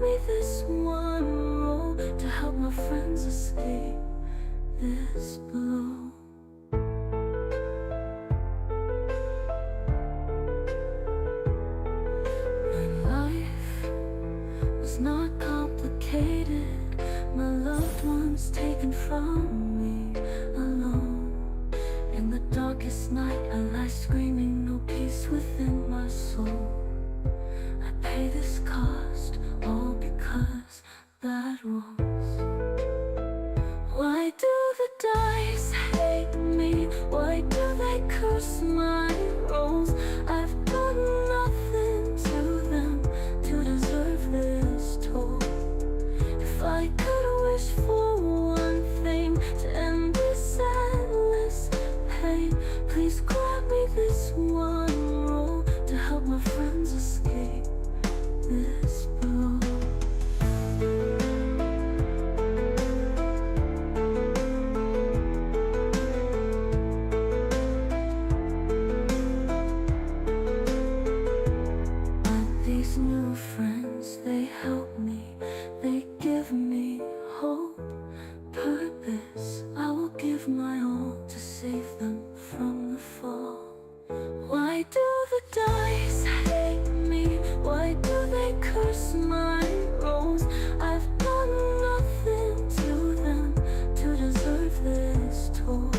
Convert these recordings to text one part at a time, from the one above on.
me this one roll to help my friends escape this blow. My life was not complicated. My loved ones taken from me alone. In the darkest night I lie screaming, no peace within my soul. I pay this cost, all because bad rolls. Why do the dice hate me? Why do they curse my rolls? I've done nothing to them to deserve this toll. If I could wish for one thing to end this endless pain, please grant me this one roll to help my friends escape this blow. But these new friends, they help me, they give me hope, purpose. I will give my all to save them from the fall. Why do the dice hate me? Why do they curse my rolls? I've done nothing to them to deserve this toll.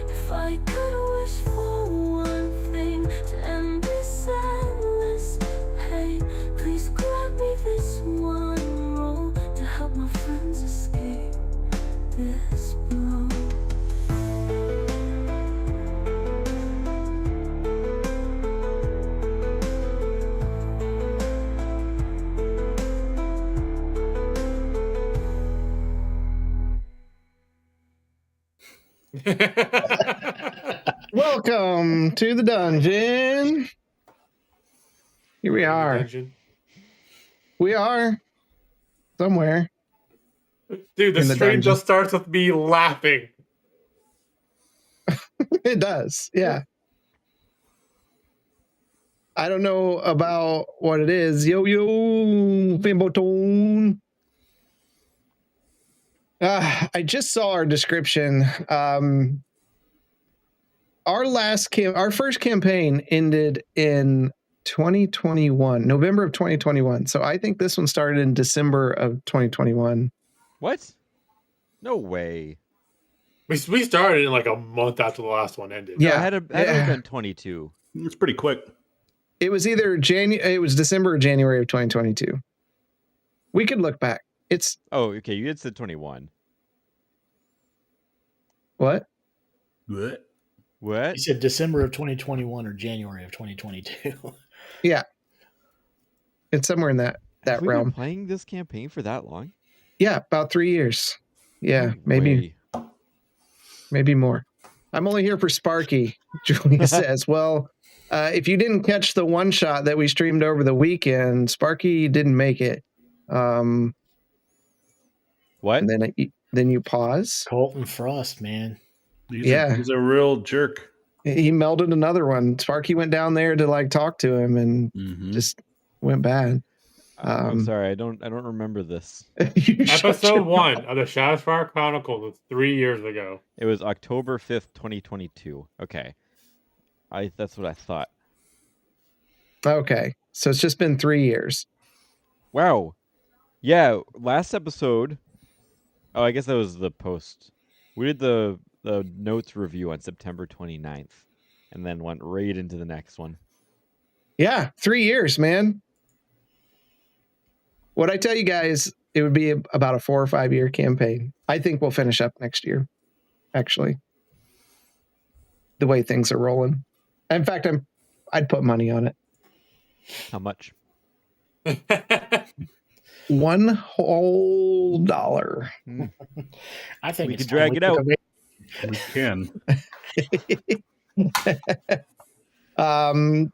If I could wish for one thing to end this endless pain, please grant me this one roll to help my friends escape this blow. Welcome to the dungeon. Here we are. Dungeon. We are somewhere. Dude, the In the stream dungeon. just starts with me laughing. It does, yeah. I don't know about what it is. Yo, Fimbotone. I just saw our description. Our first campaign ended in 2021, November of 2021. So I think this one started in December of 2021. What? No way. We started in like a month after the last one ended. No, Yeah. it had to have been 22. It's pretty quick. It was either it was December or January of 2022. We could look back. It's Oh, okay. You had said 21. what? What? What? You said December of 2021 or January of 2022. Yeah. It's somewhere in that Have we realm. been playing this campaign for that long? Yeah, about 3 years. Yeah, No maybe way. maybe more. I'm only here for Sparky, Julia says. Well, if you didn't catch the one shot that we streamed over the weekend, Sparky didn't make it. What? And then you pause. Colton Frost, man. He's a real jerk. He melded another one. Sparky went down there to like talk to him and just went bad. I'm sorry. I don't remember this. Episode 1 of the Shadowfire Chronicles was 3 years ago. It was October 5th, 2022. Okay. That's what I thought. Okay, so it's just been 3 years. Wow. Yeah, last episode. Oh, I guess that was the post. We did the notes review on September 29th and then went right into the next one. Yeah, 3 years, man. What I tell you guys, it would be about a 4 or 5 year campaign. I think we'll finish up next year, actually. The way things are rolling. In fact, I'd put money on it. How much? $1 whole dollar. I think We it's could drag it out. We can.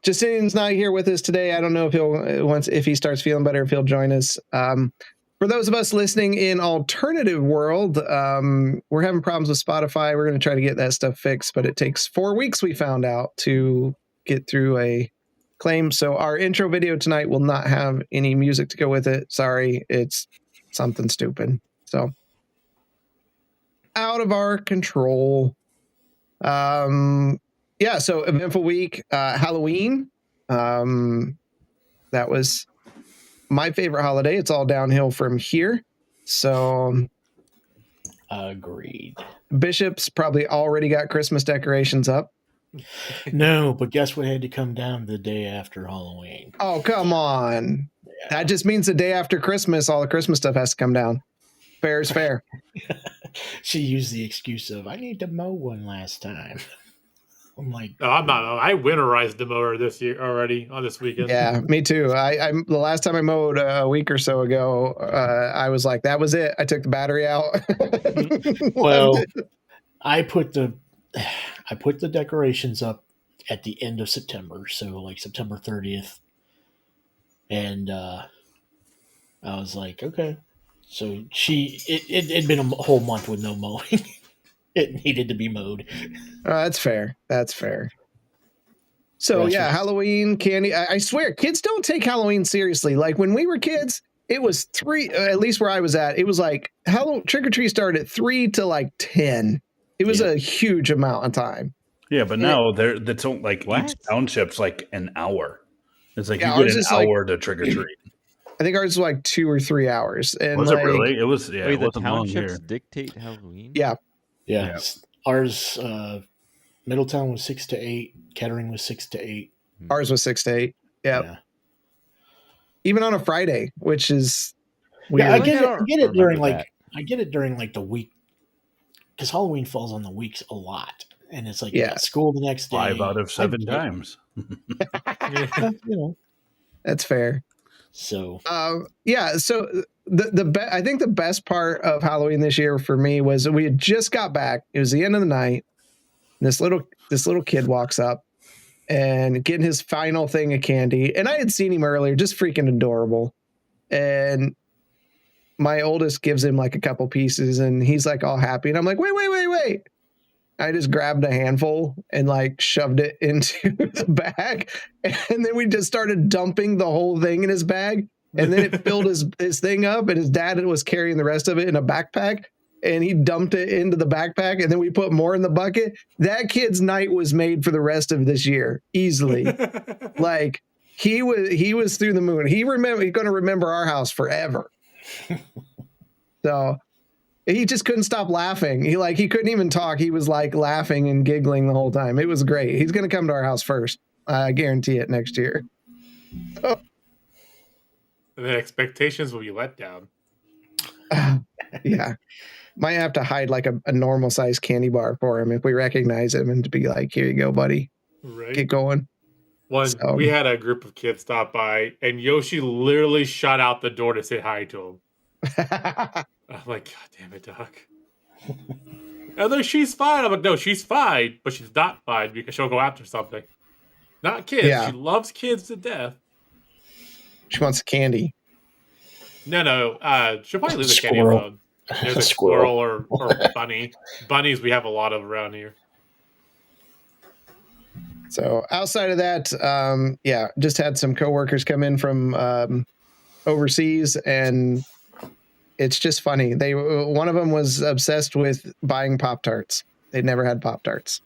Justinian's not here with us today. I don't know if he starts feeling better, if he'll join us. For those of us listening in alternative world, we're having problems with Spotify. We're going to try to get that stuff fixed, but it takes 4 weeks, we found out, to get through a claim. So our intro video tonight will not have any music to go with it. Sorry, it's something stupid. So out of our control. Yeah, so eventful week, Halloween. That was my favorite holiday. It's all downhill from here. So Agreed. Bishop's probably already got Christmas decorations up. No, but guess what had to come down the day after Halloween? Oh, come on. Yeah. That just means the day after Christmas, all the Christmas stuff has to come down. Fair is fair. She used the excuse of, I need to mow one last time. I'm like, No, I'm not. I winterized the mower this year already on this weekend. Yeah, me too. I the last time I mowed a week or so ago, I was like, that was it. I took the battery out. well, I put the decorations up at the end of September, so like September 30th. And I was like, okay. So it had been a whole month with no mowing. It needed to be mowed. That's fair. That's fair. So yeah, Halloween candy. I swear, kids don't take Halloween seriously. Like when we were kids, it was 3. At least where I was at, it was like trick or treat started at 3 to like 10. It was a huge amount of time. Yeah, but now that's like each township's like an hour. It's like you get an hour to trick or treat. I think ours was like 2 or 3 hours. And was like, it really? It was. Yeah, wait, it the wasn't long here. townships dictate Halloween. Yeah. Ours, Middletown was 6 to 8. Kettering was 6 to 8. Ours was 6 to 8. Yep. Yeah. Even on a Friday, which is weird. Yeah, I get it during like the week, because Halloween falls on the weeks a lot, and it's like you got school the next day. 5 out of 7 times. That's fair. So so I think the best part of Halloween this year for me was we had just got back. It was the end of the night. This little kid walks up and getting his final thing of candy, and I had seen him earlier, just freaking adorable. And my oldest gives him like a couple pieces, and he's like all happy, and I'm like, wait. I just grabbed a handful and like shoved it into the bag. And then we just started dumping the whole thing in his bag. And then it filled his thing up, and his dad was carrying the rest of it in a backpack, and he dumped it into the backpack, and then we put more in the bucket. That kid's night was made for the rest of this year easily. Like he was through the moon. He's going to remember our house forever. So he just couldn't stop laughing. He couldn't even talk. He was like laughing and giggling the whole time. It was great. He's going to come to our house first. I guarantee it next year. Oh. And then expectations will be let down. Yeah. Might have to hide like a normal size candy bar for him if we recognize him, and to be like, here you go, buddy. Right. Get going. We had a group of kids stop by, and Yoshi literally shot out the door to say hi to him. I'm like, God damn it, Doc. And then she's fine. I'm like, no, she's fine, but she's not fine because she'll go after something. Not kids. Yeah. She loves kids to death. She wants candy. No. She'll probably leave the candy alone. There's a squirrel or bunny. Bunnies we have a lot of around here. So outside of that, just had some coworkers come in from overseas, and it's just funny. One of them was obsessed with buying Pop-Tarts. They'd never had Pop-Tarts.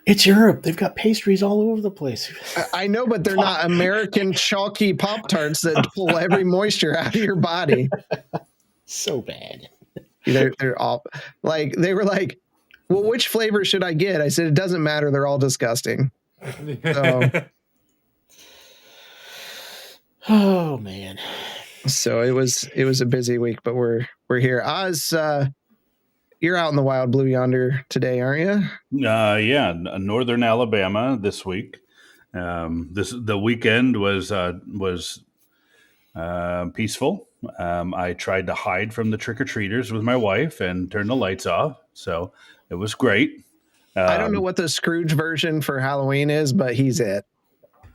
It's Europe. They've got pastries all over the place. I know, but they're not American chalky Pop-Tarts that pull every moisture out of your body. So bad. They're all like, they were like, well, which flavor should I get? I said, it doesn't matter. They're all disgusting. So, oh man. So it was a busy week, but we're here. Oz, you're out in the wild blue yonder today, aren't you? Yeah, northern Alabama this week. The weekend was peaceful. I tried to hide from the trick-or-treaters with my wife and turn the lights off, so it was great. I don't know what the Scrooge version for Halloween is, but he's it.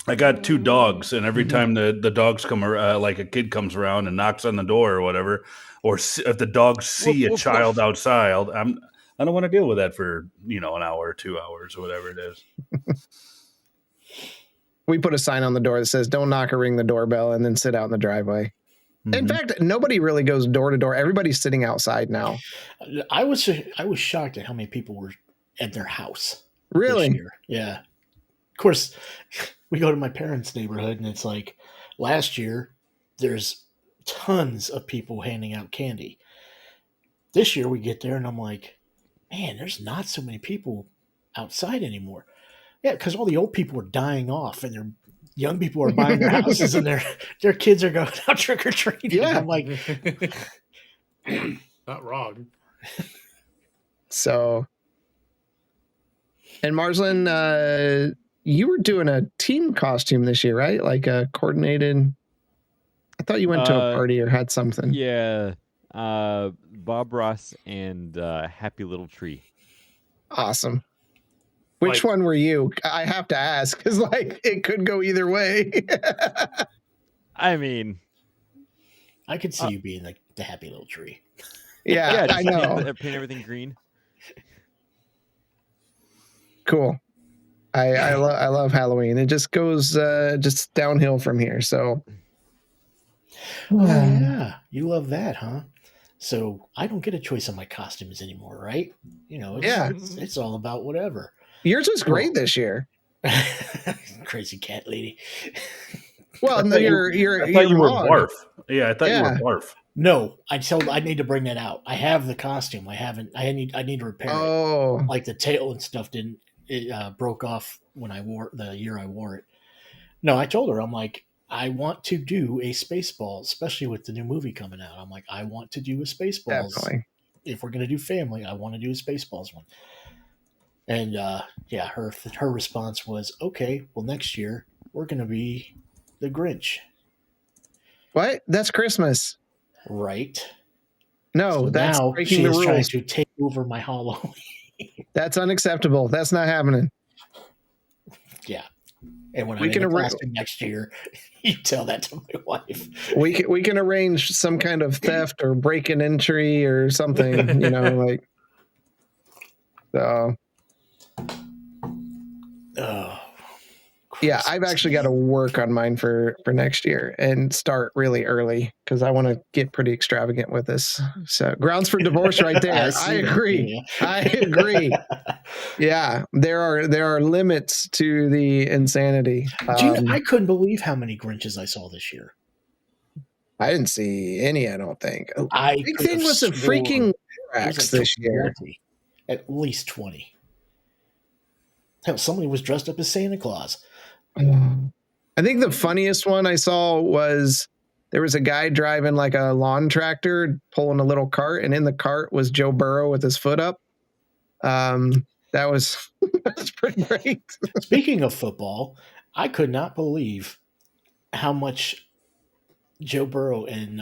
I got 2 dogs, and every time the dogs come around, like a kid comes around and knocks on the door or whatever, or if the dogs see a child outside, I don't want to deal with that for an hour or 2 hours or whatever it is. We put a sign on the door that says, "Don't knock or ring the doorbell," and then sit out in the driveway. In fact, nobody really goes door to door. Everybody's sitting outside now. I was shocked at how many people were at their house. Really? This year. Yeah. Of course, we go to my parents' neighborhood, and it's like last year. There's tons of people handing out candy. This year we get there, and I'm like, man, there's not so many people outside anymore. Yeah, because all the old people are dying off, and their young people are buying their houses, and their kids are going out trick or treating. Yeah. I'm like, not wrong. So, and Marsland, you were doing a team costume this year, right? Like a coordinated. I thought you went to a party or had something. Yeah, Bob Ross and Happy Little Tree. Awesome. Which one were you? I have to ask because like it could go either way. I mean, I could see you being like the Happy Little Tree. Yeah, I know. Paint everything green. Cool. I love Halloween. It just goes just downhill from here. So. Oh yeah, you love that, huh? So I don't get a choice on my costumes anymore, right? You know, it's all about whatever. Yours was great this year. Crazy cat lady. Well, no, you're I thought you were Barf. Yeah, I thought you were Barf. No, I need to bring that out. I have the costume. I need to repair it. Like the tail and stuff broke off when I wore the year I wore it. No, I told her, I'm like, I want to do a Spaceballs, especially with the new movie coming out. I'm like, I want to do a Spaceballs. Definitely. If we're gonna do family, I want to do a Spaceballs one. And yeah, her response was, okay, well next year we're gonna be the Grinch. What? That's Christmas. Right. No, so that's now breaking the rules. Trying to take over my Halloween. That's unacceptable. That's not happening. Yeah. And when I'm in the costume next year, you tell that to my wife. We can arrange some kind of theft or break an entry or something, you know, like so. Oh, yeah, I've actually got to work on mine for next year and start really early because I want to get pretty extravagant with this. So grounds for divorce right there. I agree. Yeah. I agree. Yeah, there are limits to the insanity. I couldn't believe how many Grinches I saw this year. I didn't see any. I don't think. Big thing was a freaking Lorax this year. At least 20. Hell, somebody was dressed up as Santa Claus. I think the funniest one I saw was there was a guy driving like a lawn tractor, pulling a little cart, and in the cart was Joe Burrow with his foot up. That was pretty great. Speaking of football, I could not believe how much Joe Burrow and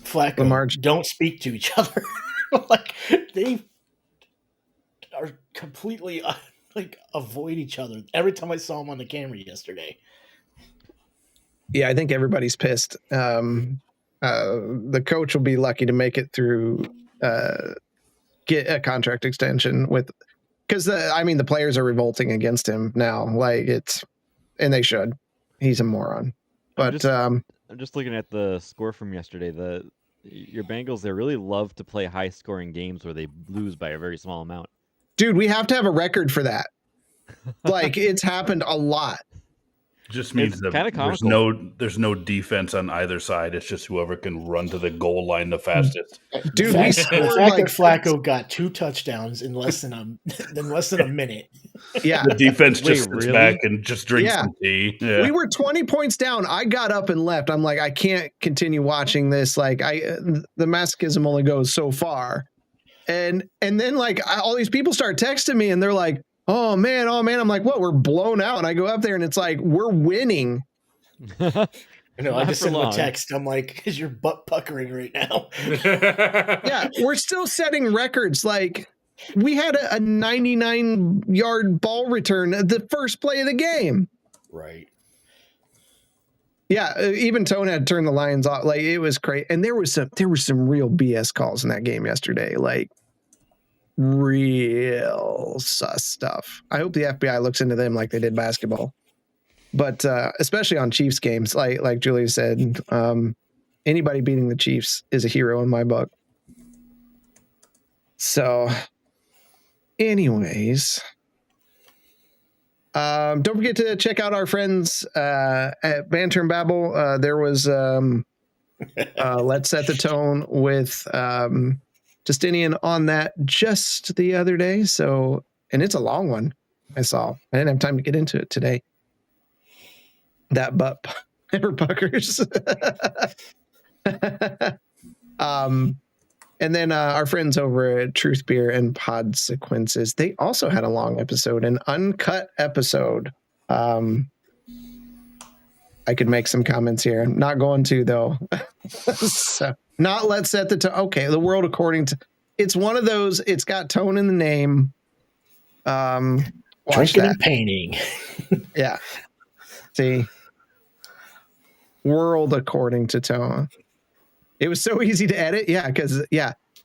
Flacco don't speak to each other. Like they are completely avoid each other every time I saw him on the camera yesterday. Yeah, I think everybody's pissed. The coach will be lucky to make it through, get a contract extension because the players are revolting against him now. Like and they should. He's a moron. But I'm just looking at the score from yesterday. Your Bengals, they really love to play high scoring games where they lose by a very small amount. Dude, we have to have a record for that. Like it's happened a lot. Just means that there's no defense on either side. It's just whoever can run to the goal line the fastest. Dude, the fact that Flacco got 2 touchdowns in less than a minute. Yeah, the defense just sits back and just drinks some tea. Yeah. We were 20 points down. I got up and left. I'm like, I can't continue watching this. Like the masochism only goes so far. And then like all these people start texting me and they're like, oh man. I'm like, what? We're blown out. And I go up there and it's like, we're winning. I just sent him a text. I'm like, is your butt puckering right now? Yeah, we're still setting records. Like we had a 99-yard ball return at the first play of the game. Right. Yeah, even Tone had turned the Lions off. Like it was crazy. And there was some real BS calls in that game yesterday. Like real sus stuff. I hope the FBI looks into them like they did basketball. But especially on Chiefs games, like Julia said, anybody beating the Chiefs is a hero in my book. So, anyways, don't forget to check out our friends at Banter and Babble. There was Let's Set the Tone with Justinian on that just the other day. So, and it's a long one. I didn't have time to get into it today. That butt never puckers. And then our friends over at Truth Beer and Pod Sequences, they also had a long episode, an uncut episode. I could make some comments here. I'm not going to, though. So, not Let's Set the Tone. Okay, The World According to... It's one of those, it's got tone in the name. Drinking and painting. Yeah. See? World According to Tone. It was so easy to edit. Yeah, because,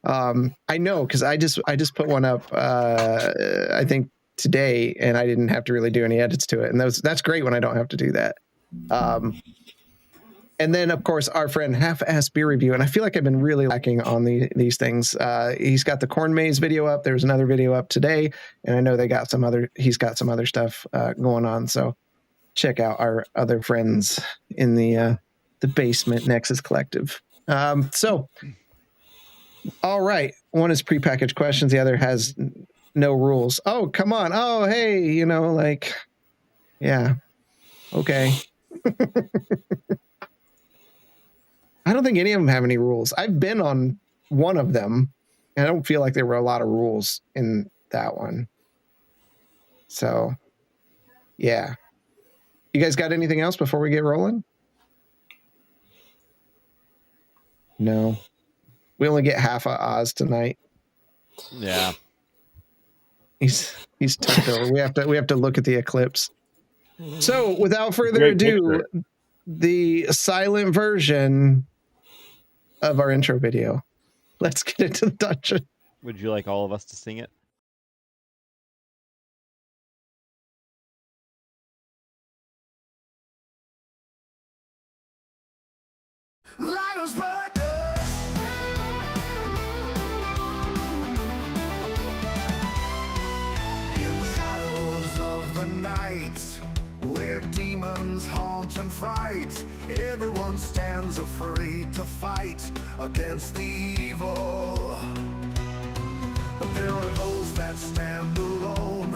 I know, because I just put one up, I think, today, and I didn't have to really do any edits to it. And that's great when I don't have to do that. And then, of course, our friend Half-Ass Beer Review. And I feel like I've been really lacking on these things. He's got the corn maze video up. There's another video up today. And I know he's got some other stuff going on. So check out our other friends in the Basement Nexus Collective. So, all right. One is prepackaged questions. The other has no rules. Oh, come on. Oh, hey, yeah. Okay. I don't think any of them have any rules. I've been on one of them, and I don't feel like there were a lot of rules in that one. So, yeah. You guys got anything else before we get rolling? No. We only get half of Oz tonight. Yeah. He's tucked over. We have to look at the eclipse. So, without further Great ado, picture. the silent version of our intro video. Let's get into the dungeon. Would you like all of us to sing it? Where demons haunt and fright, everyone stands afraid to fight against the evil. But there are those that stand alone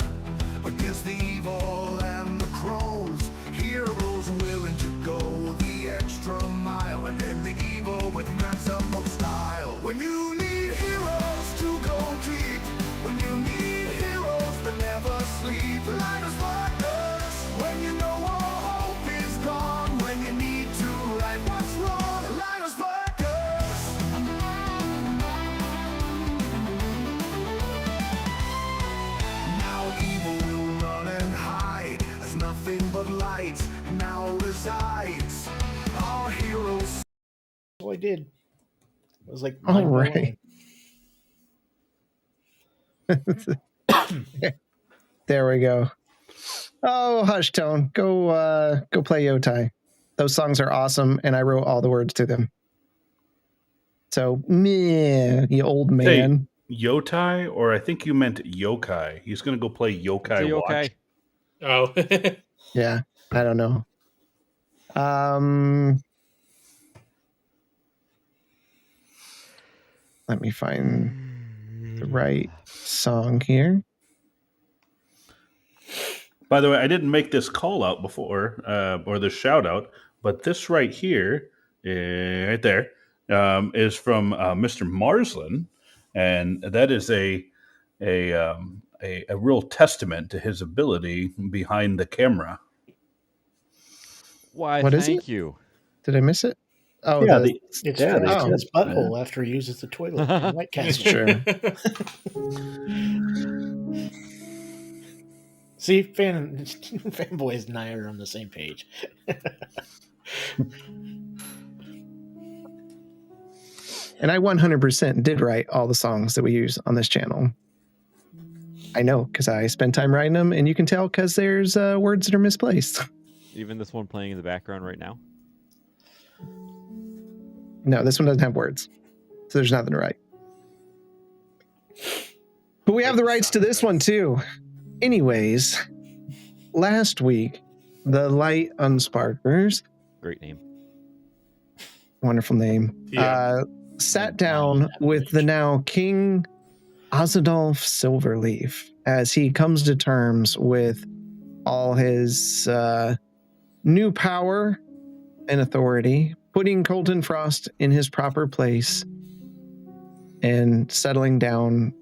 against the evil and the crones. Heroes willing to go the extra mile and end the evil with maximum style. When you need heroes to go deep, when you need heroes that never sleep, light us partners. When you know all hope is gone, when you need to right what's wrong, light us partners. Now evil will run and hide, as nothing but light now resides. Our heroes. That's all I did. It was like All mind-blowing. right. There we go. Oh, Hush Tone, go play Yotai. Those songs are awesome, and I wrote all the words to them. So, meh, you old man. Hey, Yotai, or I think you meant Yokai. He's going to go play Yokai It's Watch. okay. Oh. Yeah, I don't know. Let me find the right song here. By the way, I didn't make this call out before, or this shout out, but this right here, right there, is from Mr. Marsland, and that is a real testament to his ability behind the camera. Why, What is thank it? you. Did I miss it? Oh, Yeah, It's Yeah, from they- his butthole after he uses the toilet in White that's Castle. true. See, fanboys and I are on the same page. And I 100% did write all the songs that we use on this channel. I know, because I spend time writing them, and you can tell because there's words that are misplaced. Even this one playing in the background right now? No, this one doesn't have words. So there's nothing to write. But we have the rights to this one too. Anyways, last week, the Light Unsparkers, Great name. wonderful name, sat down with the now King Azadolf Silverleaf as he comes to terms with all his new power and authority, putting Colton Frost in his proper place and settling down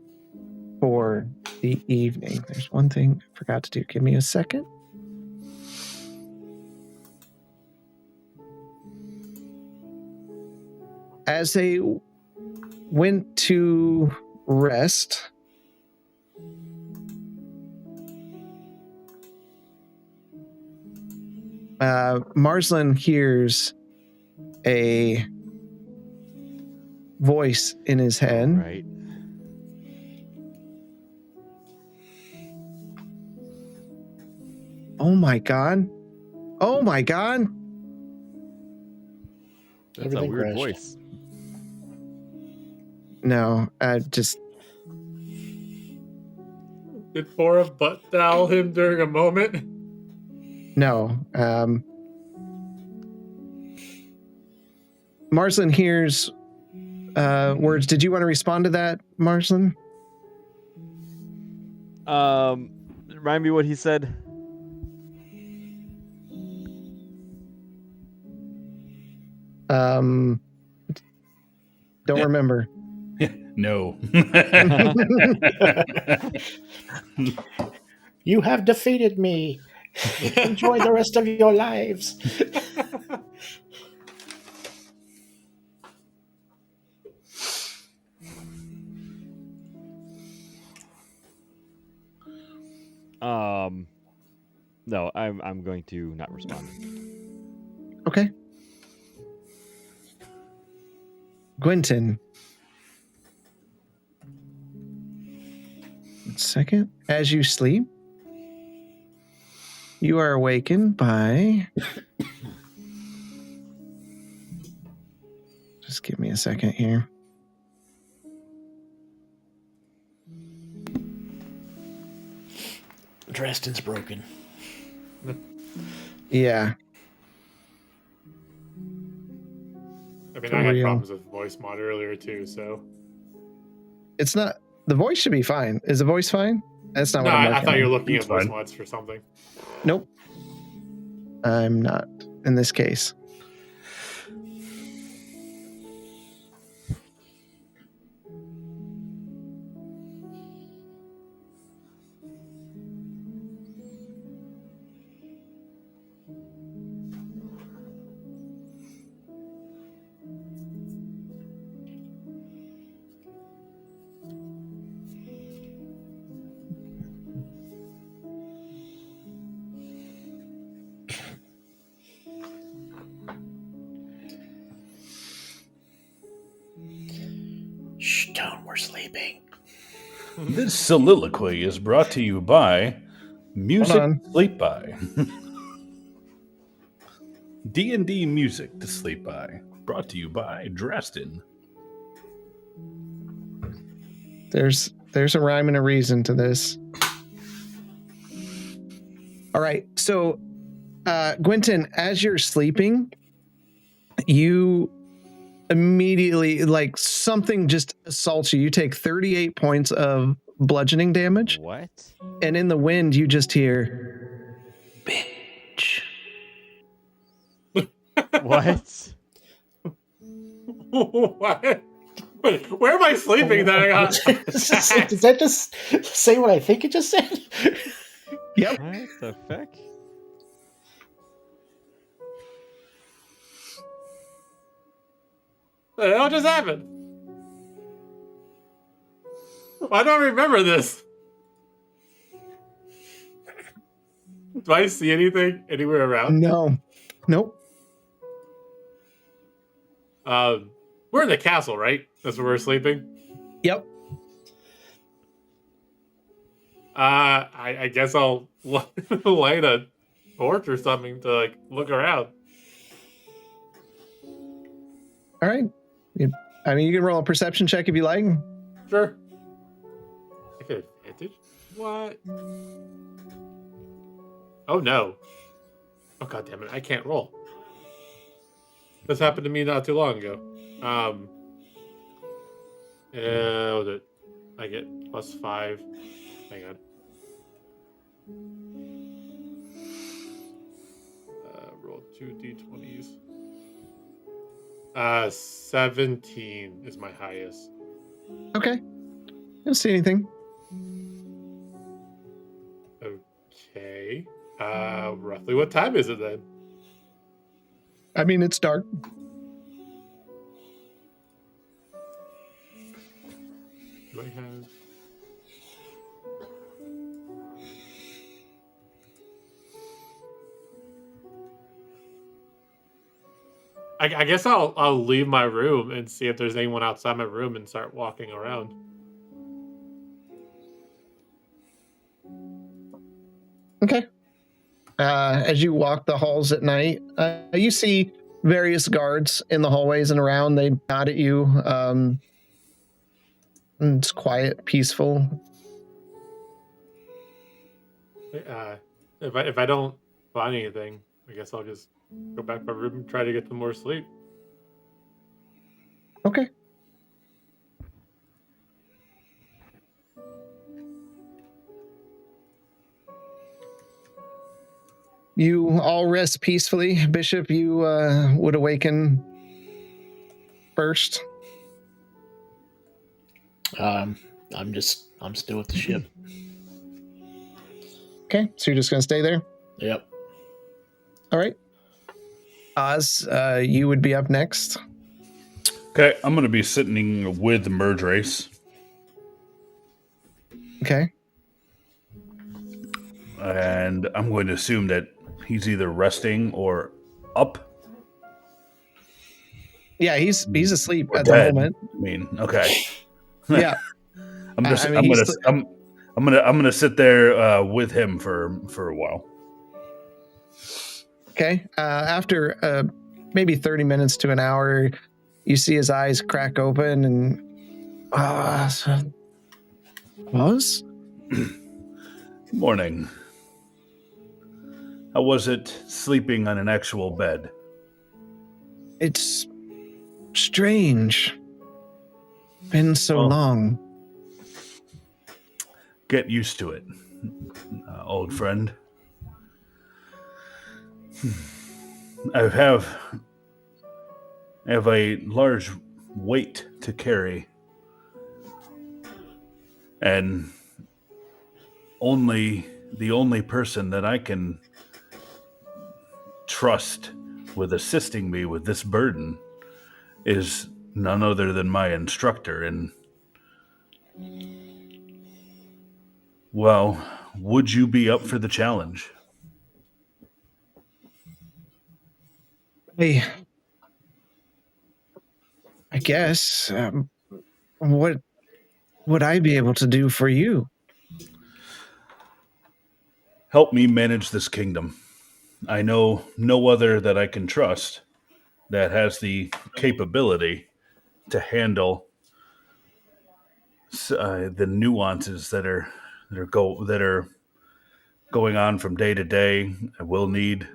for the evening. There's one thing I forgot to do. Give me a second. As they went to rest, Marslin hears a voice in his head. Right. Oh my God. Oh my God. That's Everything a weird crashed. voice. No, just Did Fora butt dial him during a moment? no. Marslin hears words. Did you want to respond to that, Marslin? Remind me what he said. Don't remember. No. You have defeated me. Enjoy the rest of your lives. No, I'm going to not respond. Okay. Gwenton. 1 second. As you sleep, you are awakened by... Just give me a second here. Dresden's broken. Yeah. I mean, For I had real. problems with voice mod earlier too, so. It's not... The voice should be fine. Is the voice fine? That's not No, what I'm I looking thought you were at. looking at It's voice fine. mods for something. Nope. I'm not in this case. Shh, don't. We're sleeping. This soliloquy is brought to you by Music Hold on. to Sleep By. D&D Music to Sleep By. Brought to you by Dresden. There's a rhyme and a reason to this. All right. So, Gwenton, as you're sleeping, you immediately, like, something just assaults you. You take 38 points of bludgeoning damage, What? and in the wind, you just hear, bitch. What? What? Wait, where am I sleeping that I got? Does that just say what I think it just said? Yep. What the fuck? What the hell just happened? Why don't I remember this? Do I see anything anywhere around? No. Nope. We're in the castle, right? That's where we're sleeping. Yep. I guess I'll light a torch or something to like look around. All right. You can roll a perception check if you like. Sure. I get advantage? What? Oh no. Oh god damn it, I can't roll. This happened to me not too long ago. Was it? I get +5. Hang on. Roll 2d20s. 17 is my highest. Okay. Don't see anything. Okay. Roughly what time is it then? I mean, it's dark. Do I have... I guess I'll leave my room and see if there's anyone outside my room and start walking around. Okay. As you walk the halls at night, you see various guards in the hallways and around. They nod at you. It's quiet, peaceful. If I don't find anything, I guess I'll just go back to my room and try to get some more sleep. Okay. You all rest peacefully. Bishop, you would awaken first. I'm still at the ship. Okay, so you're just going to stay there? Yep. All right. Oz, you would be up next. Okay, I'm going to be sitting with Merge Race. Okay. And I'm going to assume that he's either resting or up. Yeah, he's asleep Or at dead. the moment. I mean, okay. Yeah. I'm gonna sit there with him for a while. Okay. After maybe 30 minutes to an hour, you see his eyes crack open and was? Morning. How was it sleeping on an actual bed? It's strange. Been so long. Get used to it, old friend. I have a large weight to carry, and the only person that I can trust with assisting me with this burden is none other than my instructor. And well, would you be up for the challenge? I guess. What would I be able to do for you? Help me manage this kingdom. I know no other that I can trust that has the capability to handle the nuances that are going on from day to day. I will need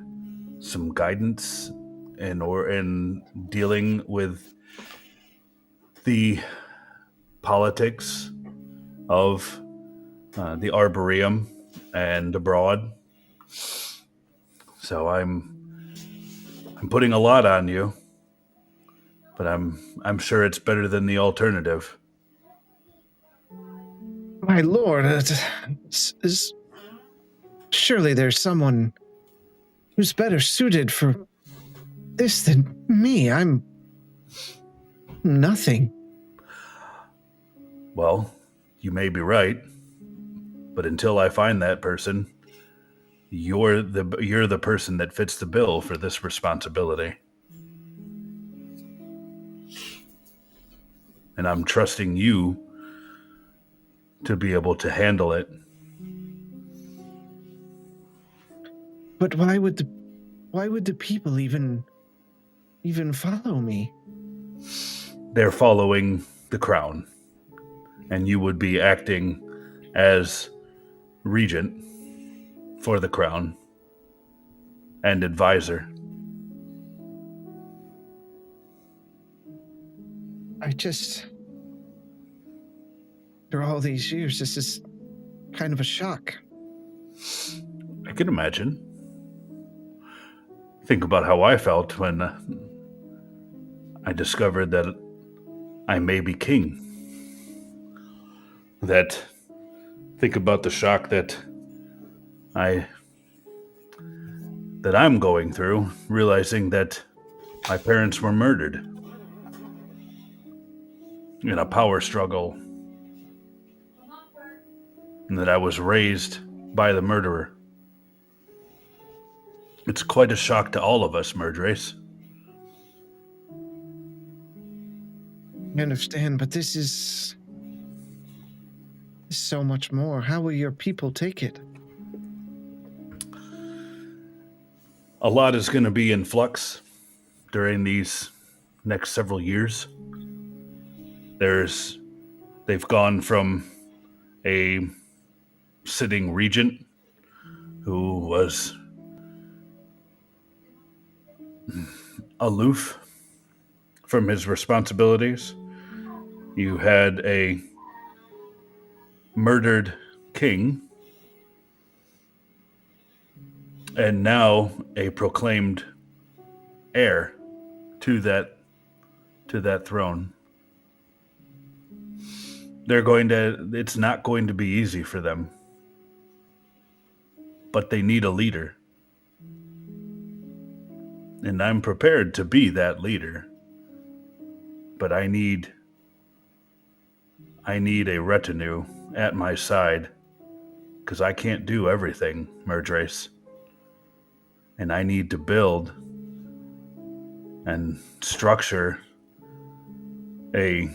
some guidance in dealing with the politics of the Arboreum and abroad. So I'm putting a lot on you, but I'm sure it's better than the alternative. My lord, surely there's someone who's better suited for this than me. I'm nothing. Well, you may be right, but until I find that person, you're the person that fits the bill for this responsibility. And I'm trusting you to be able to handle it. But why would the people even follow me? They're following the crown, and you would be acting as regent for the crown and advisor. After all these years, this is kind of a shock. I can imagine. Think about how I felt when I discovered that I may be king. Think about the shock that I'm going through, realizing that my parents were murdered in a power struggle, and that I was raised by the murderer. It's quite a shock to all of us, Murdrace. I understand, but this is so much more. How will your people take it? A lot is going to be in flux during these next several years. They've gone from a sitting regent who was aloof from his responsibilities. You had a murdered king, and now a proclaimed heir to that throne. It's not going to be easy for them, but they need a leader. And I'm prepared to be that leader. But I need a retinue at my side, because I can't do everything, Murdrace. And I need to build and structure a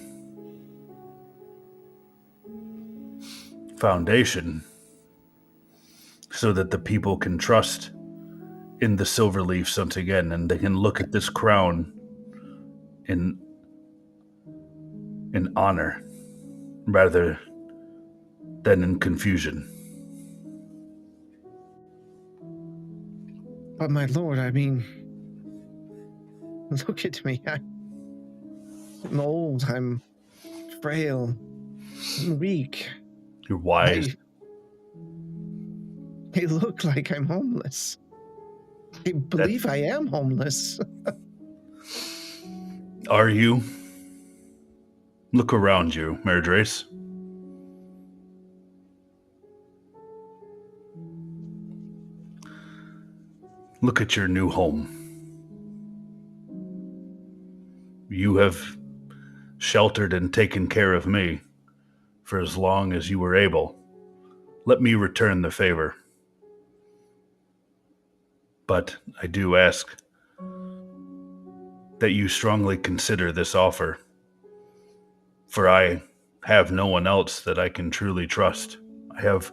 foundation so that the people can trust in the silver leaves once again, and they can look at this crown in honor rather than in confusion. But my lord, I mean, look at me. I'm old, I'm frail, I'm weak. You're wise. I look like I'm homeless. I believe I am homeless. Are you? Look around you, Murdrace. Look at your new home. You have sheltered and taken care of me for as long as you were able. Let me return the favor. But I do ask that you strongly consider this offer, for I have no one else that I can truly trust. I have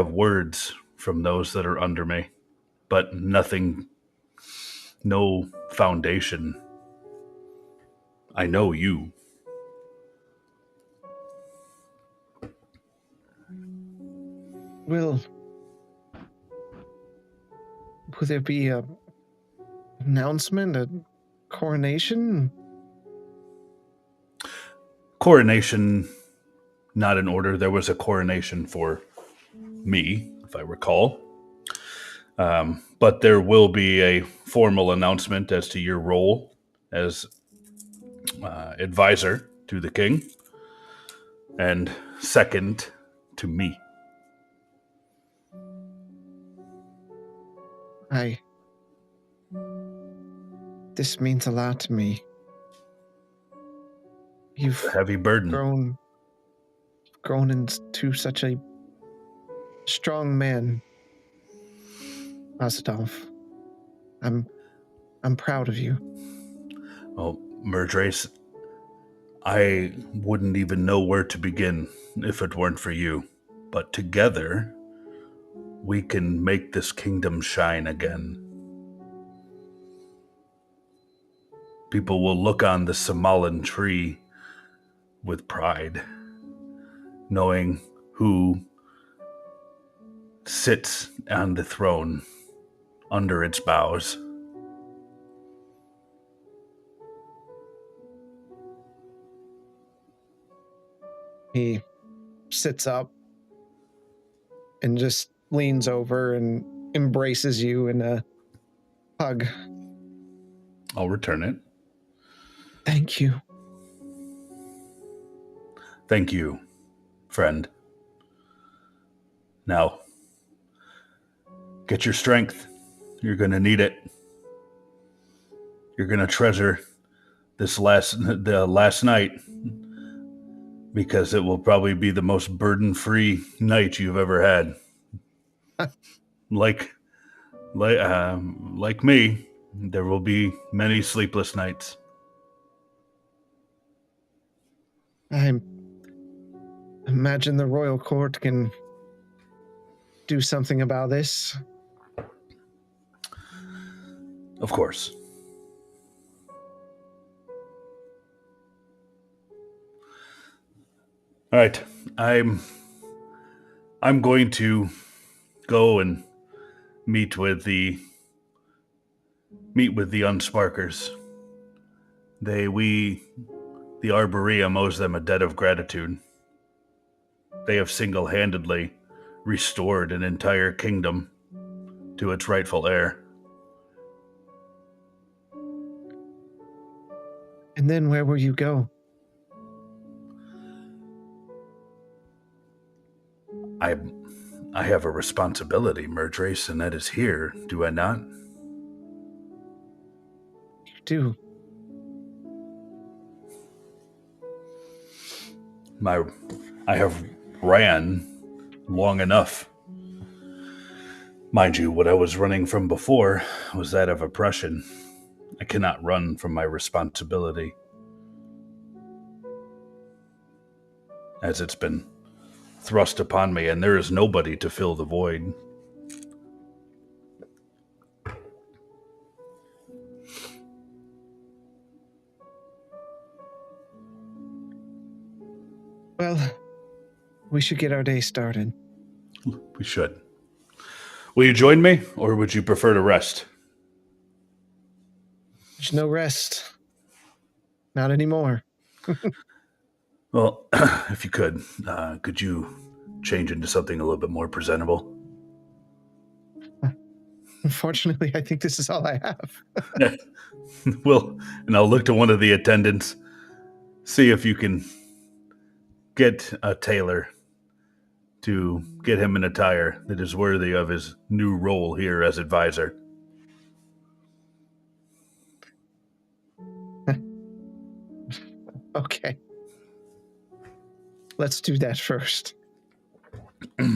words from those that are under me, but nothing, no foundation. I know you. Will there be a announcement, a coronation? Coronation, not in order. There was a coronation for me, if I recall. But there will be a formal announcement as to your role as advisor to the king, and second to me. This means a lot to me. You've a heavy burden. grown into such a strong man, Azadov. I'm proud of you. Well, Murdrace, I wouldn't even know where to begin if it weren't for you. But together, we can make this kingdom shine again. People will look on the Samalan tree with pride, knowing who sits on the throne under its boughs. He sits up and just leans over and embraces you in a hug. I'll return it. Thank you. Thank you, friend. Now, get your strength. You're going to need it. You're going to treasure the last night, because it will probably be the most burden-free night you've ever had. Like me, there will be many sleepless nights. I imagine the royal court can do something about this. Of course. All right, I'm going to go and meet with the Unsparkers. The Arboreum owes them a debt of gratitude. They have single-handedly restored an entire kingdom to its rightful heir. And then where will you go? I have a responsibility, Murdrace, and that is here, do I not? You do. I have ran long enough. Mind you, what I was running from before was that of oppression. I cannot run from my responsibility, as it's been thrust upon me, and there is nobody to fill the void. Well, we should get our day started. We should. Will you join me, or would you prefer to rest? There's no rest. Not anymore. Well, if you could you change into something a little bit more presentable? Unfortunately, I think this is all I have. Well, and I'll look to one of the attendants, see if you can get a tailor to get him an attire that is worthy of his new role here as advisor. Okay. Let's do that first. All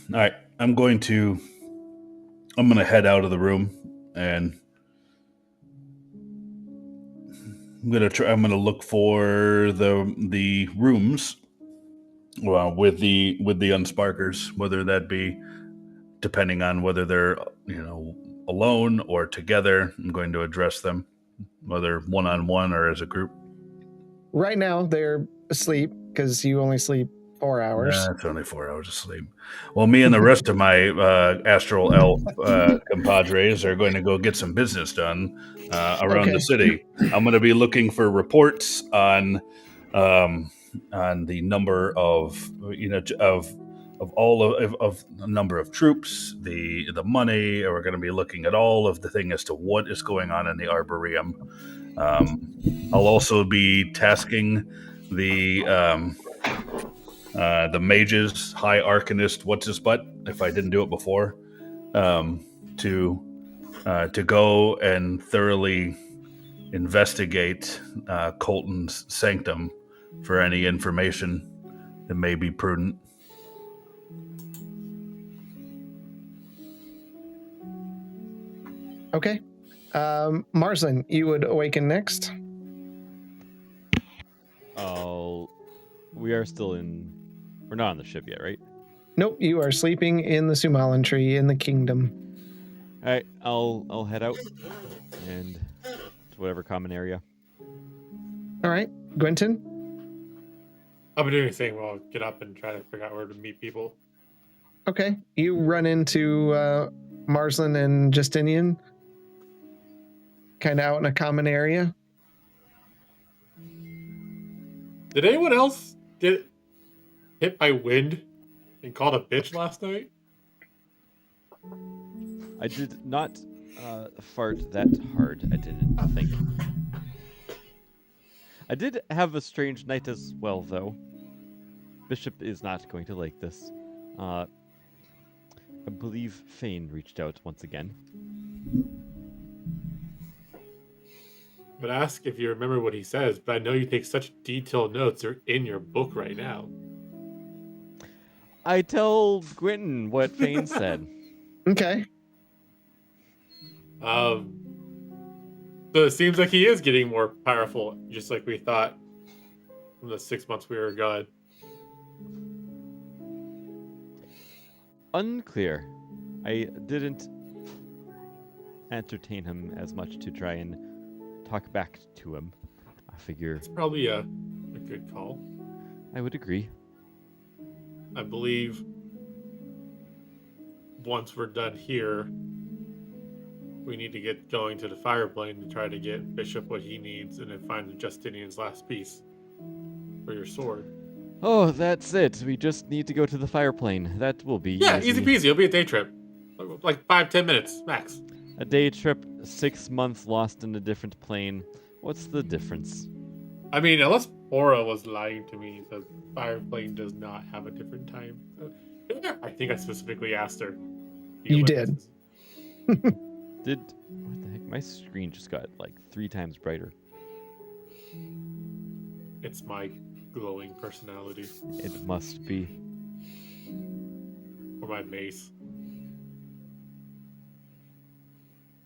right, I'm going to head out of the room, and I'm going to look for the rooms, well, with the Unsparkers, whether that be, depending on whether they're alone or together. I'm going to address them, whether one-on-one or as a group. Right now, they're asleep because you only sleep 4 hours. It's only 4 hours of sleep. Well, me and the rest of my astral elf compadres are going to go get some business done around the city. I'm going to be looking for reports on the number of the number of troops, the money. We're going to be looking at all of the thing as to what is going on in the Arboreum. I'll also be tasking the mages, High Arcanist, what's his butt, if I didn't do it before, to go and thoroughly investigate Colton's sanctum for any information that may be prudent. Okay. Marslin, you would awaken next. We are still we're not on the ship yet, right? Nope, you are sleeping in the Sumalan tree in the kingdom. All right, I'll head out and to whatever common area. All right, Gwenton. I'll be doing the same. I'll get up and try to figure out where to meet people. Okay, you run into Marsland and Justinian, kind of out in a common area. Did anyone else get hit by wind and called a bitch last night? I did not fart that hard, I didn't think. I did have a strange night as well, though. Bishop is not going to like this. I believe Fane reached out once again. But ask if you remember what he says, but I know you take such detailed notes. They're in your book right now. I tell Gwynton what Fane said. Okay. So it seems like he is getting more powerful, just like we thought from the 6 months we were gone. Unclear. I didn't entertain him as much to try and talk back to him. I figure It's probably a good call. I would agree. I believe once we're done here, we need to get going to the fire plane to try to get Bishop what he needs and then find Justinian's last piece for your sword. Oh, that's it. We just need to go to the fire plane. That will be Easy peasy. It'll be a day trip. Like 5-10 minutes, max. A day trip, 6 months lost in a different plane. What's the difference? I mean, unless Aura was lying to me, the fire plane does not have a different time. I think I specifically asked her. You did. What the heck? My screen just got like 3 times brighter. It's my glowing personality. It must be. Or my mace.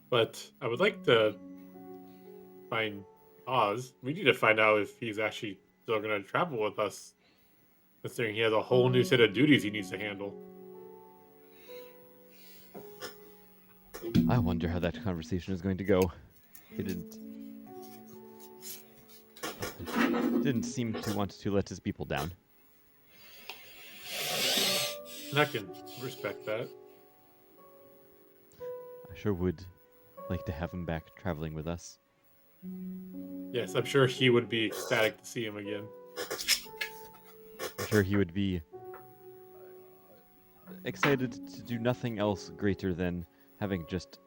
But I would like to find Oz. We need to find out if he's actually still going to travel with us, considering he has a whole new set of duties he needs to handle. I wonder how that conversation is going to go. He didn't seem to want to let his people down. And I can respect that. I sure would like to have him back traveling with us. Yes, I'm sure he would be ecstatic to see him again. I'm sure he would be excited to do nothing else greater than having just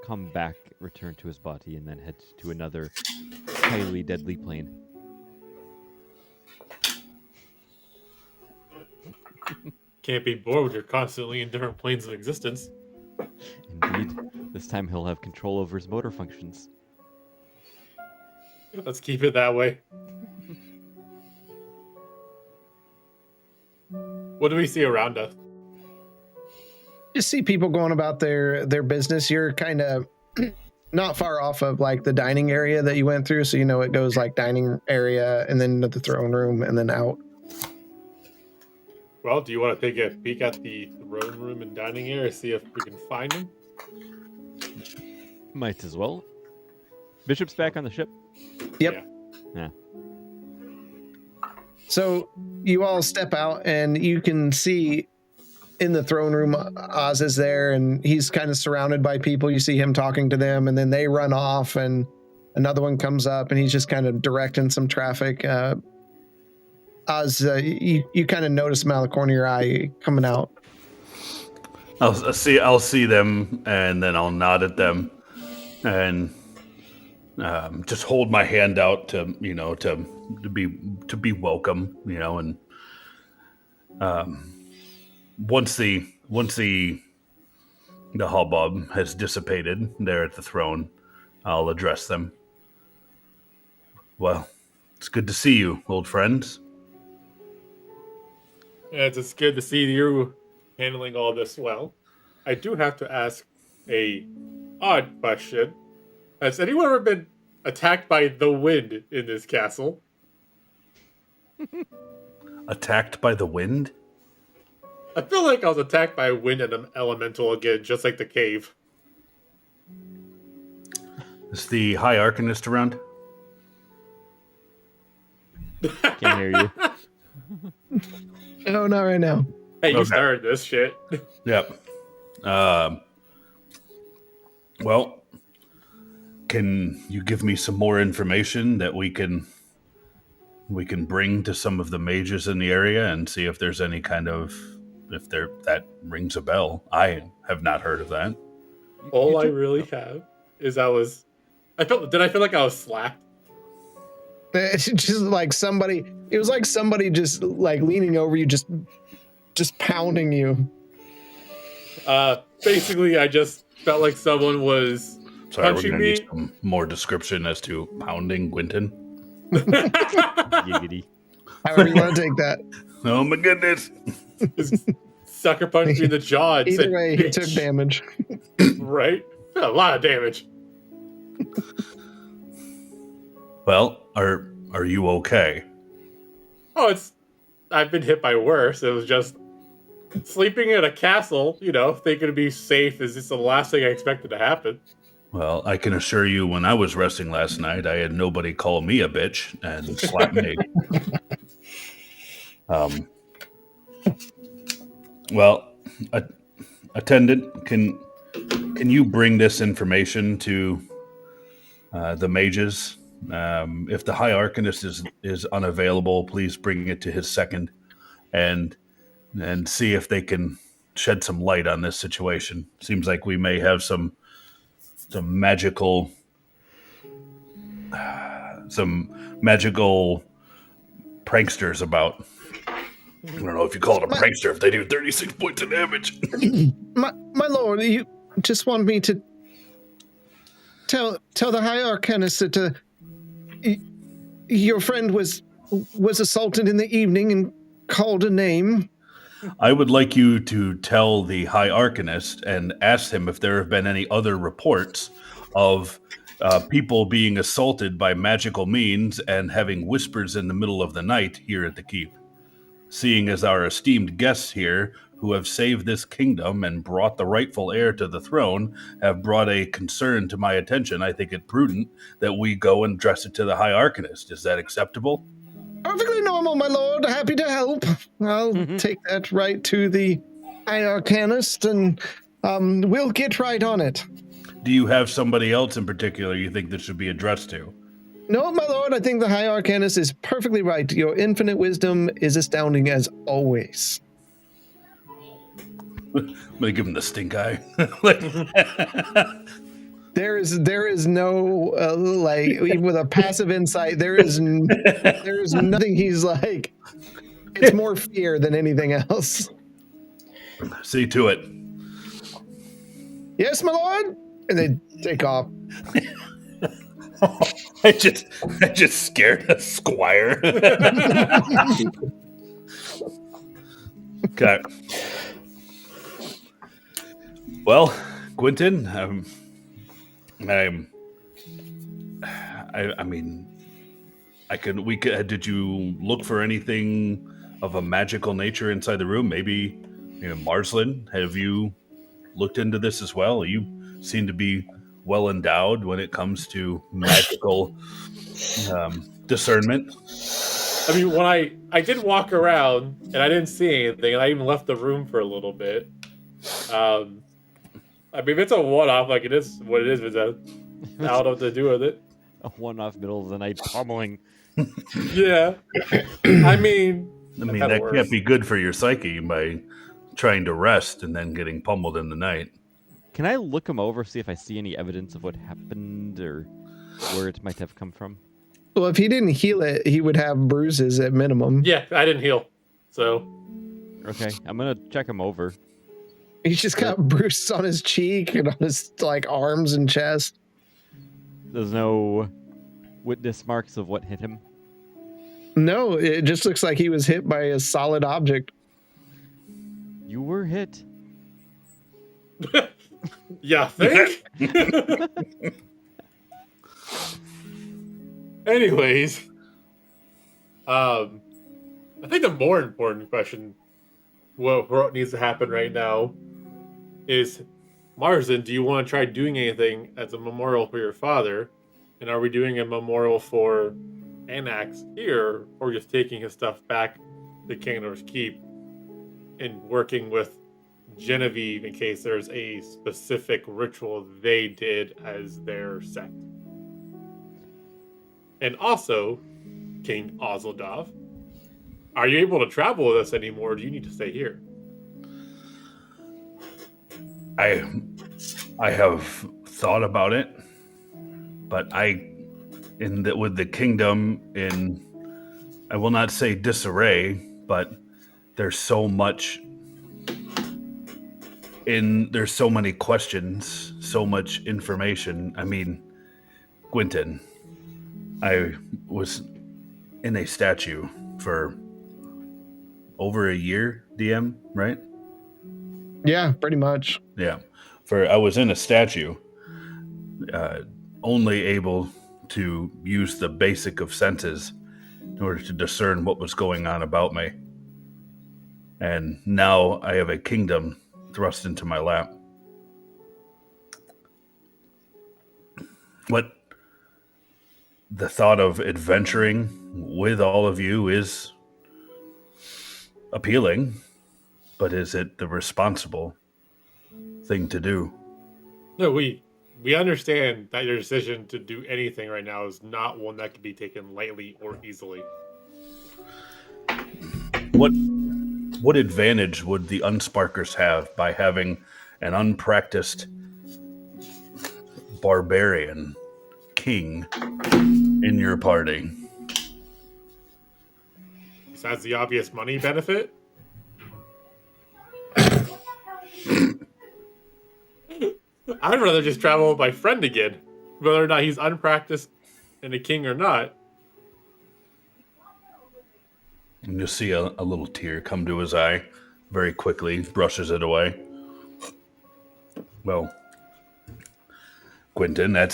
come back, return to his body, and then head to another highly deadly plane. Can't be bored when you're constantly in different planes of existence. Indeed, this time he'll have control over his motor functions. Let's keep it that way. What do we see around us? Just see people going about their business. You're kind of not far off of like the dining area that you went through, so you know it goes like dining area and then to the throne room and then out. Well, do you want to take a peek at the throne room and dining area, see if we can find him? Might as well. Bishop's back on the ship. Yep. Yeah. So you all step out and you can see in the throne room, Oz is there and he's kind of surrounded by people. You see him talking to them and then they run off and another one comes up and he's just kind of directing some traffic. Oz, you kind of notice him out of the corner of your eye coming out. I'll see them and then I'll nod at them and just hold my hand out to be welcome, and once the hubbub has dissipated there at the throne, I'll address them. Well, it's good to see you, old friends. Yeah, it's good to see you handling all this well. I do have to ask a odd question. Has anyone ever been attacked by the wind in this castle? Attacked by the wind? I feel like I was attacked by a wind and an elemental again, just like the cave. Is the High Arcanist around? Can't hear you. No, not right now. Hey, you Okay. started this shit. Yep. Well, can you give me some more information that we can bring to some of the mages in the area and see if there's any kind of that rings a bell? I have not heard of that. All I really have is I feel like I was slapped. It's just like somebody. It was like somebody just like leaning over you, just pounding you. Basically, I just felt like someone was Sorry, we're punching going to me. need some more description as to pounding Quentin. Giggity. However you want to take that. Oh my goodness! This sucker punched me in the jaw. And Either said, way, he "Bitch." took damage. Right? A lot of damage. Well, are you okay? Oh, I've been hit by worse. It was just sleeping in a castle, thinking to be safe is just the last thing I expected to happen. Well, I can assure you, when I was resting last night, I had nobody call me a bitch and slap me. Well, attendant, can you bring this information to the mages? If the High Arcanist is unavailable, please bring it to his second, and see if they can shed some light on this situation. Seems like we may have some magical pranksters about. I don't know if you call it a prankster if they do 36 points of damage. My lord, you just want me to tell the High Arcanist that your friend was assaulted in the evening and called a name. I would like you to tell the High Arcanist and ask him if there have been any other reports of people being assaulted by magical means and having whispers in the middle of the night here at the keep. Seeing as our esteemed guests here, who have saved this kingdom and brought the rightful heir to the throne, have brought a concern to my attention, I think it prudent that we go and address it to the High Arcanist. Is that acceptable? Perfectly normal, my lord. Happy to help. I'll take that right to the High Arcanist, and we'll get right on it. Do you have somebody else in particular you think this should be addressed to? No, my lord, I think the High Arcanist is perfectly right. Your infinite wisdom is astounding as always. I'm going to give him the stink eye. There is no like, even with a passive insight, there is nothing. He's like, it's more fear than anything else. See to it. Yes, my lord. And they take off. I just scared a squire. Okay. Well, Quentin, did you look for anything of a magical nature inside the room? Maybe, Marslin, have you looked into this as well? You seem to be well endowed when it comes to magical discernment. I mean, when I did walk around and I didn't see anything, and I even left the room for a little bit. I mean, if it's a one-off, like it is what it is, it's out of to do with it. A one-off middle of the night pummeling. Yeah. I mean, that can't be good for your psyche by trying to rest and then getting pummeled in the night. Can I look him over, see if I see any evidence of what happened or where it might have come from? Well, if he didn't heal it, he would have bruises at minimum. Yeah, I didn't heal, so. Okay, I'm gonna check him over. He's just got bruises on his cheek and on his arms and chest. There's no witness marks of what hit him? No, it just looks like he was hit by a solid object. You were hit. Yeah, think? Anyways, I think the more important question what needs to happen right now is, Marsden, do you want to try doing anything as a memorial for your father? And are we doing a memorial for Anax here, or just taking his stuff back to Kangaroo's Keep and working with Genevieve in case there's a specific ritual they did as their sect? And also, King Ozeldov, are you able to travel with us anymore, or do you need to stay here? I have thought about it, but with the kingdom in, I will not say disarray, but there's so much there's so many questions, so much information. I mean, Quentin, I was in a statue for over a year, DM, right? Yeah, pretty much. Yeah. I was in a statue, only able to use the basic of senses in order to discern what was going on about me. And now I have a kingdom thrust into my lap. What the thought of adventuring with all of you is appealing, but is it the responsible thing to do? No, we understand that your decision to do anything right now is not one that can be taken lightly or easily. What advantage would the Unsparkers have by having an unpracticed barbarian king in your party? Besides the obvious money benefit? I'd rather just travel with my friend again, whether or not he's unpracticed and a king or not. And you'll see a little tear come to his eye very quickly, brushes it away. Well, Quentin, that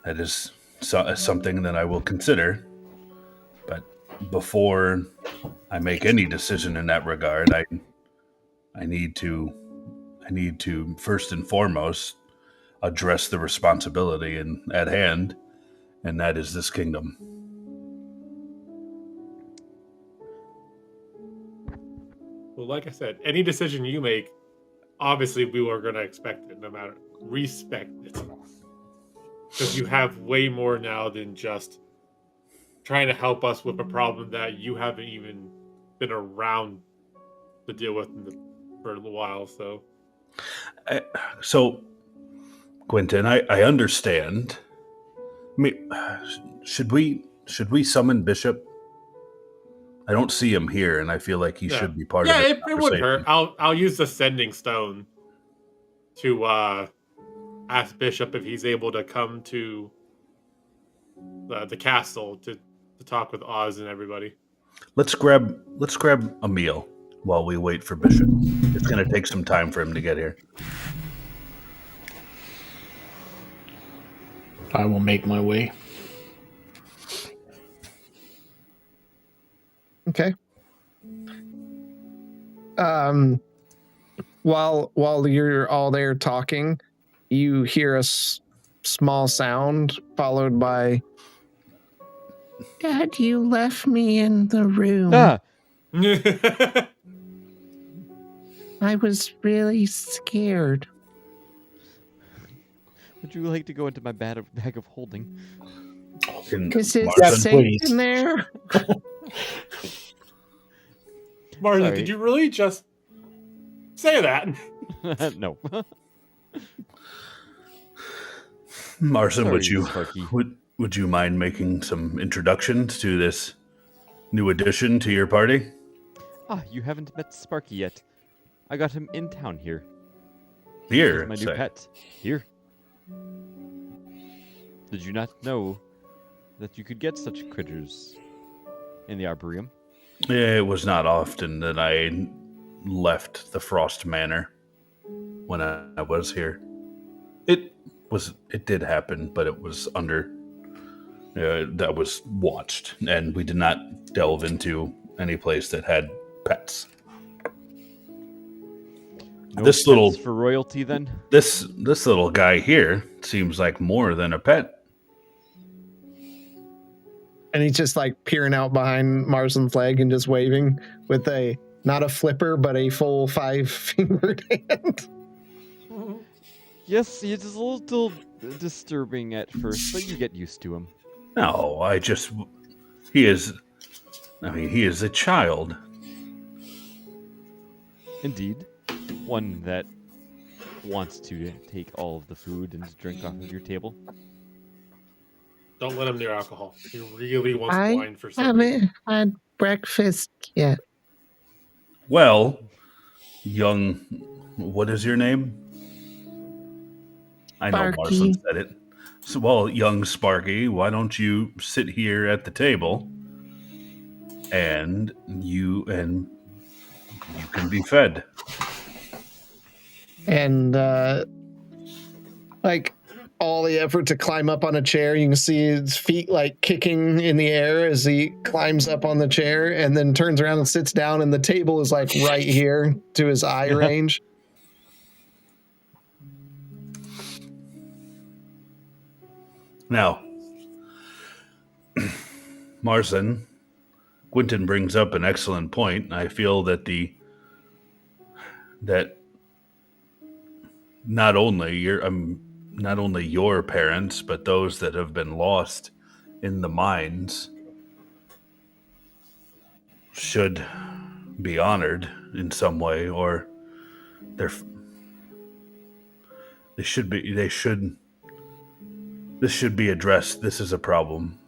is something that I will consider. But before I make any decision in that regard, I need to first and foremost address the responsibility at hand, and that is this kingdom. Well, like I said, any decision you make, obviously we are going to expect it, no matter, respect it. Because you have way more now than just trying to help us with a problem that you haven't even been around to deal with for a little while, so... So, Quentin, I understand. I mean, should we summon Bishop? I don't see him here, and I feel like he should be part of it. Yeah, it wouldn't hurt. I'll use the sending stone to ask Bishop if he's able to come to the castle to talk with Oz and everybody. Let's grab a meal while we wait for Bishop. It's going to take some time for him to get here. I will make my way. Okay. While you're all there talking, you hear a small sound followed by, "Dad, you left me in the room. I was really scared." Would you like to go into my bag of holding? Because it's Martin, safe please. in there. Martha, Sorry. did you really just say that? No. Marson, Sorry, would you mind making some introductions to this new addition to your party? You haven't met Sparky yet. I got him in town here. Here, He's my new pet. Here. Did you not know that you could get such critters in the Arboreum? It was not often that I left the Frost Manor when I was here. It did happen, but it was that was watched, and we did not delve into any place that had pets. No This pets little- for royalty, then. This little guy here seems like more than a pet. And he's just like peering out behind Marsden's leg and just waving with a not a flipper but a full 5-fingered hand. Yes, it's a little disturbing at first, but you get used to him. No, he is a child. Indeed, one that wants to take all of the food and drink off of your table. Don't let him near alcohol. He really wants I wine for some reason. haven't had breakfast yet. Well, young, what is your name? I know Sparky. Marson said it. So, well, young Sparky, why don't you sit here at the table and you can be fed. And like all the effort to climb up on a chair, you can see his feet like kicking in the air as he climbs up on the chair and then turns around and sits down, and the table is like right here to his eye range. Now, Marson, Quentin brings up an excellent point. I feel that not only your parents, but those that have been lost in the mines should be honored in some way, or this should be addressed. This is a problem.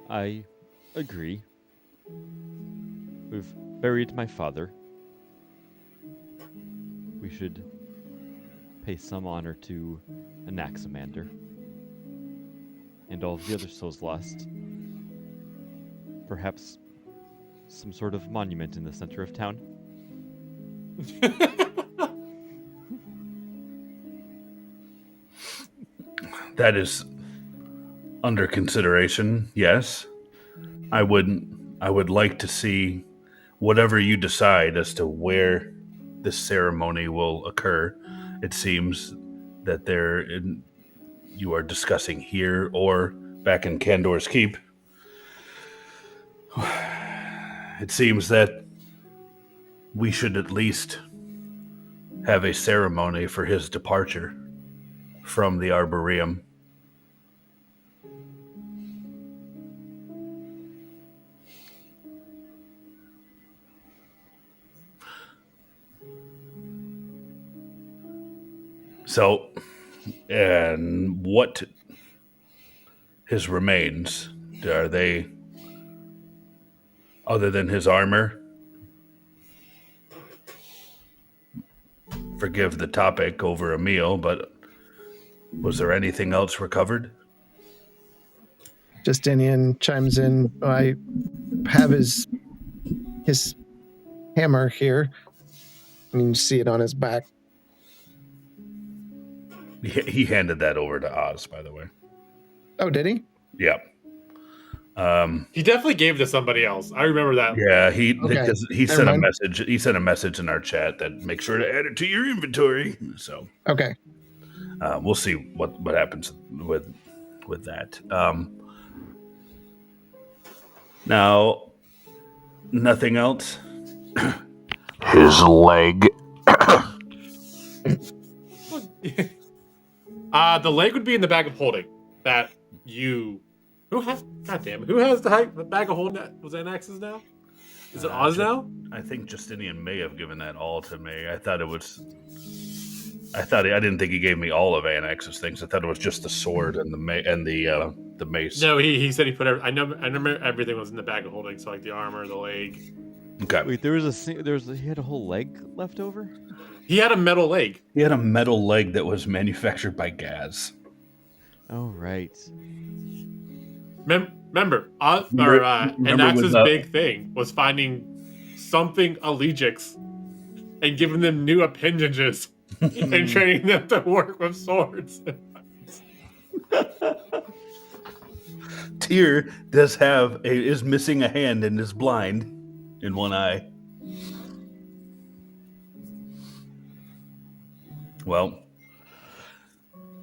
I agree. We've buried my father. We should pay some honor to Anaximander and all of the other souls lost. Perhaps some sort of monument in the center of town. That is under consideration, yes. I would like to see whatever you decide as to where this ceremony will occur. It seems that you are discussing here or back in Candor's Keep. It seems that we should at least have a ceremony for his departure from the Arboreum. So, and what his remains, are they, other than his armor? Forgive the topic over a meal, but was there anything else recovered? Justinian chimes in. I have his hammer here. I mean, you see it on his back. He handed that over to Oz, by the way. Oh, did he? Yeah. He definitely gave it to somebody else. I remember that. Yeah, he Never sent a mind. message. He sent a message in our chat that make sure to add it to your inventory. So Okay. we'll see what happens with that. Now, nothing else. His leg. The leg would be in the bag of holding that you. Who has? Goddamn! Who has the bag of holding? Was that Axe's now? Is it Oz now? I think Justinian may have given that all to me. I didn't think he gave me all of Annex's things. I thought it was just the sword and the mace. No, he said he put. I remember everything was in the bag of holding. So like the armor, the leg. Okay. Wait, he had a whole leg left over? He had a metal leg. He had a metal leg that was manufactured by Gaz. Oh, right. Remember, Remember Anax's when big thing was finding something Allegics and giving them new appendages and training them to work with swords. Tyr is missing a hand and is blind in one eye. Well,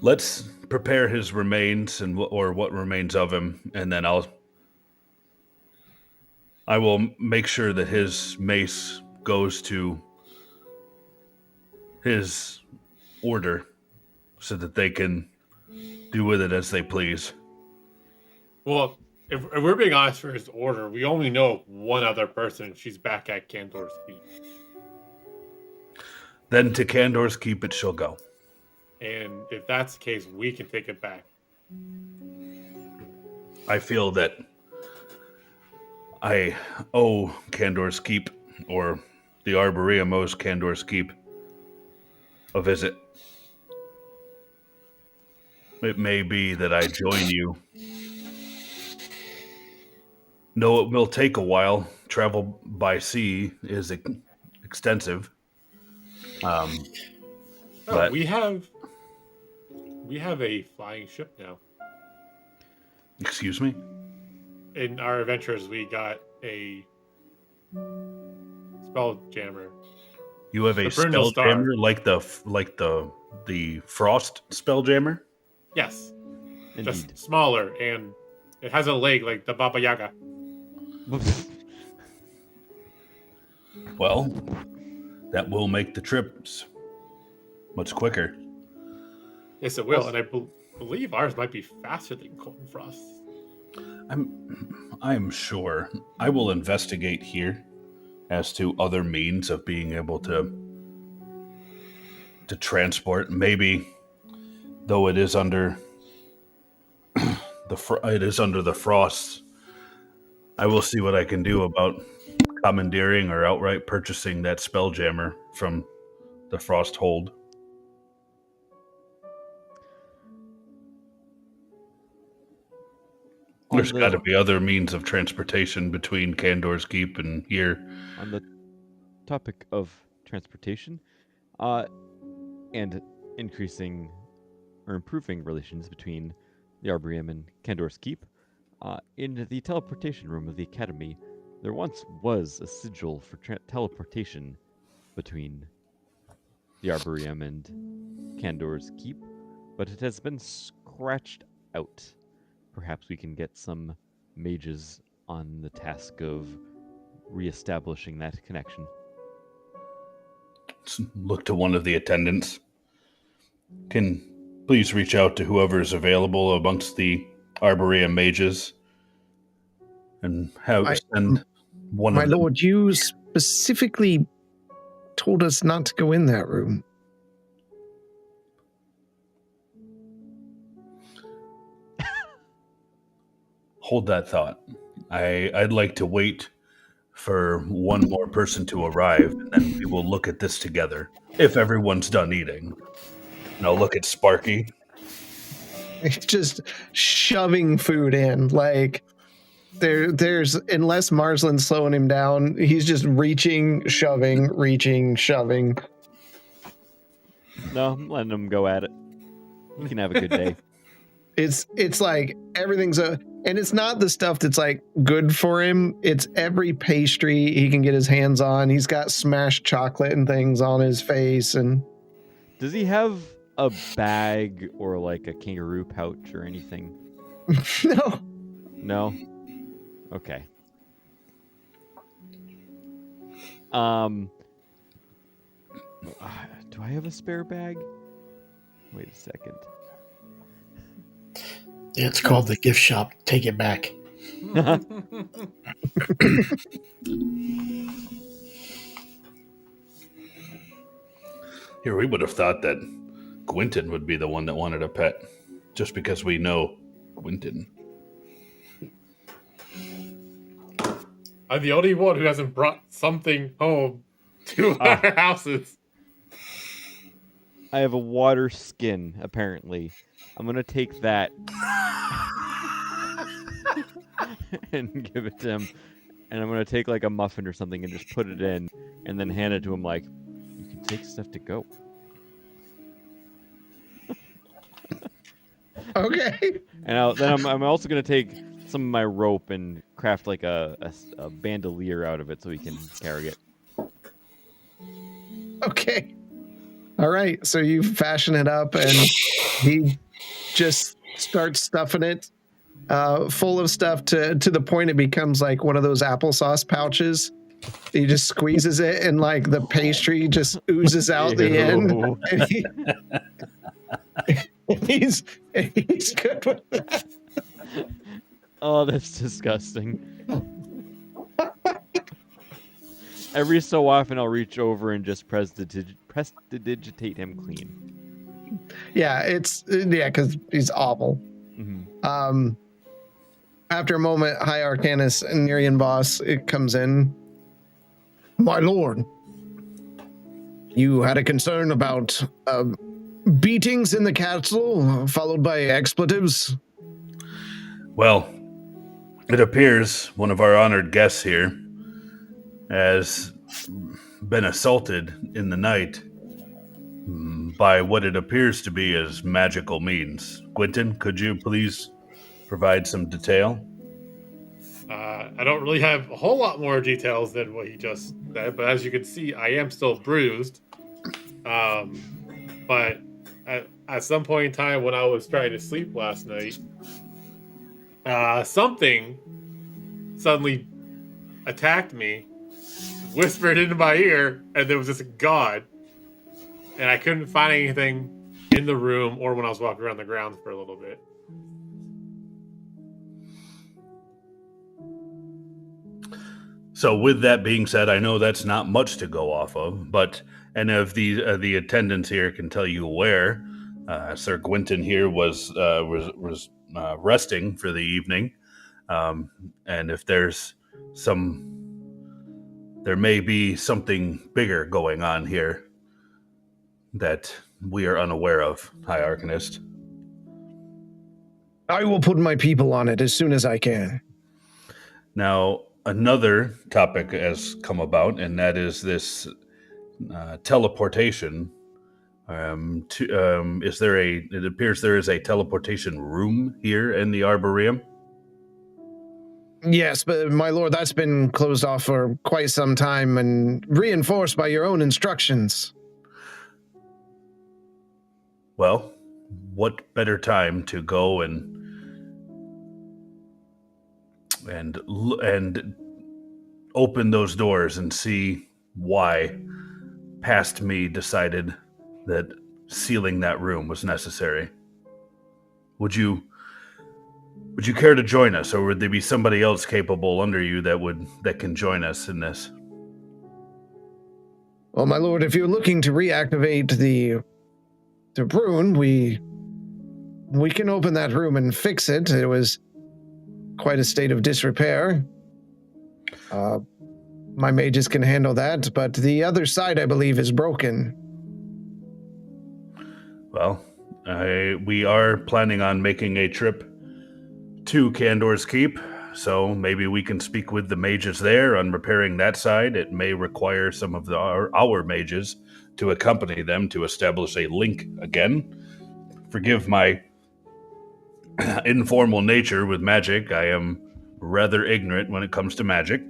let's prepare his remains or what remains of him, and then I will make sure that his mace goes to his order so that they can do with it as they please. Well, if we're being honest for his order, we only know one other person. She's back at Candor's feet. Then to Candor's Keep it shall go. And if that's the case, we can take it back. I feel that I owe Candor's Keep, or the Arboreum owes Candor's Keep, a visit. It may be that I join you. No, it will take a while. Travel by sea is extensive. But we have a flying ship now. Excuse me? In our adventures, we got a spell jammer. You have a Brindle spell jammer like the frost spell jammer? Yes. Indeed. Just smaller, and it has a leg like the Baba Yaga. Well, that will make the trips much quicker. Yes, it will, and I believe ours might be faster than Colton Frost. I'm sure. I will investigate here as to other means of being able to transport. Maybe, though it is under the frost, I will see what I can do about commandeering or outright purchasing that spelljammer from the frost hold. There's got to be other means of transportation between Candor's Keep and here. On the topic of transportation, and increasing or improving relations between the Arboreum and Candor's Keep, in the teleportation room of the Academy, there once was a sigil for teleportation between the Arboreum and Candor's Keep, but it has been scratched out. Perhaps we can get some mages on the task of reestablishing that connection. Let's look to one of the attendants. Can please reach out to whoever is available amongst the Arboreum mages and send one My of them. lord, you specifically told us not to go in that room. Hold that thought. I'd like to wait for one more person to arrive, and then we will look at this together. If everyone's done eating. And I'll look at Sparky. It's just shoving food in. Like there's unless Marsland's slowing him down, he's just reaching, shoving. No, I'm letting him go at it. You can have a good day. It's like everything's and it's not the stuff that's like good for him. It's every pastry he can get his hands on. He's got smashed chocolate and things on his face. And Does he have a bag or like a kangaroo pouch or anything? no, No? Okay. Do I have a spare bag? Wait a second. Yeah, it's called the gift shop. Take it back. Here, we would have thought that Quentin would be the one that wanted a pet, just because we know Quentin. I'm the only one who hasn't brought something home to our houses. I have a water skin, apparently. I'm going to take that and give it to him. And I'm going to take like a muffin or something and just put it in and then hand it to him like, you can take stuff to go. okay. And I'm also going to take some of my rope and craft like a bandolier out of it so he can carry it. Okay. All right. So you fashion it up, and he just starts stuffing it full of stuff to the point it becomes like one of those applesauce pouches. He just squeezes it, and like the pastry just oozes out the end. Ew. And he's good with that. Oh, that's disgusting. Every so often, I'll reach over and just prestidigitate him clean. Yeah, because he's awful. Mm-hmm. After a moment, High Arcanist and Nerian Boss, it comes in. My lord, you had a concern about beatings in the castle, followed by expletives? Well, it appears one of our honored guests here has been assaulted in the night by what it appears to be as magical means. Quentin, could you please provide some detail? I don't really have a whole lot more details than what he just said, but as you can see, I am still bruised. But at some point in time when I was trying to sleep last night, something suddenly attacked me, whispered into my ear, and there was this god. And I couldn't find anything in the room or when I was walking around the grounds for a little bit. So with that being said, I know that's not much to go off of, but and if the attendants here can tell you where Sir Quentin here was resting for the evening, and if there may be something bigger going on here that we are unaware of, High Arcanist. I will put my people on it as soon as I can. Now, another topic has come about, and that is this teleportation. It appears there is a teleportation room here in the Arboreum. Yes, but my lord, that's been closed off for quite some time and reinforced by your own instructions. Well, what better time to go and open those doors and see why past me decided that sealing that room was necessary. Would you care to join us, or would there be somebody else capable under you that can join us in this? Well, my lord, if you're looking to reactivate the rune, we can open that room and fix it. It was quite a state of disrepair. My mages can handle that, but the other side, I believe, is broken. Well, we are planning on making a trip to Candor's Keep, so maybe we can speak with the mages there on repairing that side. It may require some of our mages to accompany them to establish a link again. Forgive my informal nature with magic. I am rather ignorant when it comes to magic.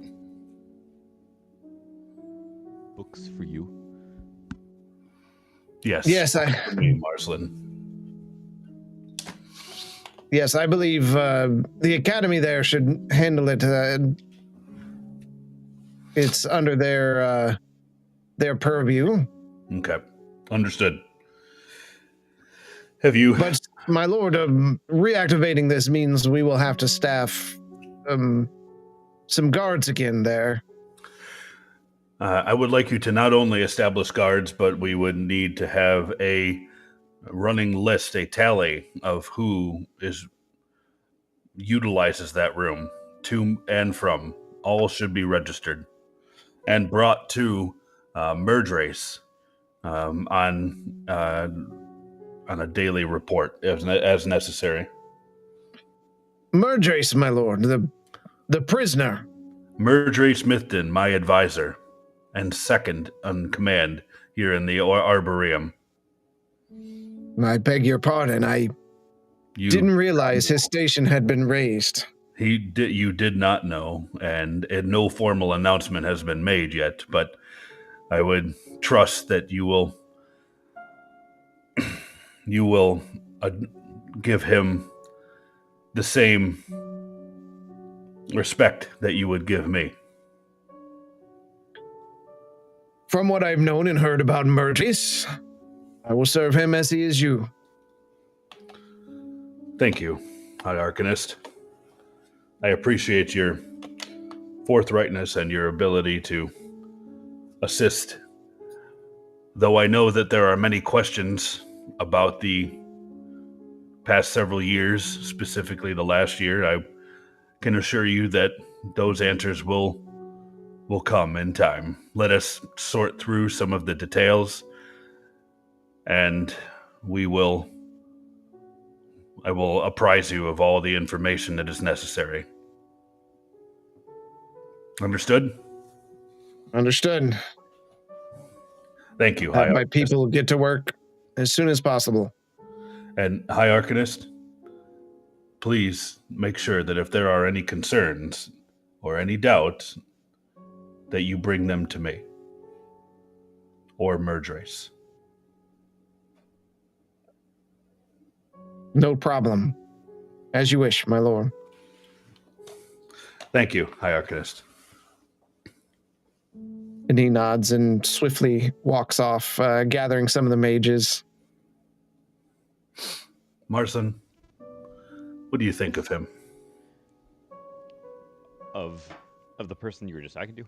Books for you. Yes. Yes, For me, Marsland. Yes, I believe the academy there should handle it. It's under their purview. Okay. Understood. Have you... But, my lord, reactivating this means we will have to staff some guards again there. I would like you to not only establish guards, but we would need to have a running list, a tally of who utilizes that room to and from. All should be registered and brought to Merge Race on a daily report as necessary. Merge Race, my lord, the prisoner. Merge Race Mithden, my advisor, and second on command here in the Arboreum. I beg your pardon. I didn't realize his station had been raised. You did not know, and no formal announcement has been made yet, but I would trust that you will give him the same respect that you would give me. From what I've known and heard about Murtis, I will serve him as he is you. Thank you, High Arcanist. I appreciate your forthrightness and your ability to assist. Though I know that there are many questions about the past several years, specifically the last year, I can assure you that those answers will come in time. Let us sort through some of the details, and I will apprise you of all the information that is necessary. Understood? Understood. Thank you, High Have my Arcanist. people get to work as soon as possible. And High Arcanist, please make sure that if there are any concerns or any doubts, that you bring them to me or Merge Race. No problem. As you wish, my lord. Thank you, High Arcanist. And he nods and swiftly walks off, gathering some of the mages. Marson, what do you think of him? Of the person you were just talking to?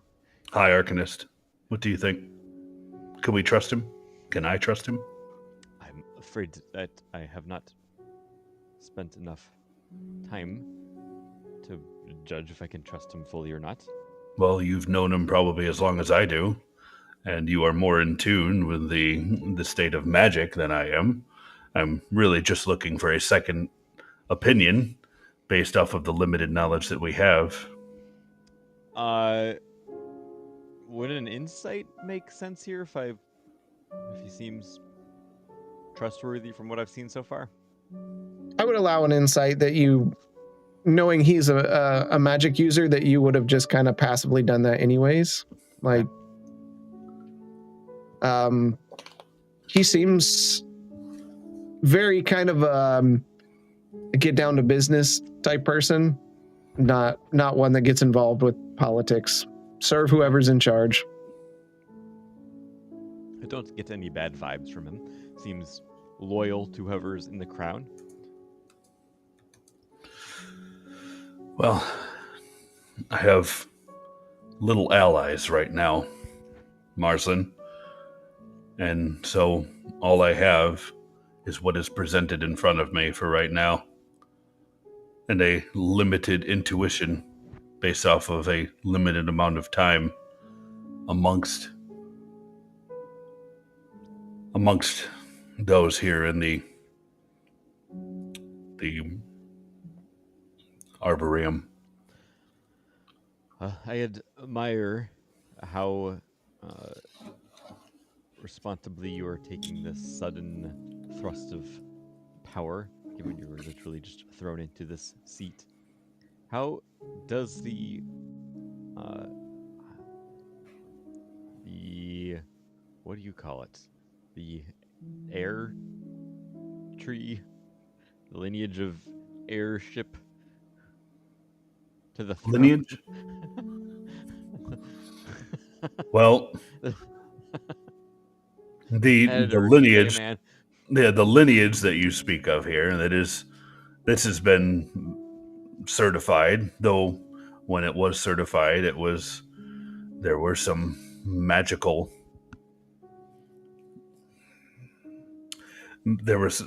High Arcanist, what do you think? Can we trust him? Can I trust him? I'm afraid that I have not spent enough time to judge if I can trust him fully or not. Well, you've known him probably as long as I do, and you are more in tune with the state of magic than I am. I'm really just looking for a second opinion based off of the limited knowledge that we have. Would an insight make sense here if he seems trustworthy from what I've seen so far? I would allow an insight that you, knowing he's a magic user, that you would have just kind of passively done that anyways. Like, he seems very kind of a get down to business type person, not one that gets involved with politics. Serve whoever's in charge. I don't get any bad vibes from him. Seems loyal to whoever's in the crown. Well, I have little allies right now, Marson. And so all I have is what is presented in front of me for right now. And a limited intuition based off of a limited amount of time amongst those here in the Arboreum. I admire how responsibly you are taking this sudden thrust of power, given you were literally just thrown into this seat. How does the what do you call it? The air tree, the lineage of airship to the throne? Lineage? Well, the lineage, the lineage that you speak of here, this has been certified, though when it was certified, there were some magical, there was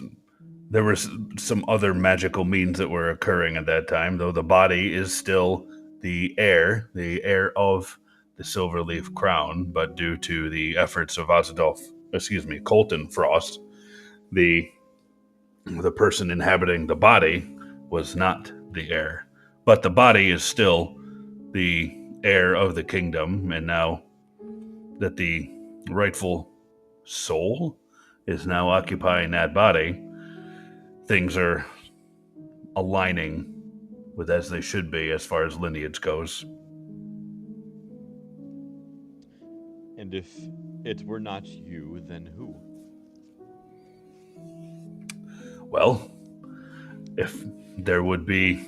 some other magical means that were occurring at that time, though the body is still the heir of the Silverleaf Crown, but due to the efforts of Colton Frost, the person inhabiting the body was not the heir. But the body is still the heir of the kingdom, and now that the rightful soul is now occupying that body, things are aligning with as they should be as far as lineage goes. And if it were not you, then who? Well, if there would be...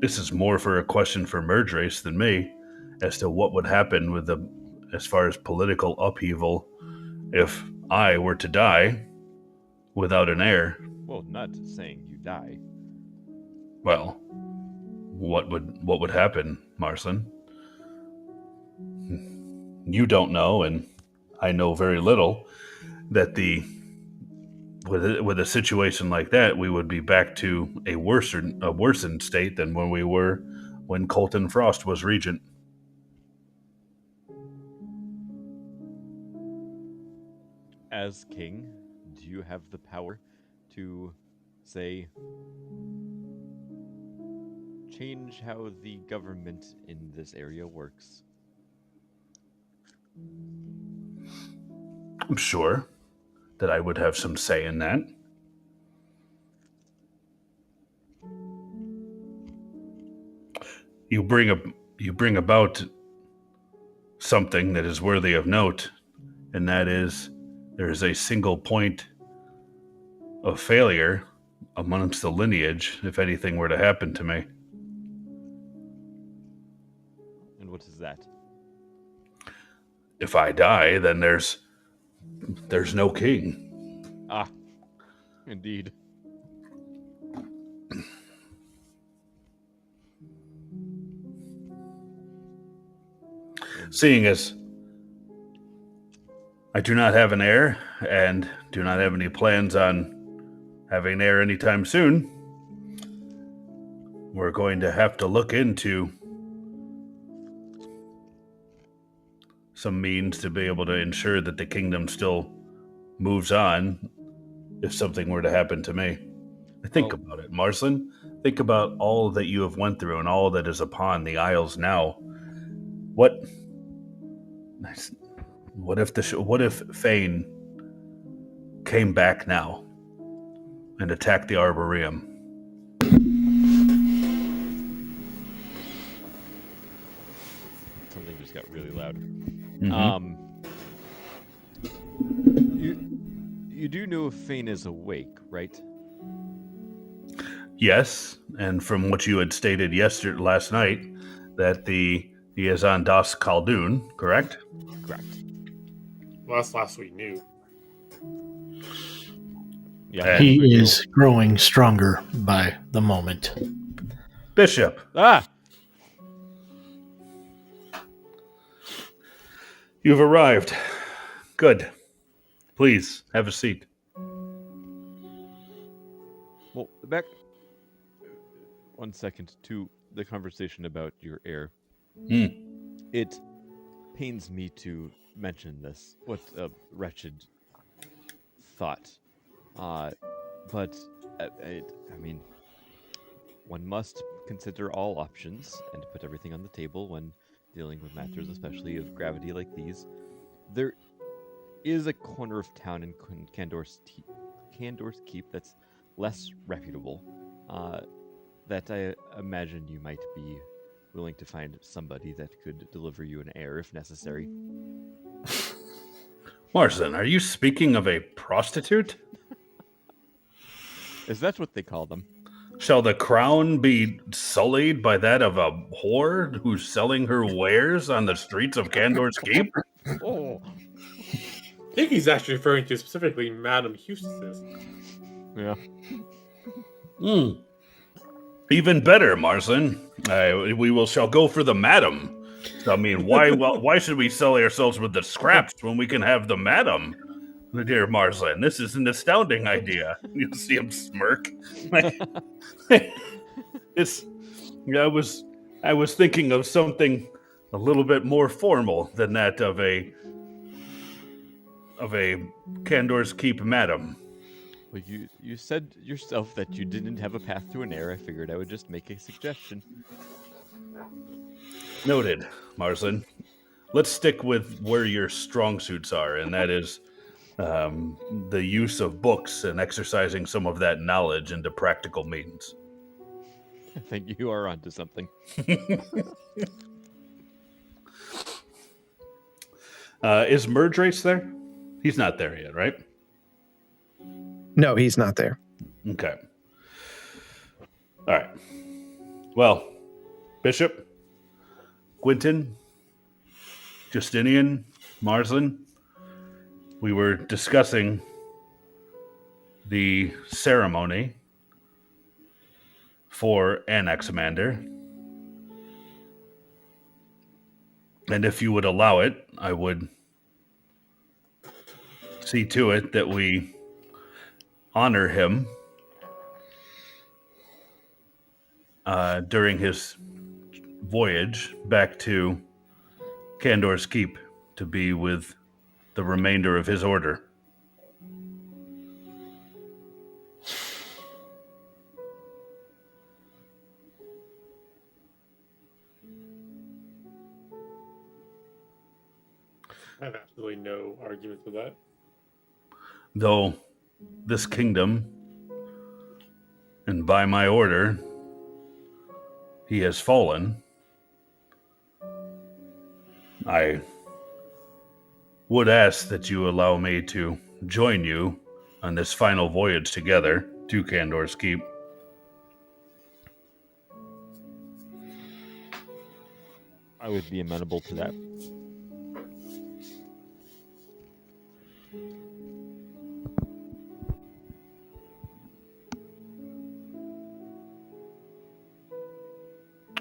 This is more for a question for Merge Race than me, as to what would happen with as far as political upheaval if I were to die without an heir. Well, not saying you die. Well, what would happen, Marcelin? You don't know, and I know very little. That with a situation like that, we would be back to a worsened state than when we were when Colton Frost was regent. As king, do you have the power to, say, change how the government in this area works? I'm sure that I would have some say in that. You bring about something that is worthy of note, and that is there is a single point of failure amongst the lineage if anything were to happen to me. And what is that? If I die, then there's no king. Ah, indeed. Seeing as I do not have an heir and do not have any plans on having an heir anytime soon, we're going to have to look into some means to be able to ensure that the kingdom still moves on if something were to happen to me. Think about it, Marcelin. Think about all that you have went through and all that is upon the Isles now. What if Fane came back now and attacked the Arboreum? Something just got really loud. Mm-hmm. You do know if Fane is awake, right? Yes, and from what you had stated last night, that he is on Das Khaldun, correct? Correct. Well, that's last we knew. Yeah. He is growing stronger by the moment. Bishop. Ah! You've arrived. Good. Please, have a seat. Well, back 1 second to the conversation about your heir. It pains me to mention this. What a wretched thought. But, I mean, one must consider all options and put everything on the table when dealing with matters, especially of gravity like these. There is a corner of town in Candor's Keep that's less reputable, that I imagine you might be willing to find somebody that could deliver you an heir if necessary. Marcelin, are you speaking of a prostitute? Is that what they call them? Shall the crown be sullied by that of a whore who's selling her wares on the streets of Candor's Keep? Oh, I think he's actually referring to specifically Madame Eustace. yeah. Even better, Marcelin. We shall go for the madam. I mean, why should we sell ourselves with the scraps when we can have the madam? Dear Marcelin, this is an astounding idea. You'll see him smirk. I was thinking of something a little bit more formal than that of a Candor's Keep madam. Well, you said yourself that you didn't have a path to an heir. I figured I would just make a suggestion. Noted, Marcelin. Let's stick with where your strong suits are, and that is the use of books and exercising some of that knowledge into practical means. I think you are onto something. Is Merge Race there? He's not there yet, right? No, he's not there. Okay. All right. Well, Bishop, Quinton, Justinian, Marsland, we were discussing the ceremony for Anaximander. And if you would allow it, I would see to it that we honor him during his voyage back to Candor's Keep to be with the remainder of his order. I have absolutely no arguments with that. Though this kingdom, and by my order, he has fallen, I would ask that you allow me to join you on this final voyage together to Candor's Keep. I would be amenable to that.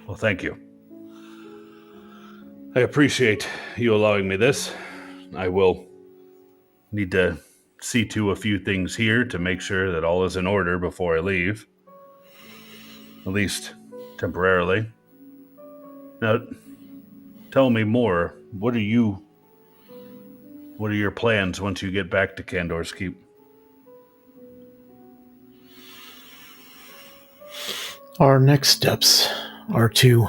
Well, thank you. I appreciate you allowing me this. I will need to see to a few things here to make sure that all is in order before I leave. At least temporarily. Now, tell me more. What are your plans once you get back to Candor's Keep? Our next steps are to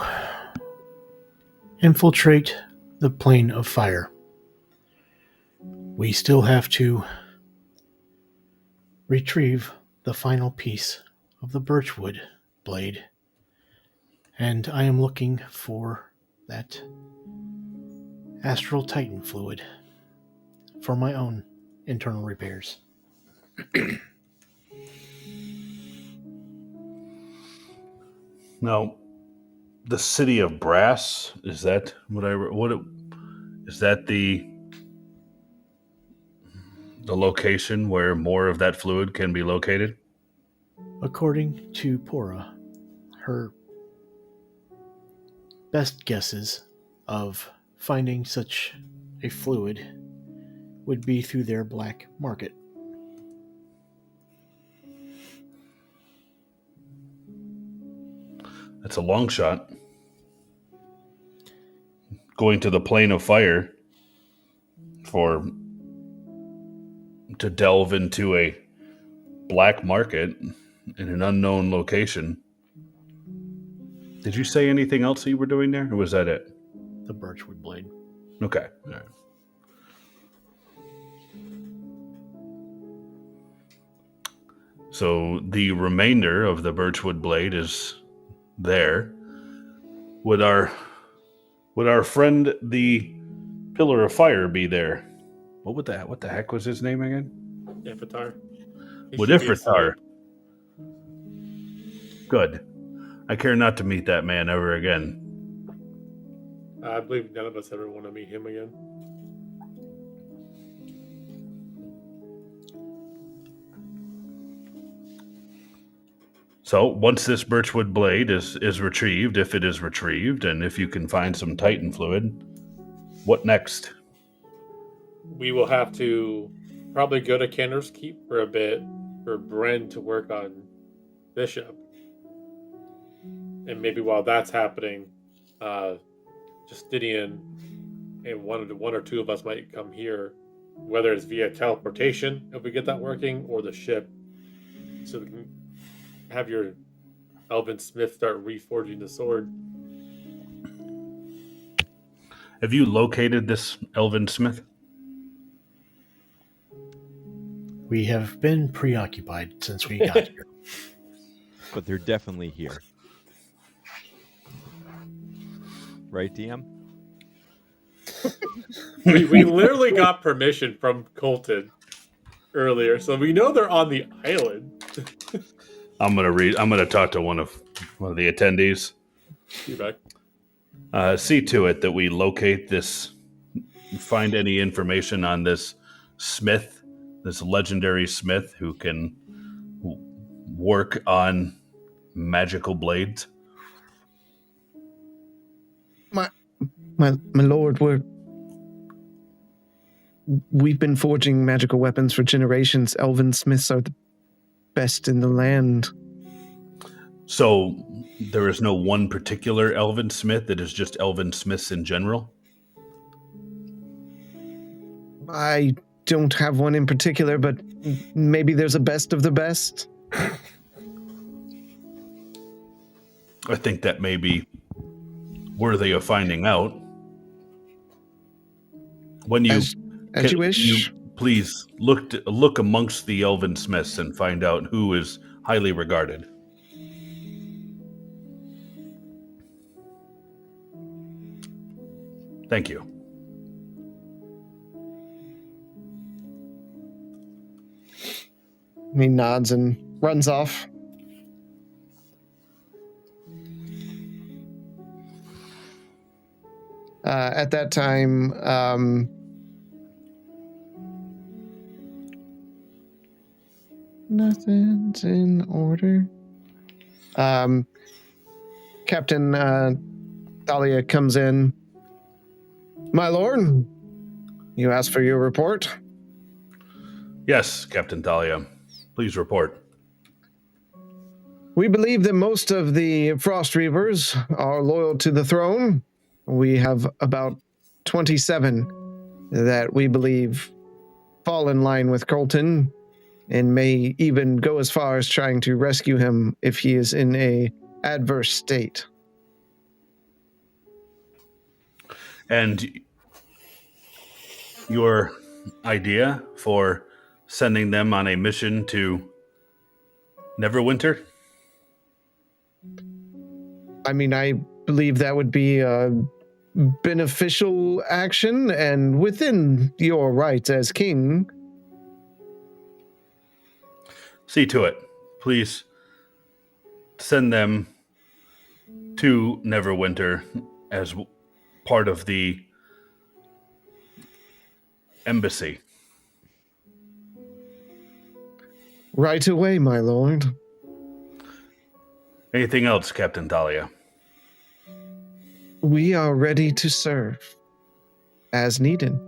infiltrate the plane of fire. We still have to retrieve the final piece of the birchwood blade, and I am looking for that astral titan fluid for my own internal repairs. Now, the city of Brass, is that is that the location where more of that fluid can be located? According to Pora, her best guesses of finding such a fluid would be through their black market. That's a long shot. Going to the plane of fire to delve into a black market in an unknown location. Did you say anything else that you were doing there, or was that it? The birchwood blade. Okay. All right. So the remainder of the birchwood blade is there. Would our friend the Pillar of Fire be there? What the heck was his name again? Ifritar. Would Ifritar? Good. I care not to meet that man ever again. I believe none of us ever want to meet him again. So once this birchwood blade is retrieved, if it is retrieved, and if you can find some Titan fluid, what next? We will have to probably go to Candor's Keep for a bit for Bren to work on Bishop. And maybe while that's happening, Justinian and one or two of us might come here, whether it's via teleportation, if we get that working, or the ship, so we can have your Elvin Smith start reforging the sword. Have you located this Elvin Smith? We have been preoccupied since we got here. But they're definitely here. right, DM? We literally got permission from Colton earlier, so we know they're on the island. I'm gonna talk to one of the attendees. You back? See to it that we locate this, find any information on this smith, this legendary smith who can work on magical blades. My lord, we've been forging magical weapons for generations. Elven smiths are the best in the land. So there is no one particular elven smith, it is just elven smiths in general? I don't have one in particular, but maybe there's a best of the best. I think that may be worthy of finding out. When you As you wish. Please look amongst the elven smiths and find out who is highly regarded. Thank you. He nods and runs off. At that time, nothing's in order. Captain Thalia comes in. My lord, you asked for your report? Yes, Captain Thalia. Please report. We believe that most of the Frost Reavers are loyal to the throne. We have about 27 that we believe fall in line with Colton and may even go as far as trying to rescue him if he is in a adverse state. And your idea for sending them on a mission to Neverwinter? I mean, I believe that would be a beneficial action and within your rights as king. See to it. Please send them to Neverwinter as part of the embassy. Right away, my lord. Anything else, Captain Thalia? We are ready to serve as needed.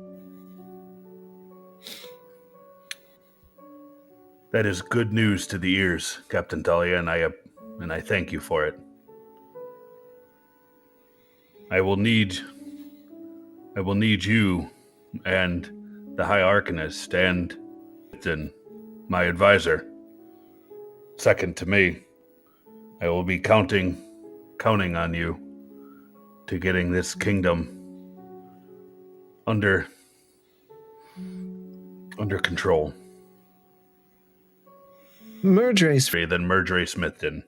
That is good news to the ears, Captain Thalia, and I thank you for it. I will need you and the High Arcanist and my advisor. Second to me, I will be counting on you to getting this kingdom under control. Murdrace. Than Murdray Smithton.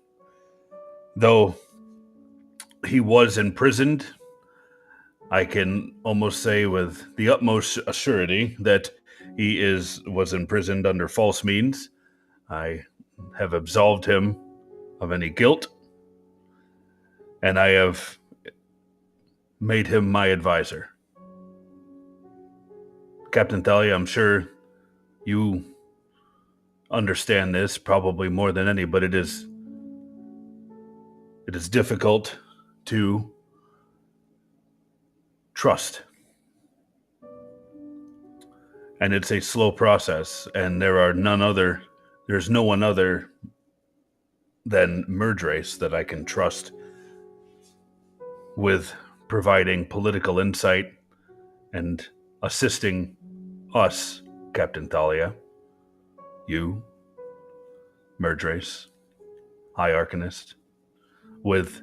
Though he was imprisoned, I can almost say with the utmost assurity that he was imprisoned under false means. I have absolved him of any guilt, and I have made him my advisor. Captain Thalia, I'm sure you understand this probably more than any, but it is difficult to trust. And it's a slow process, and there's no one other than Murdrace that I can trust with providing political insight and assisting us, Captain Thalia. You, Murdrace, High Arcanist, with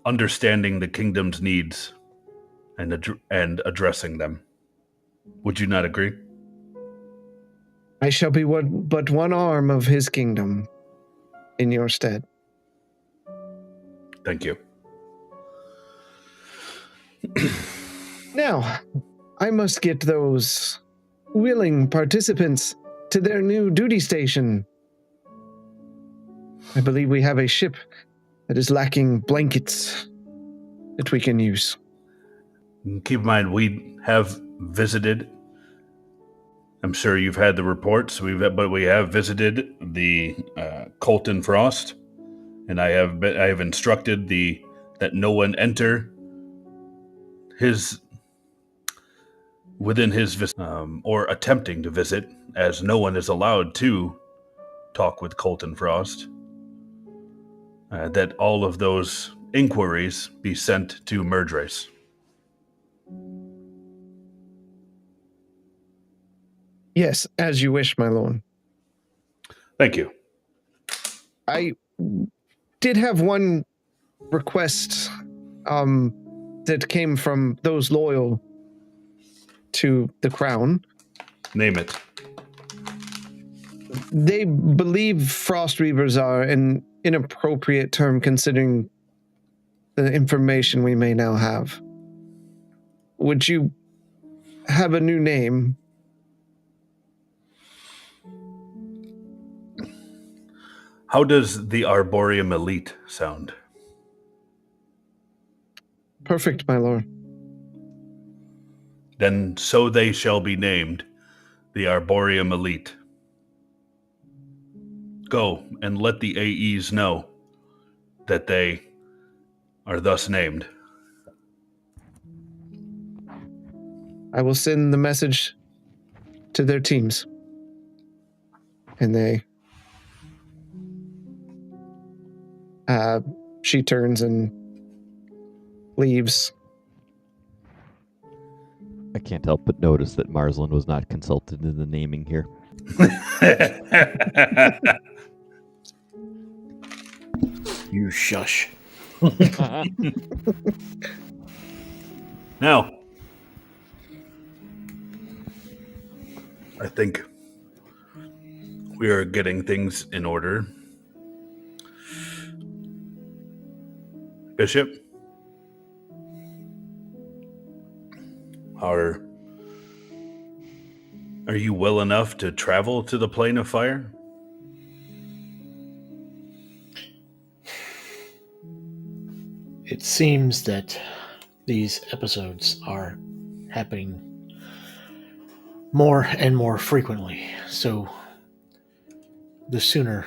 understanding the kingdom's needs and addressing them. Would you not agree? I shall be but one arm of his kingdom in your stead. Thank you. Now, I must get those willing participants to their new duty station. I believe we have a ship that is lacking blankets that we can use. Keep in mind, we have visited. I'm sure you've had the reports. But we have visited the Colton Frost, and I have instructed that no one enter within his or attempting to visit, as no one is allowed to talk with Colton Frost. That all of those inquiries be sent to Merge Race. Yes, as you wish, my lord. Thank you. I did have one request that came from those loyal to the crown. Name it. They believe Frost Reavers are an inappropriate term considering the information we may now have. Would you have a new name? How does the Arboreum Elite sound? Perfect, my lord. Then so they shall be named, the Arboreum Elite. Go and let the AEs know that they are thus named. I will send the message to their teams. And she turns and leaves. I can't help but notice that Marsland was not consulted in the naming here. You shush. Now, I think we are getting things in order. Bishop, are you well enough to travel to the Plane of Fire? It seems that these episodes are happening more and more frequently, so the sooner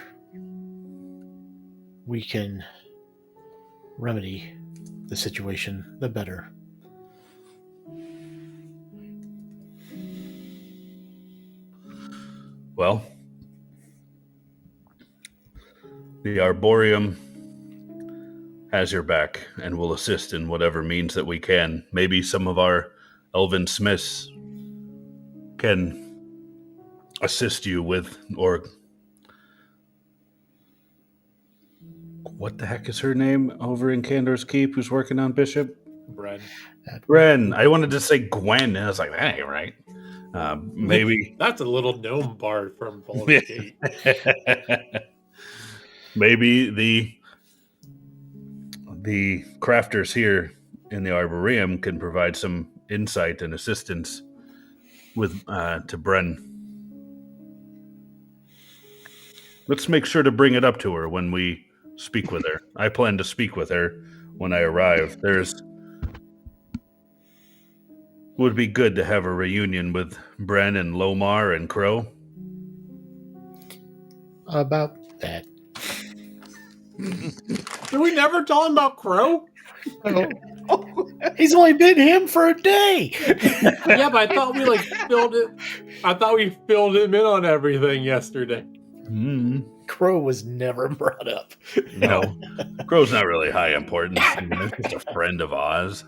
we can remedy the situation, the better. Well, the Arboreum has your back and will assist in whatever means that we can. Maybe some of our elven smiths can assist you with, or what the heck is her name over in Candor's Keep who's working on Bishop? Bren. I wanted to say Gwen, and I was like, that ain't right. Maybe That's a little gnome bard from Baldur's Gate. Maybe the crafters here in the Arboreum can provide some insight and assistance with to Bren. Let's make sure to bring it up to her when we speak with her. I plan to speak with her when I arrive. Would be good to have a reunion with Bren and Lomar and Crow. About that. Did we never tell him about Crow? He's only been him for a day. Yeah, but I thought we filled it. I thought we filled him in on everything yesterday. Crow was never brought up. No, Crow's not really high importance. He's just a friend of Oz.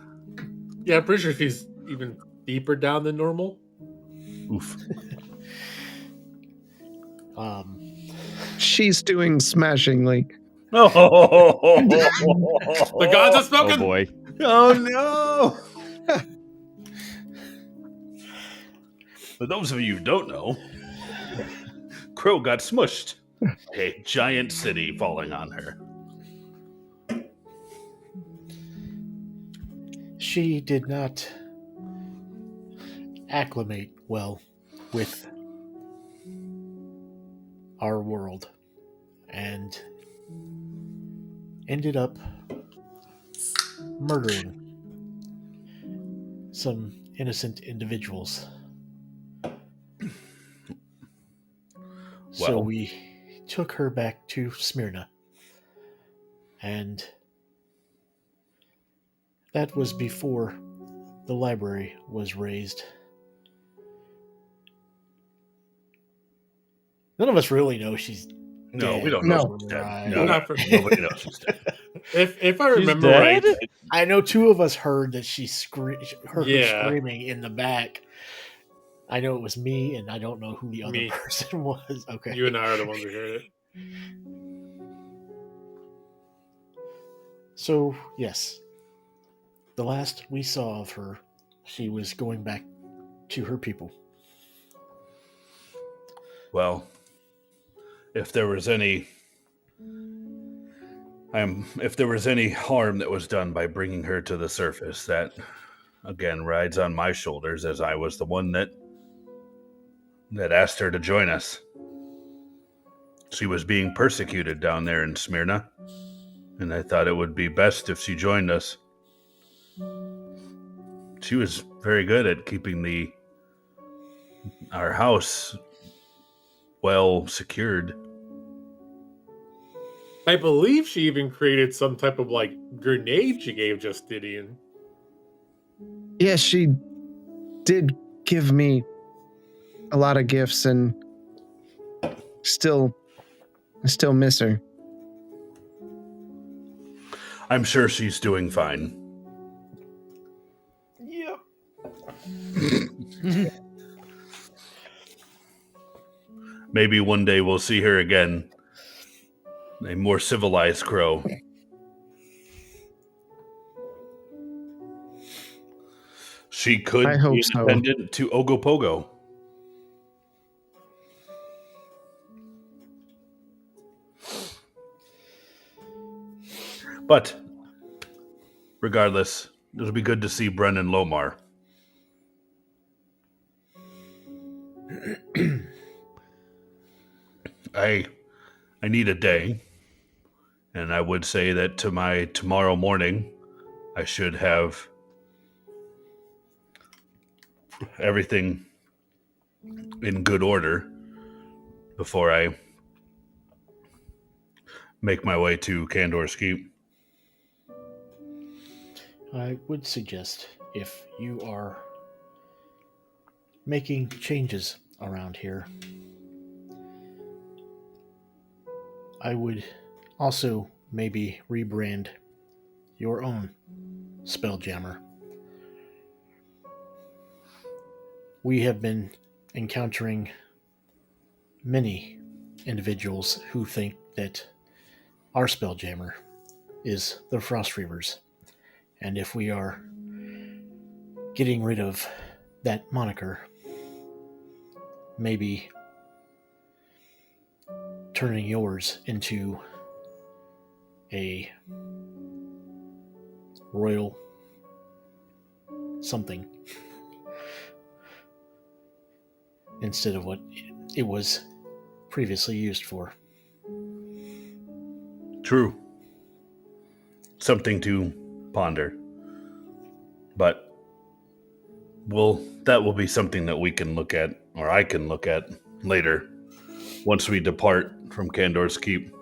Yeah, I'm pretty sure he's even deeper down than normal. Oof. She's doing smashingly. Oh, The gods have spoken. Oh boy. Oh no! For those of you who don't know, Crow got smushed. A giant city falling on her. she did not acclimate well with our world and ended up murdering some innocent individuals. So Well. we took her back to Smyrna, and that was before the library was raised. None of us really know she's No, dead. we don't No. know she's dead. Right. No, Not for- nobody knows she's dead. If I She's remember right, dead? I know two of us heard that heard her Yeah. screaming in the back. I know it was me, and I don't know who the other Me. person was. Okay. you and I are the ones who heard it. So, yes. The last we saw of her, she was going back to her people. Well, if there was any harm that was done by bringing her to the surface, that again rides on my shoulders, as I was the one that asked her to join us. She was being persecuted down there in Smyrna, and I thought it would be best if she joined us. She was very good at keeping our house well secured. I believe she even created some type of like grenade she gave Justinian. Yeah, she did give me a lot of gifts, and I still miss her. I'm sure she's doing fine. Yep. Maybe one day we'll see her again. A more civilized crow. She could I hope be so. independent to Ogopogo. But regardless, it'll be good to see Brennan Lomar. I need a day, and I would say that tomorrow morning, I should have everything in good order before I make my way to Candor's Keep. I would suggest if you are making changes around here, I would also maybe rebrand your own Spelljammer. We have been encountering many individuals who think that our Spelljammer is the Frost Reavers. And if we are getting rid of that moniker, maybe turning yours into a royal something instead of what it was previously used for. True. Something to ponder. But that will be something that we can look at, or I can look at later, once we depart from Candor's Keep.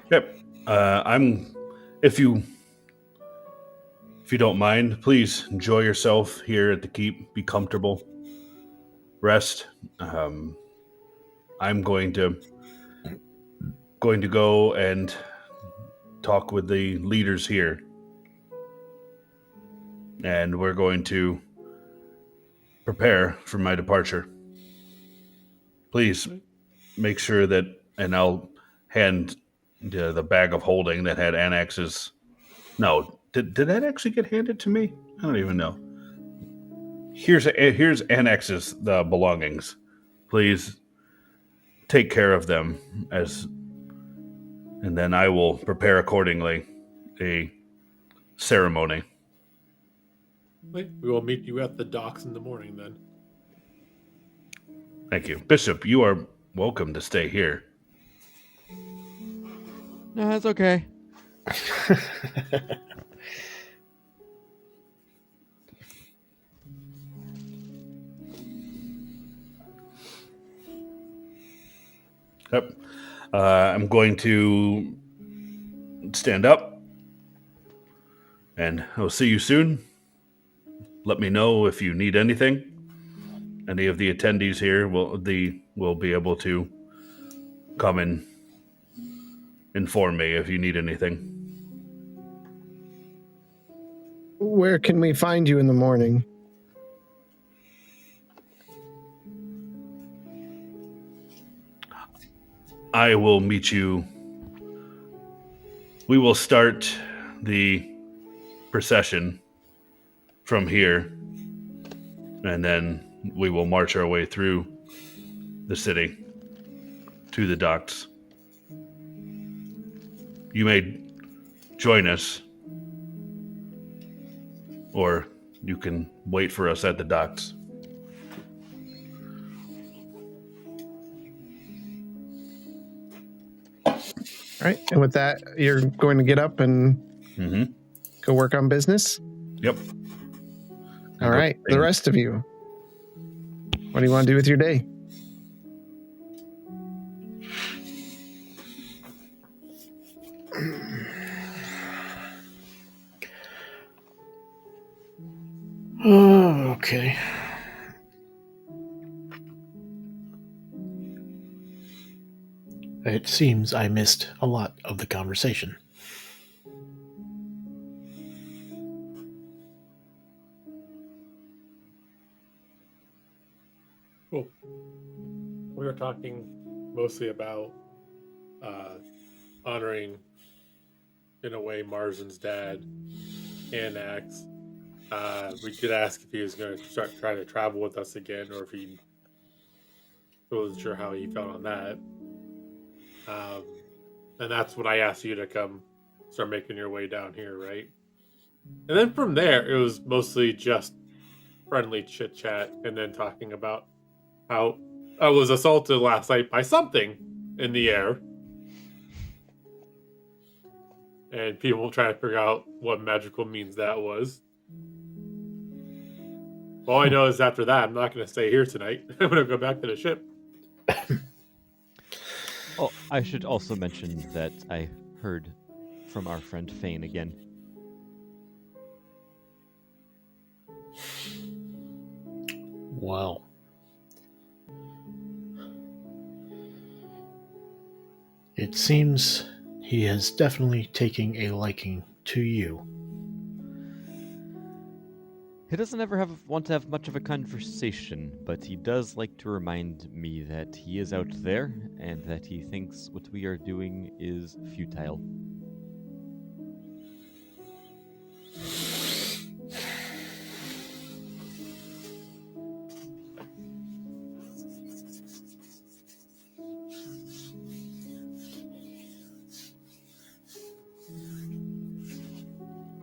Yep. If you don't mind, please enjoy yourself here at the keep. Be comfortable. Rest. I'm going to go and talk with the leaders here, and we're going to prepare for my departure. Please make sure that, and I'll hand the bag of holding that had Annex's. No, did that actually get handed to me? I don't even know. Here's Annex's the belongings. Please take care of them and then I will prepare accordingly a ceremony. We will meet you at the docks in the morning then. Thank you. Bishop, you are welcome to stay here. No, that's okay. Yep. I'm going to stand up, and I'll see you soon. Let me know if you need anything. Any of the attendees here will be able to come and inform me if you need anything. Where can we find you in the morning? I will meet you. We will start the procession from here, and then we will march our way through the city to the docks. You may join us, or you can wait for us at the docks. All right. And with that, you're going to get up and go work on business? Yep. All right. The rest of you, what do you want to do with your day? Okay. It seems I missed a lot of the conversation. Cool. We were talking mostly about honoring, in a way, Marzin's dad, Anax. We did ask if he was going to start trying to travel with us again, or if he wasn't sure how he felt on that. And that's when I asked you to come start making your way down here, right? And then from there, it was mostly just friendly chit chat, and then talking about how I was assaulted last night by something in the air. And people trying to figure out what magical means that was. All I know is after that, I'm not going to stay here tonight. I'm going to go back to the ship. Oh, I should also mention that I heard from our friend Fane again. Wow. It seems he is definitely taking a liking to you. He doesn't ever want to have much of a conversation, but he does like to remind me that he is out there and that he thinks what we are doing is futile.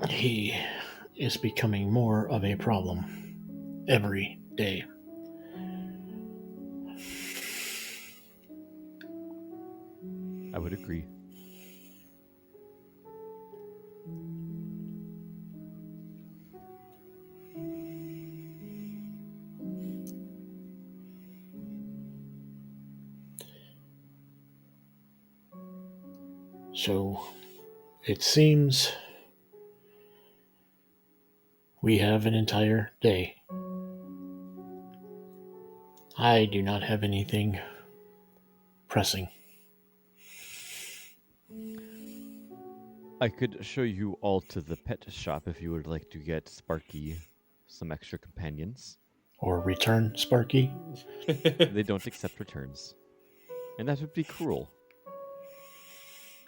He is becoming more of a problem every day. I would agree. So, it seems we have an entire day. I do not have anything pressing. I could show you all to the pet shop if you would like to get Sparky some extra companions. Or return Sparky. They don't accept returns. And that would be cruel.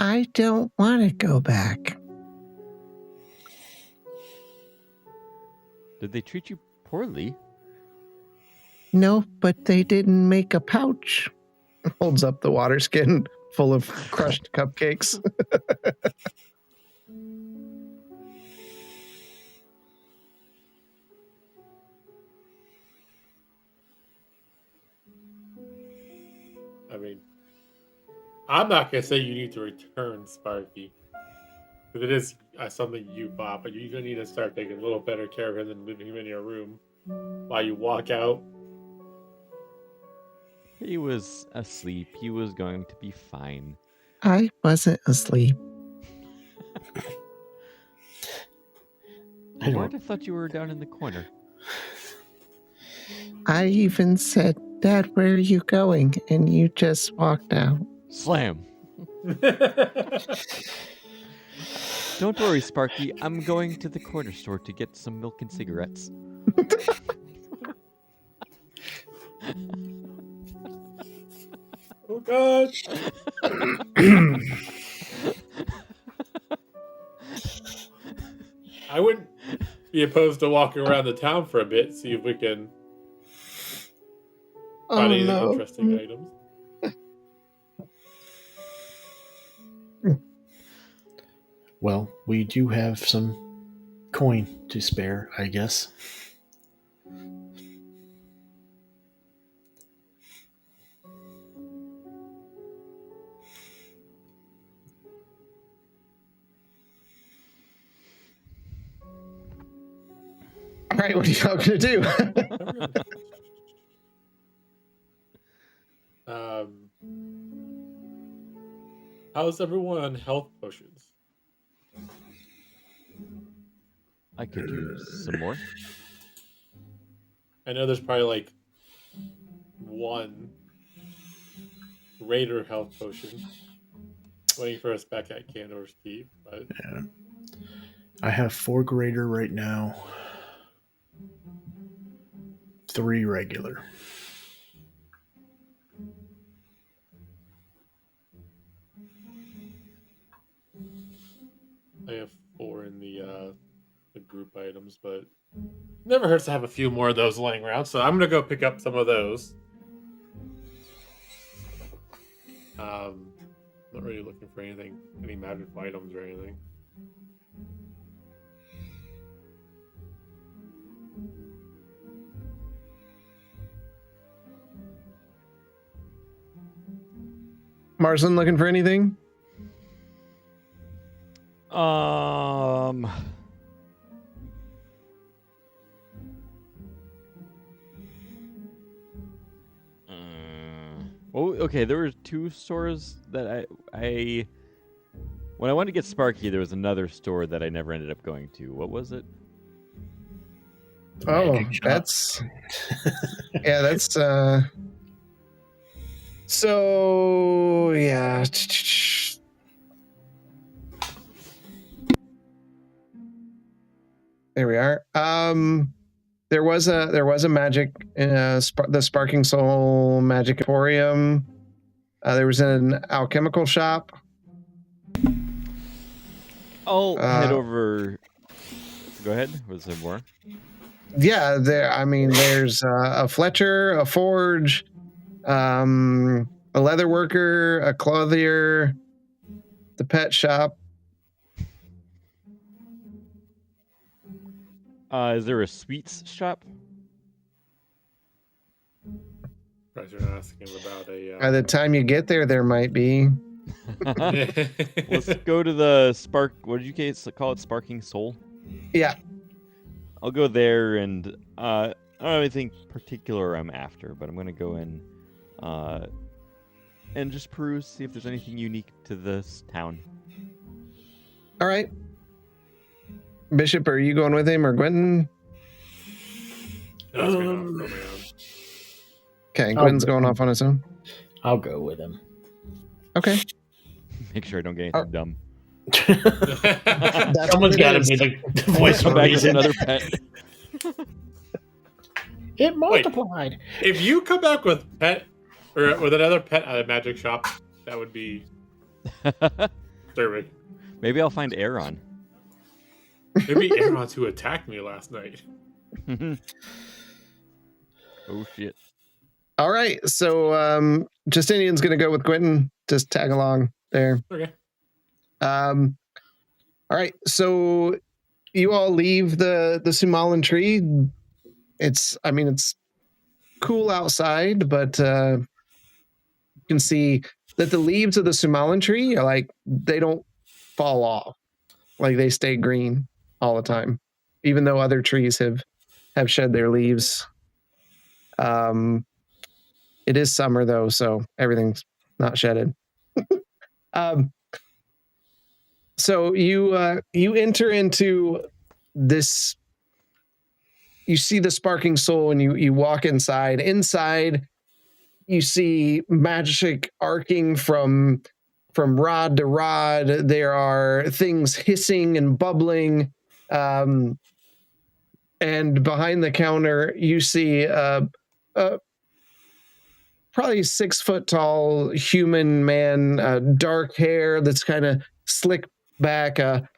I don't want to go back. Did they treat you poorly? No, but they didn't make a pouch. Holds up the water skin full of crushed cupcakes. I mean, I'm not gonna say you need to return Sparky, because it is something you bought, but you're gonna need to start taking a little better care of him than leaving him in your room while you walk out. He was asleep. He was going to be fine. I wasn't asleep. I thought you were down in the corner. I even said, Dad, where are you going? And you just walked out. Slam. Don't worry, Sparky. I'm going to the corner store to get some milk and cigarettes. Oh God. I wouldn't be opposed to walking around the town for a bit, see if we can find any interesting items. Well, we do have some coin to spare, I guess. All right, what are y'all gonna do? How's everyone on health potions? I could use some more. I know there's probably like one Raider health potion waiting for us back at Candor's Keep, but Yeah. I have 4 greater right now. 3 regular. I have 4 in the group items, but never hurts to have a few more of those laying around. So I'm gonna go pick up some of those. Not really looking for anything, any magical items or anything. Marcin looking for anything? Well, okay, there were 2 stores that I when I wanted to get Sparky, there was another store that I never ended up going to. What was it? Oh, Magic shop. that's yeah, that's so yeah. There we are. There was a magic the Sparking Soul Magic Arboreum. There was an alchemical shop. I'll head over. Go ahead. Was there more? Yeah, there's a Fletcher, a forge, a leather worker, a clothier, the pet shop. Is there a sweets shop? Guys are asking about a. By the time you get there, there might be. Let's go to the Spark. What did you call it? Sparking Soul? Yeah. I'll go there, and I don't have anything particular I'm after, but I'm going to go in and just peruse, see if there's anything unique to this town. All right. Bishop, are you going with him or Gwenton? Okay, Gwenton's going off on his own. I'll go with him. Okay. Make sure I don't get anything dumb. Someone's got to be the voice Come of back with reason. another pet. It multiplied. If you come back with pet or with another pet at a magic shop, that would be disturbing. Maybe I'll find Aaron. Maybe Aaron's who attacked me last night. Oh shit. All right. So Justinian's going to go with Quentin. Just tag along there. Okay. All right. So you all leave the Sumalan tree. It's cool outside, but you can see that the leaves of the Sumalan tree are like, they don't fall off. Like they stay green all the time, even though other trees have shed their leaves. It is summer though, so everything's not shedded. So you enter into this. You see the sparking soul, and you walk inside. Inside, you see magic arcing from rod to rod. There are things hissing and bubbling. And behind the counter, you see a probably 6 foot tall human man, dark hair that's kind of slicked back, a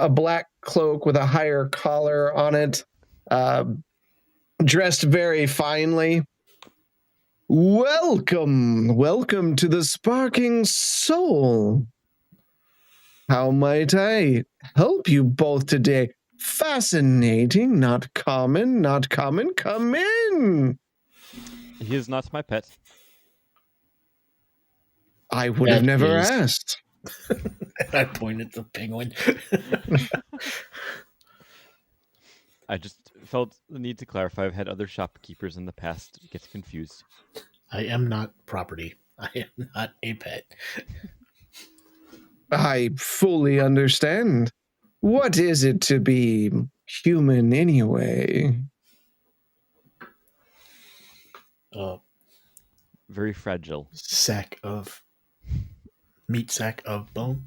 black cloak with a higher collar on it, dressed very finely. Welcome to the Sparking Soul. How might I help you both today? Fascinating, not common. Come in. He is not my pet. I would have never asked. I point at the penguin. I just felt the need to clarify. I've had other shopkeepers in the past get confused. I am not property. I am not a pet. I fully understand. What is it to be human anyway? Very fragile. Meat sack of bone.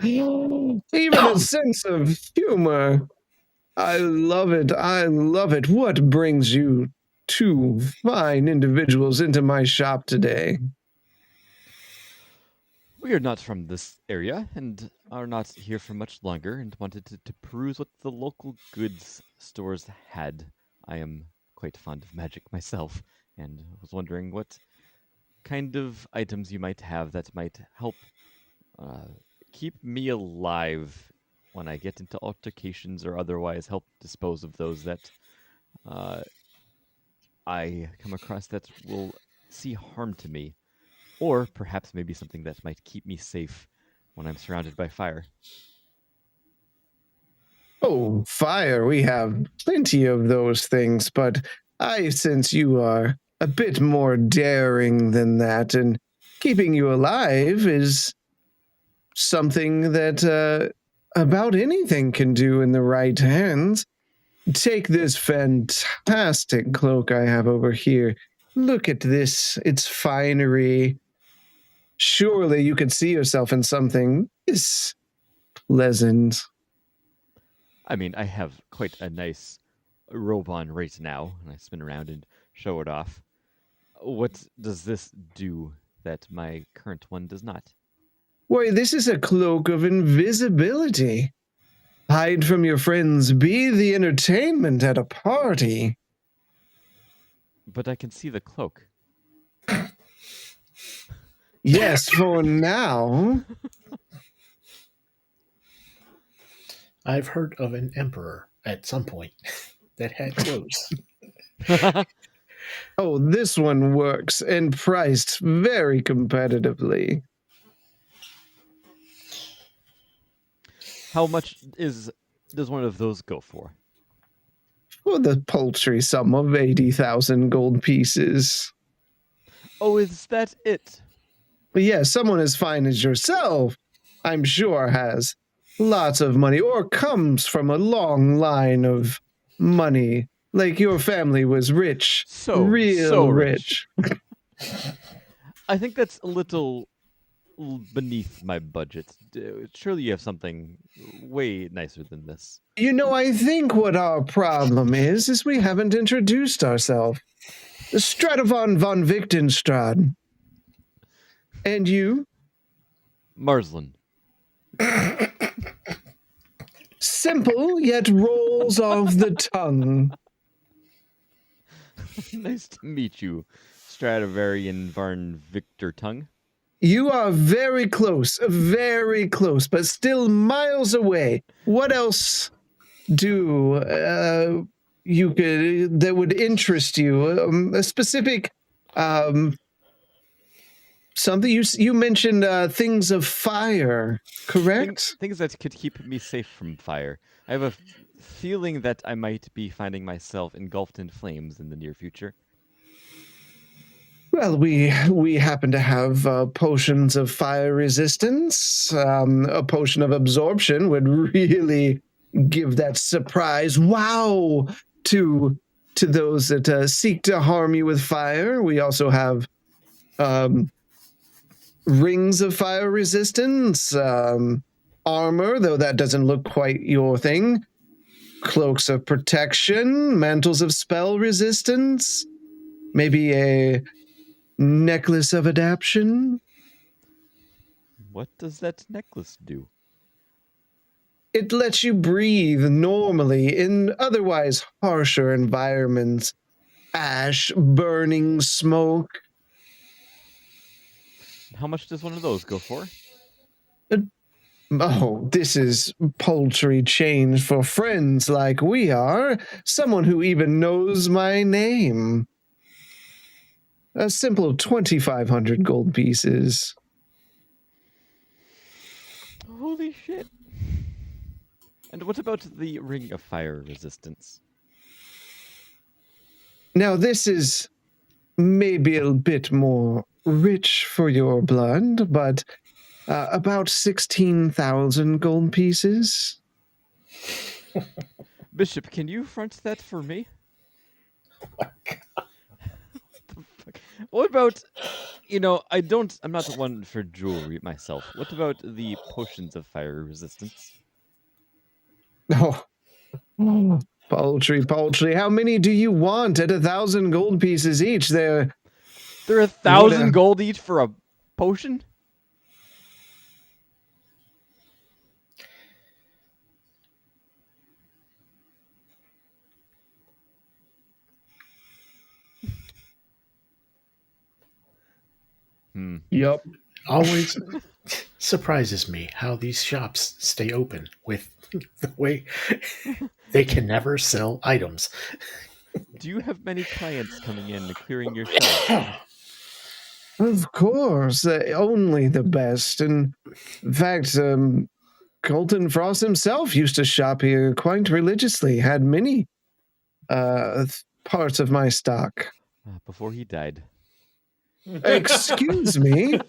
Even a sense of humor. I love it. What brings you two fine individuals into my shop today? We are not from this area and are not here for much longer and wanted to peruse what the local goods stores had. I am quite fond of magic myself and was wondering what kind of items you might have that might help keep me alive when I get into altercations or otherwise help dispose of those that I come across that will see harm to me. Or perhaps maybe something that might keep me safe when I'm surrounded by fire. Oh, fire. We have plenty of those things, but I sense you are a bit more daring than that, and keeping you alive is something that about anything can do in the right hands. Take this fantastic cloak I have over here. Look at this, its finery. Surely you could see yourself in something this pleasant. I mean, I have quite a nice robe on right now, and I spin around and show it off. What does this do that my current one does not? Why, this is a cloak of invisibility. Hide from your friends, be the entertainment at a party. But I can see the cloak. Yes, for now. I've heard of an emperor at some point that had clothes. Oh, this one works and priced very competitively. How much does one of those go for? For the paltry sum of 80,000 gold pieces. Oh, is that it? But yes, someone as fine as yourself, I'm sure, has lots of money or comes from a long line of money. Like your family was rich. Real rich. I think that's a little beneath my budget. Surely you have something way nicer than this. You know, I think what our problem is we haven't introduced ourselves. Stratovan von Wichtenstrad. And you? Marsland. Simple, yet rolls off the tongue. Nice to meet you, Stradivarian Varn Victor Tongue. You are very close, but still miles away. What else do you could that would interest you? A specific something you mentioned things of fire, correct? Things that could keep me safe from fire. I have a feeling that I might be finding myself engulfed in flames in the near future. Well, we happen to have potions of fire resistance. A potion of absorption would really give that surprise wow to those that seek to harm you with fire. We also have rings of fire resistance, armor, though that doesn't look quite your thing. Cloaks of protection, mantles of spell resistance, maybe a necklace of adaption. What does that necklace do? It lets you breathe normally in otherwise harsher environments. Ash, burning smoke. How much does one of those go for? Oh, this is paltry change for friends like we are. Someone who even knows my name. A simple 2,500 gold pieces. Holy shit. And what about the ring of fire resistance? Now, this is maybe a bit more rich for your blood, but about 16,000 gold pieces. Bishop, can you front that for me? Oh my God. What about, I'm not one for jewelry myself. What about the potions of fire resistance? Oh, paltry. How many do you want at 1,000 gold pieces each? They're 1,000 gold each for a potion? Yup. Always surprises me how these shops stay open with the way they can never sell items. Do you have many clients coming in and clearing your shelves? Of course, only the best. In fact, Colton Frost himself used to shop here quite religiously, had many parts of my stock. Before he died. Excuse me?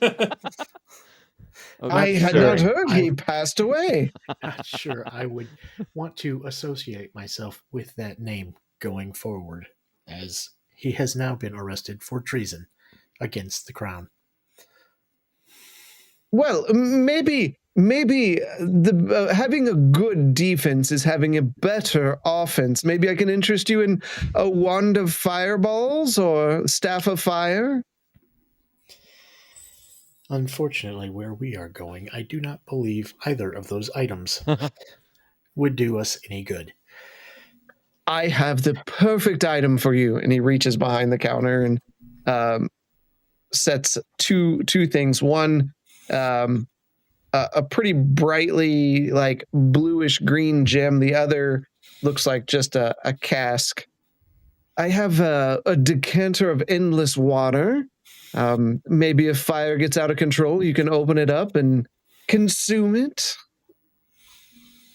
I had not heard he passed away. Not sure I would want to associate myself with that name going forward, as he has now been arrested for treason against the crown. Well, maybe the having a good defense is having a better offense. Maybe I can interest you in a wand of fireballs or staff of fire. Unfortunately, where we are going, I do not believe either of those items would do us any good. I have the perfect item for you. And he reaches behind the counter and sets two things. One, a pretty brightly like bluish green gem. The other looks like just a cask. I have a decanter of endless water. Maybe if fire gets out of control, you can open it up and consume it.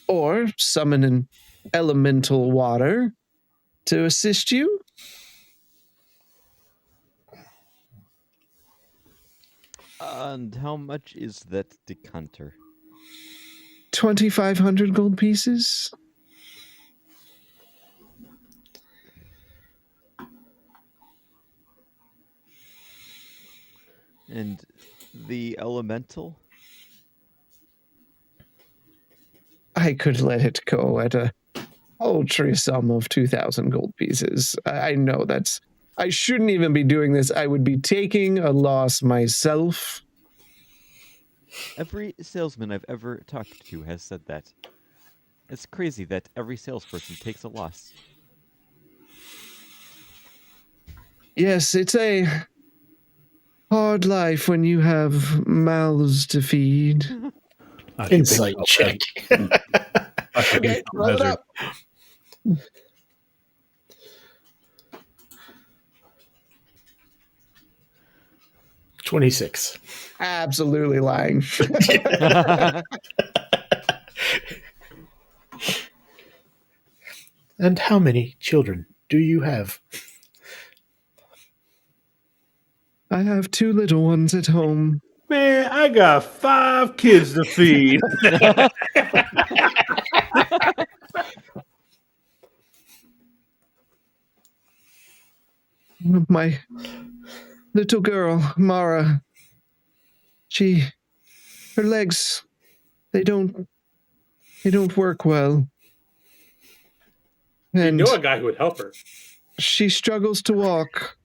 Or summon an elemental water to assist you. And how much is that decanter? 2,500 gold pieces. And the elemental? I could let it go at a paltry sum of 2,000 gold pieces. I know I shouldn't even be doing this. I would be taking a loss myself. Every salesman I've ever talked to has said that. It's crazy that every salesperson takes a loss. Yes, it's a hard life when you have mouths to feed. Insight check. Okay, roll it up. 26. Absolutely lying. And how many children do you have? I have 2 little ones at home. Man, I got 5 kids to feed. My little girl, Mara, her legs, they don't work well. You And know a guy who would help her. she struggles to walk.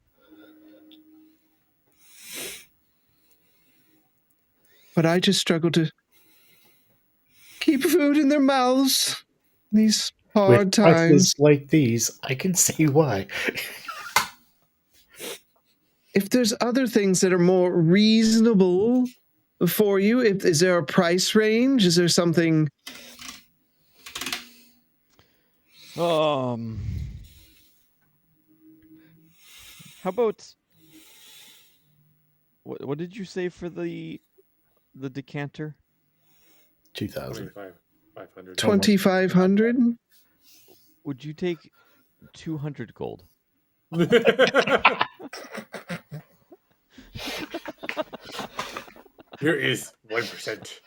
But I just struggle to keep food in their mouths these hard With times. prices like these, I can see why. If there's other things that are more reasonable for you, is there a price range? Is there something? How about what did you say for the decanter? 2,000. 500. 2,500? Would you take 200 gold? Here is 1%.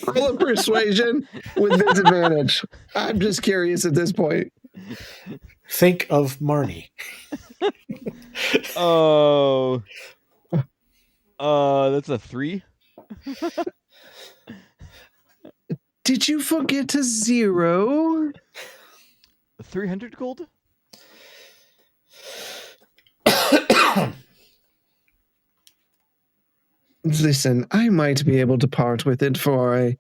Roll a persuasion with disadvantage. I'm just curious at this point. Think of Marnie. Oh. That's a 3. Did you forget a 0? 300 gold? Listen, I might be able to part with it for a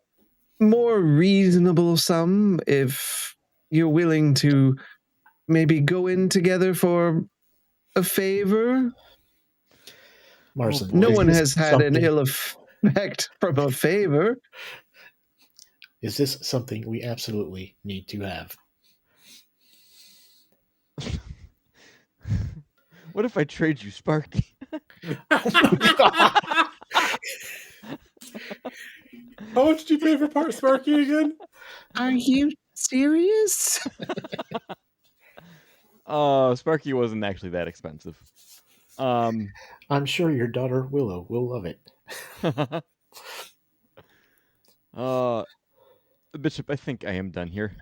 more reasonable sum if you're willing to maybe go in together for a favor. Marson, No is one this has had an something- ill effect from a favor. Is this something we absolutely need to have? What if I trade you Sparky? How much did you pay for Sparky again? Are you serious? Sparky wasn't actually that expensive. I'm sure your daughter Willow will love it. Bishop, I think I am done here.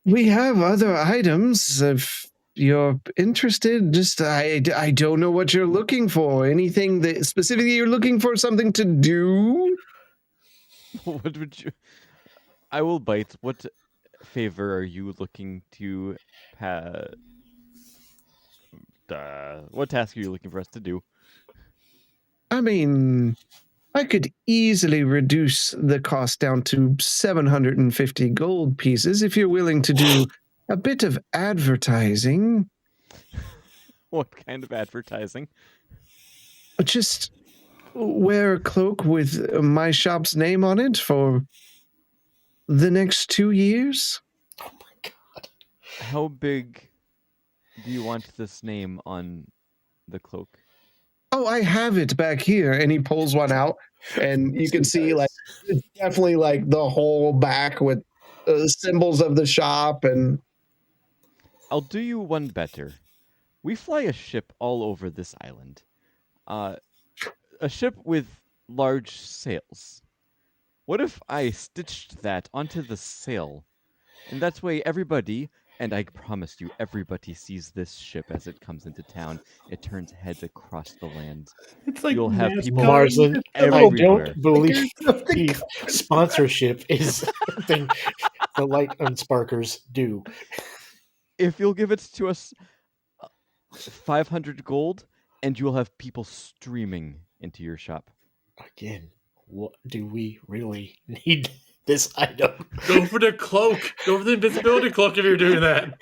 We have other items if you're interested. Just I don't know what you're looking for. Anything that specifically you're looking for something to do? What would you? I will bite. What favor are you looking to? What task are you looking for us to do? I mean, I could easily reduce the cost down to 750 gold pieces if you're willing to do a bit of advertising. What kind of advertising? Just wear a cloak with my shop's name on it for the next 2 years. Oh my god. How big do you want this name on the cloak? Oh, I have it back here. And he pulls one out, and you can see like it's definitely like the whole back with symbols of the shop. And I'll do you one better. We fly a ship all over this island. A ship with large sails. What if I stitched that onto the sail? And that way everybody, and I promise you, everybody sees this ship as it comes into town. It turns heads across the land. It's like You'll have people Marson, I everywhere. don't believe sponsorship is something the Light Unsparkers do. If you'll give it to us 500 gold, and you'll have people streaming into your shop. Again, what do we really need this item. Go for the cloak. Go for the invisibility cloak if you're doing that.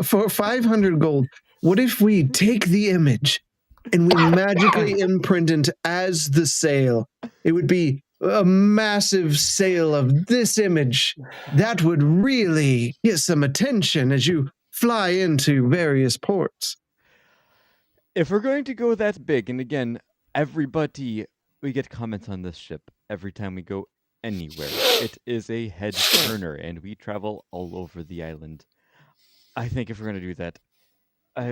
For 500 gold, what if we take the image and we magically imprint it as the sail? It would be a massive sail of this image. That would really get some attention as you fly into various ports. If we're going to go that big, and again, everybody, we get comments on this ship every time we go anywhere. It is a head turner, and we travel all over the island. I think if we're going to do that,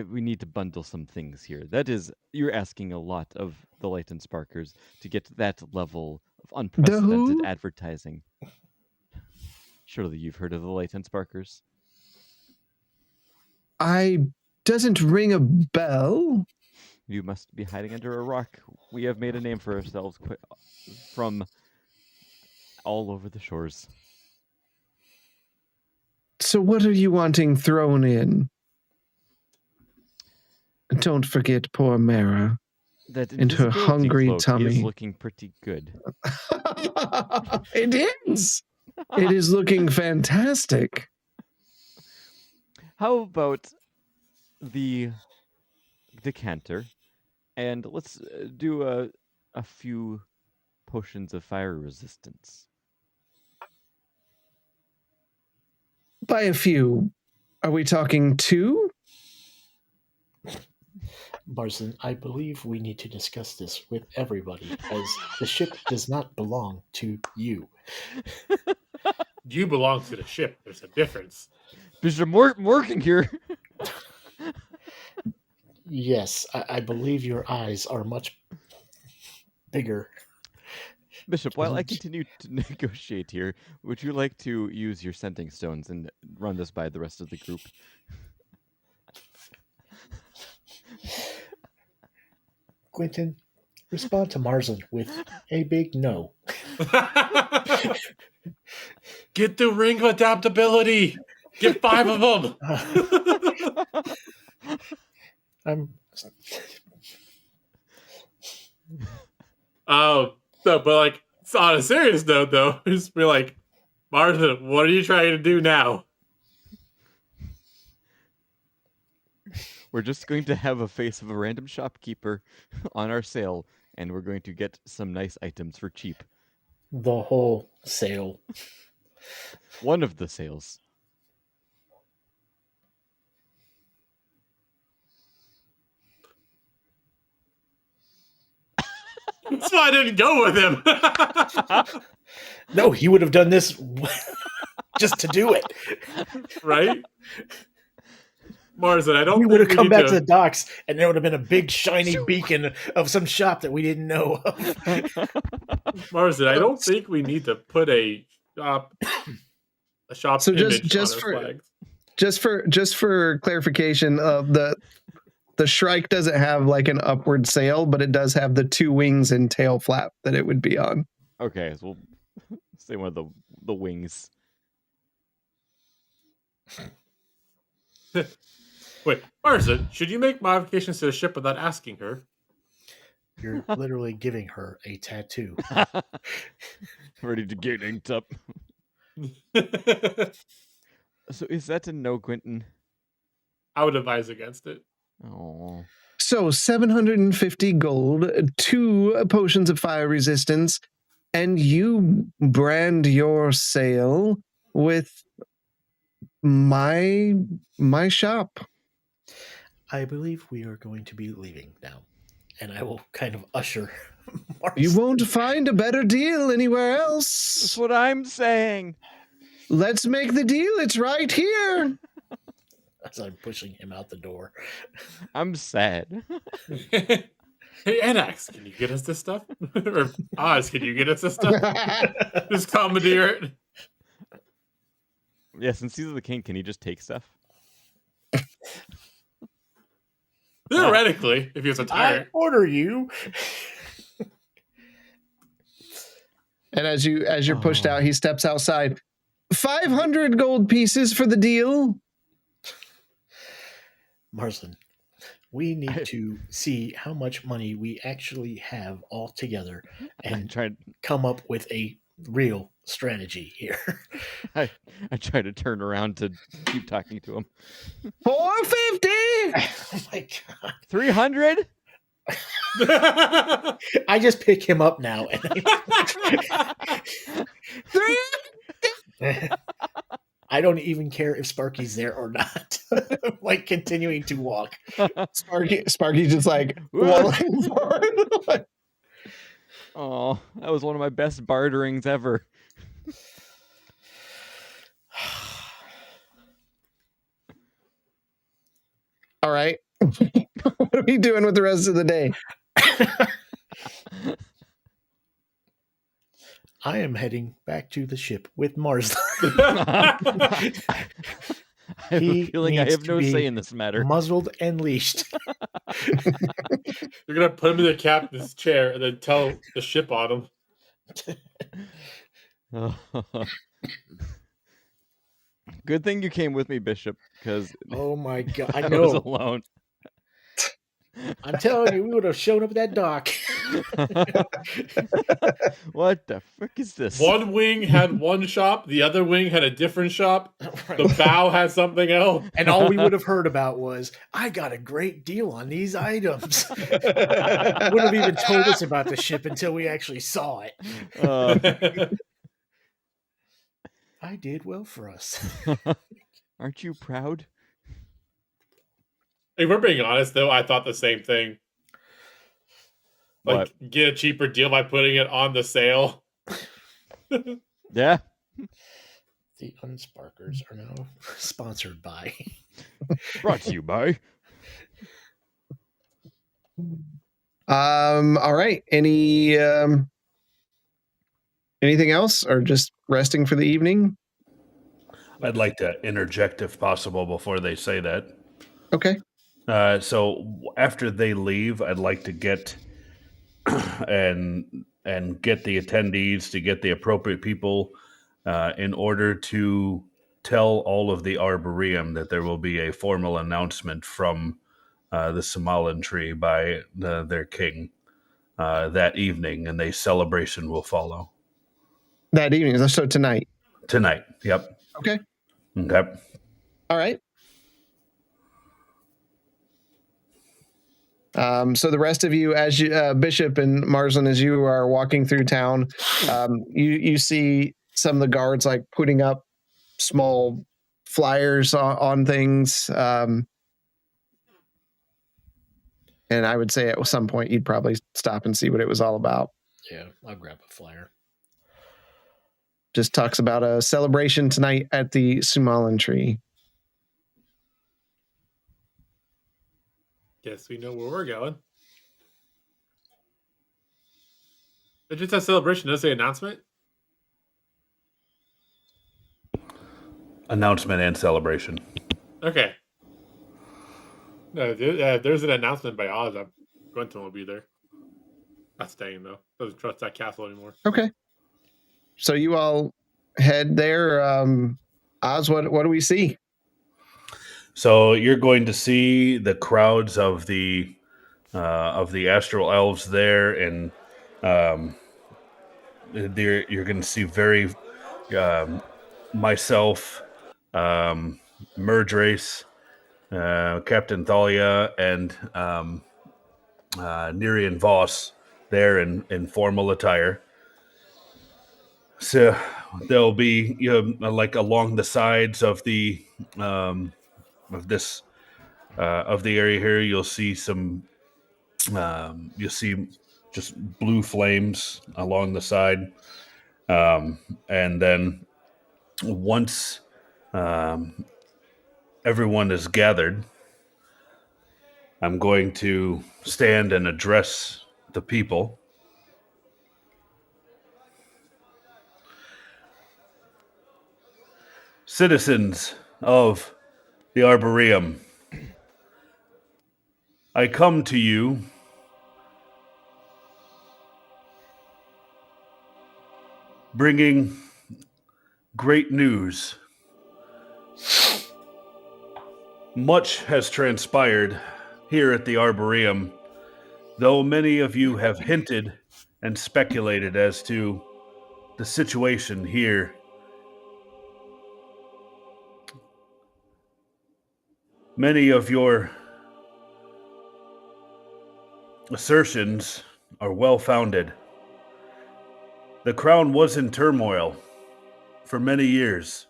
we need to bundle some things here. That is, you're asking a lot of the Light and Sparkers to get that level of unprecedented advertising. Surely you've heard of the Light and Sparkers. Doesn't ring a bell. You must be hiding under a rock. We have made a name for ourselves from all over the shores. So what are you wanting thrown in? Don't forget poor Mara. That and her hungry cloak tummy is looking pretty good. It is. It is looking fantastic. How about the decanter? And let's do a few potions of fire resistance. By a few, are we talking 2? Marsden, I believe we need to discuss this with everybody, as the ship does not belong to you. You belong to the ship. There's a difference. Bishop Morgan here. Yes, I believe your eyes are much bigger. Bishop, while I continue to negotiate here, would you like to use your scenting stones and run this by the rest of the group? Quentin, respond to Marsden with a big no. Get the ring of adaptability. Get 5 of them. I'm. Oh, no, but like, on a serious note, though, just be like, Martha, what are you trying to do now? We're just going to have a face of a random shopkeeper on our sale, and we're going to get some nice items for cheap. The whole sale. One of the sales. That's why I didn't go with him. No, he would have done this just to do it. Right? Marsden, I don't We think would have we come need back to the docks, and there would have been a big shiny beacon of some shop that we didn't know of. Marsden, I don't think we need to put a shop So image just on for our flags. just for clarification, the Shrike doesn't have like an upward sail, but it does have the 2 wings and tail flap that it would be on. Okay, so we'll say one of the wings. Wait, Marsden, should you make modifications to the ship without asking her? You're literally giving her a tattoo. Ready to get inked up. So is that a no, Quentin? I would advise against it. Oh. So 750 gold, 2 potions of fire resistance, and you brand your sail with my shop. I believe we are going to be leaving now, and I will kind of usher You Marsden. won't find a better deal anywhere That's else. what I'm saying. Let's make the deal. It's right here. As I'm pushing him out the door. I'm sad. Hey, Anax, can you get us this stuff? Or Oz, can you get us this stuff? Just commandeer it. Yeah, since he's the king, can he just take stuff? Theoretically, if he was a I tyrant. order you. And as you're pushed out, he steps outside. 500 gold pieces for the deal. Marsden, we need to see how much money we actually have all together and Tried. come up with a real strategy here. I try to turn around to keep talking to him. 450. Oh my god! 300. I just pick him up now, and I don't even care if Sparky's there or not. I'm like continuing to walk. Sparky's just like waddling forward. Oh, that was one of my best barterings ever. All right. What are we doing with the rest of the day? I am heading back to the ship with Mars. I have He a feeling I needs have to no be say in this matter. Muzzled and leashed. You're gonna put him in the captain's chair and then tell the ship on him. Good thing you came with me, Bishop, because Oh my god! I I was know. alone. I'm telling you, we would have shown up at that dock. What the frick is this? One wing had one shop, the other wing had a different shop. The bow had something else. And all we would have heard about was, I got a great deal on these items. Wouldn't have even told us about the ship until we actually saw it. I did well for us. Aren't you proud? If we're being honest, though, I thought the same thing. Like, get a cheaper deal by putting it on the sale. Yeah. The Unsparkers are now sponsored by. Brought to you by. All right. Anything else, or just resting for the evening? I'd like to interject if possible before they say that. Okay. So after they leave, I'd like to get and get the attendees, to get the appropriate people in order to tell all of the Arboreum that there will be a formal announcement from the Samalan tree by their king that evening, and a celebration will follow. That evening, so tonight. Tonight, yep. Okay. Okay. All right. So the rest of you, as you, Bishop and Marsland, as you are walking through town, you see some of the guards like putting up small flyers on things. And I would say at some point you'd probably stop and see what it was all about. Yeah, I'll grab a flyer. Just talks about a celebration tonight at the Sumalan tree. Guess we know where we're going. It just a celebration. Does it say announcement? Announcement and celebration. Okay. No, there's an announcement by Oz. Quentin will be there. Not staying though. Doesn't trust that castle anymore. Okay. So you all head there. Oz, what do we see? So you're going to see the crowds of the astral elves there, and you're going to see very myself, Merge Race, Captain Thalia, and Nerian Voss there in formal attire. So there'll be like along the sides of the of the area here, you'll see some you'll see just blue flames along the side, and then once everyone is gathered, I'm going to stand and address the people. Citizens of the Arboreum, I come to you bringing great news. Much has transpired here at the Arboreum, though many of you have hinted and speculated as to the situation here. Many of your assertions are well-founded. The crown was in turmoil for many years.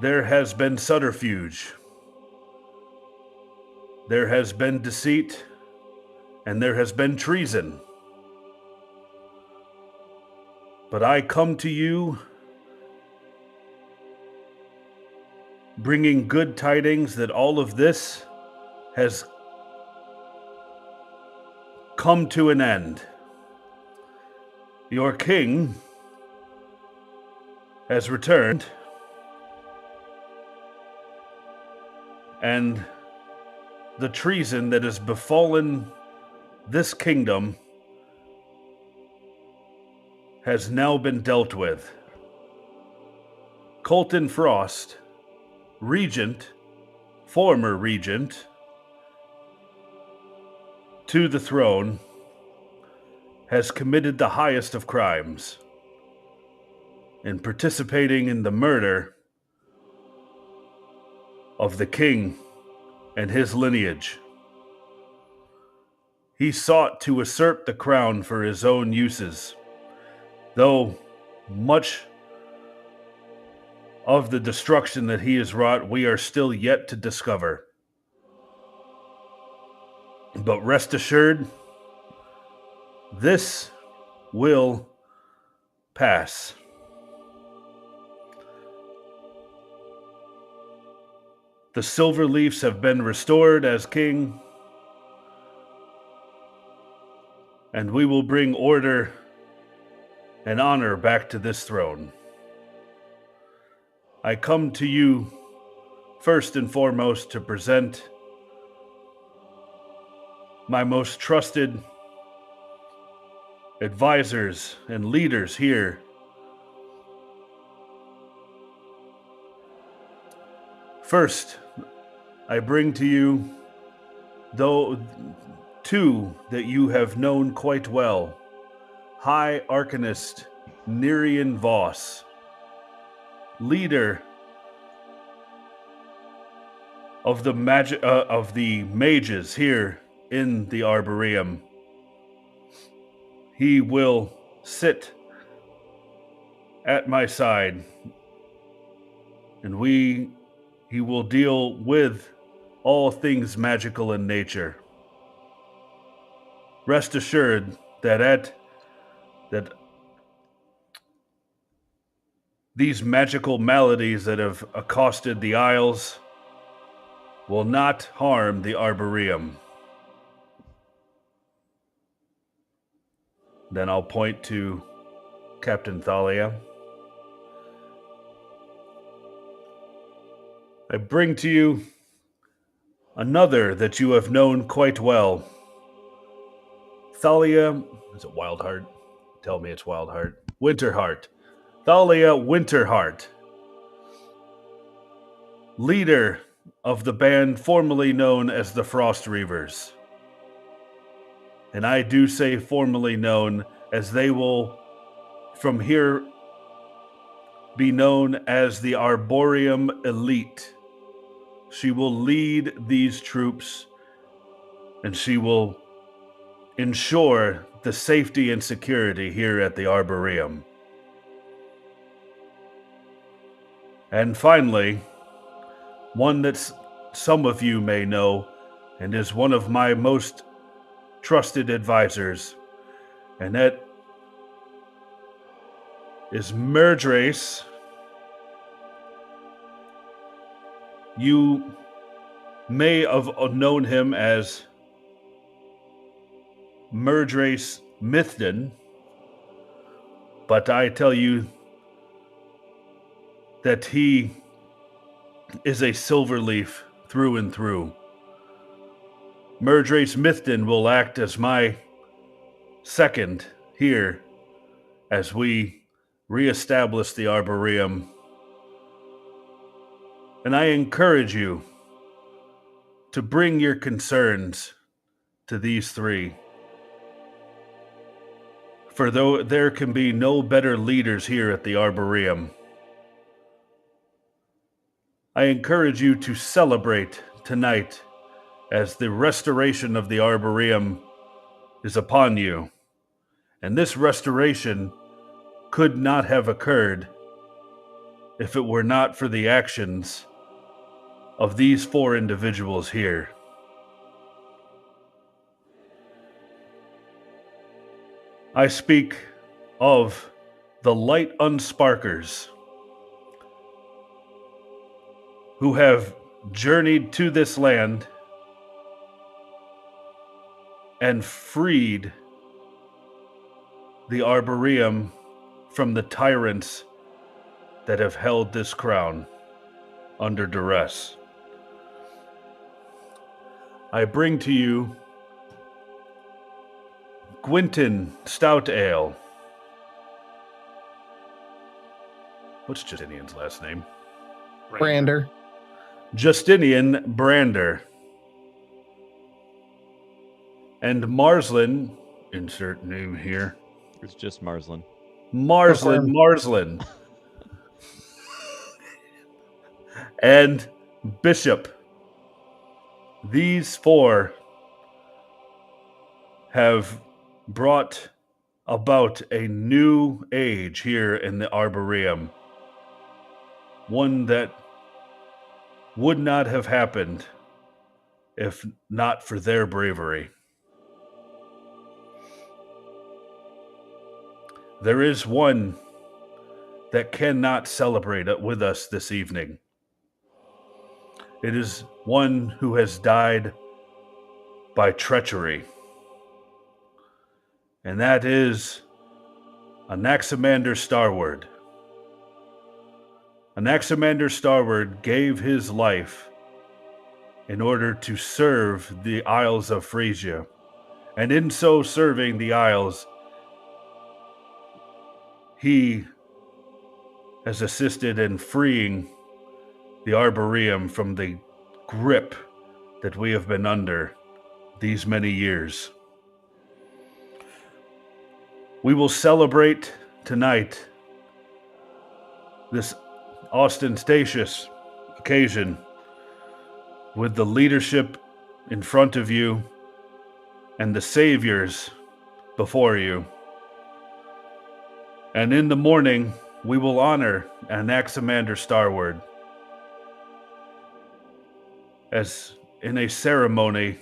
There has been subterfuge. There has been deceit, and there has been treason. But I come to you bringing good tidings that all of this has come to an end. Your king has returned, and the treason that has befallen this kingdom has now been dealt with. Colton Frost, regent, former regent, to the throne, has committed the highest of crimes in participating in the murder of the king and his lineage. He sought to usurp the crown for his own uses, though much of the destruction that he has wrought we are still yet to discover. But rest assured, this will pass. The silver leaves have been restored as king, and we will bring order and honor back to this throne. I come to you first and foremost to present my most trusted advisors and leaders here. First, I bring to you two that you have known quite well. High Arcanist Nerian Voss, leader of the mages here in the Arboreum. He will sit at my side, and he will deal with all things magical in nature. Rest assured that these magical maladies that have accosted the Isles will not harm the Arboreum. Then I'll point to Captain Thalia. I bring to you another that you have known quite well. Thalia, is it Wildheart? Tell me it's Wildheart. Winterheart. Thalia Winterheart, leader of the band formerly known as the Frost Reavers. And I do say formerly known, as they will from here be known as the Arboreum Elite. She will lead these troops, and she will ensure the safety and security here at the Arboreum. And finally, one that some of you may know and is one of my most trusted advisors, and that is Murdrace. You may have known him as Murdrace Mithden, but I tell you that he is a silverleaf through and through. Murdrace Mithden will act as my second here as we reestablish the Arboreum. And I encourage you to bring your concerns to these three. For though there can be no better leaders here at the Arboreum, I encourage you to celebrate tonight as the restoration of the Arboreum is upon you. And this restoration could not have occurred if it were not for the actions of these 4 individuals here. I speak of the Light Unsparkers, who have journeyed to this land and freed the Arboreum from the tyrants that have held this crown under duress. I bring to you Gwynton Stout Ale. What's Justinian's last name? Brander. Justinian Brander. And Marslin, insert name here. It's just Marslin. Marslin. And Bishop. These 4 have brought about a new age here in the Arboreum. One that would not have happened if not for their bravery. There is one that cannot celebrate with us this evening. It is one who has died by treachery. And that is Anaximander Starward. Anaximander Starward gave his life in order to serve the Isles of Frisia. And in so serving the Isles, he has assisted in freeing the Arboreum from the grip that we have been under these many years. We will celebrate tonight this ostentatious occasion with the leadership in front of you and the saviors before you. And in the morning, we will honor Anaximander Starward as in a ceremony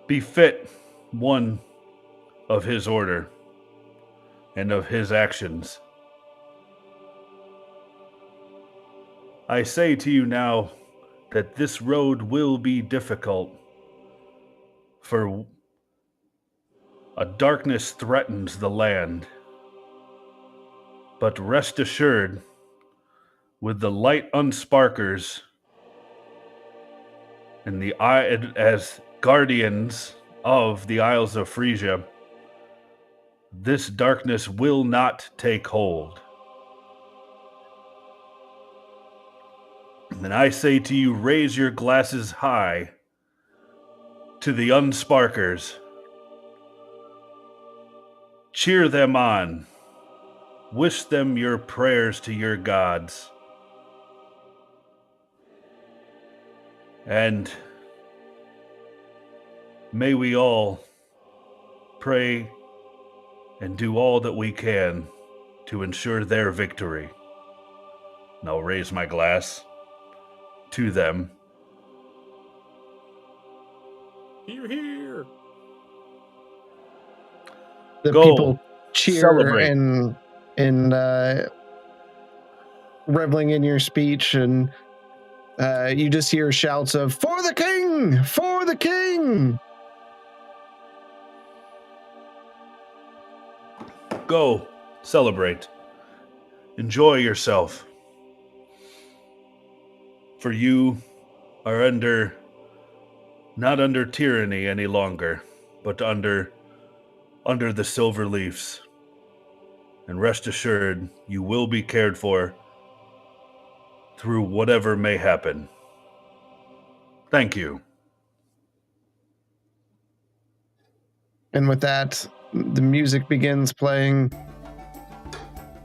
befit one of his order and of his actions. I say to you now that this road will be difficult, for a darkness threatens the land. But rest assured, with the Light Unsparkers and the as guardians of the Isles of Frisia, this darkness will not take hold. And I say to you, raise your glasses high to the Unsparkers. Cheer them on. Wish them your prayers to your gods. And may we all pray and do all that we can to ensure their victory. And I'll raise my glass to them. Hear, hear. The Go people cheer celebrate. and reveling in your speech, and you just hear shouts of "For the king! For the king!" Go celebrate. Enjoy yourself. For you are not under tyranny any longer, but under the silver leaves. And rest assured, you will be cared for through whatever may happen. Thank you. And with that, the music begins playing.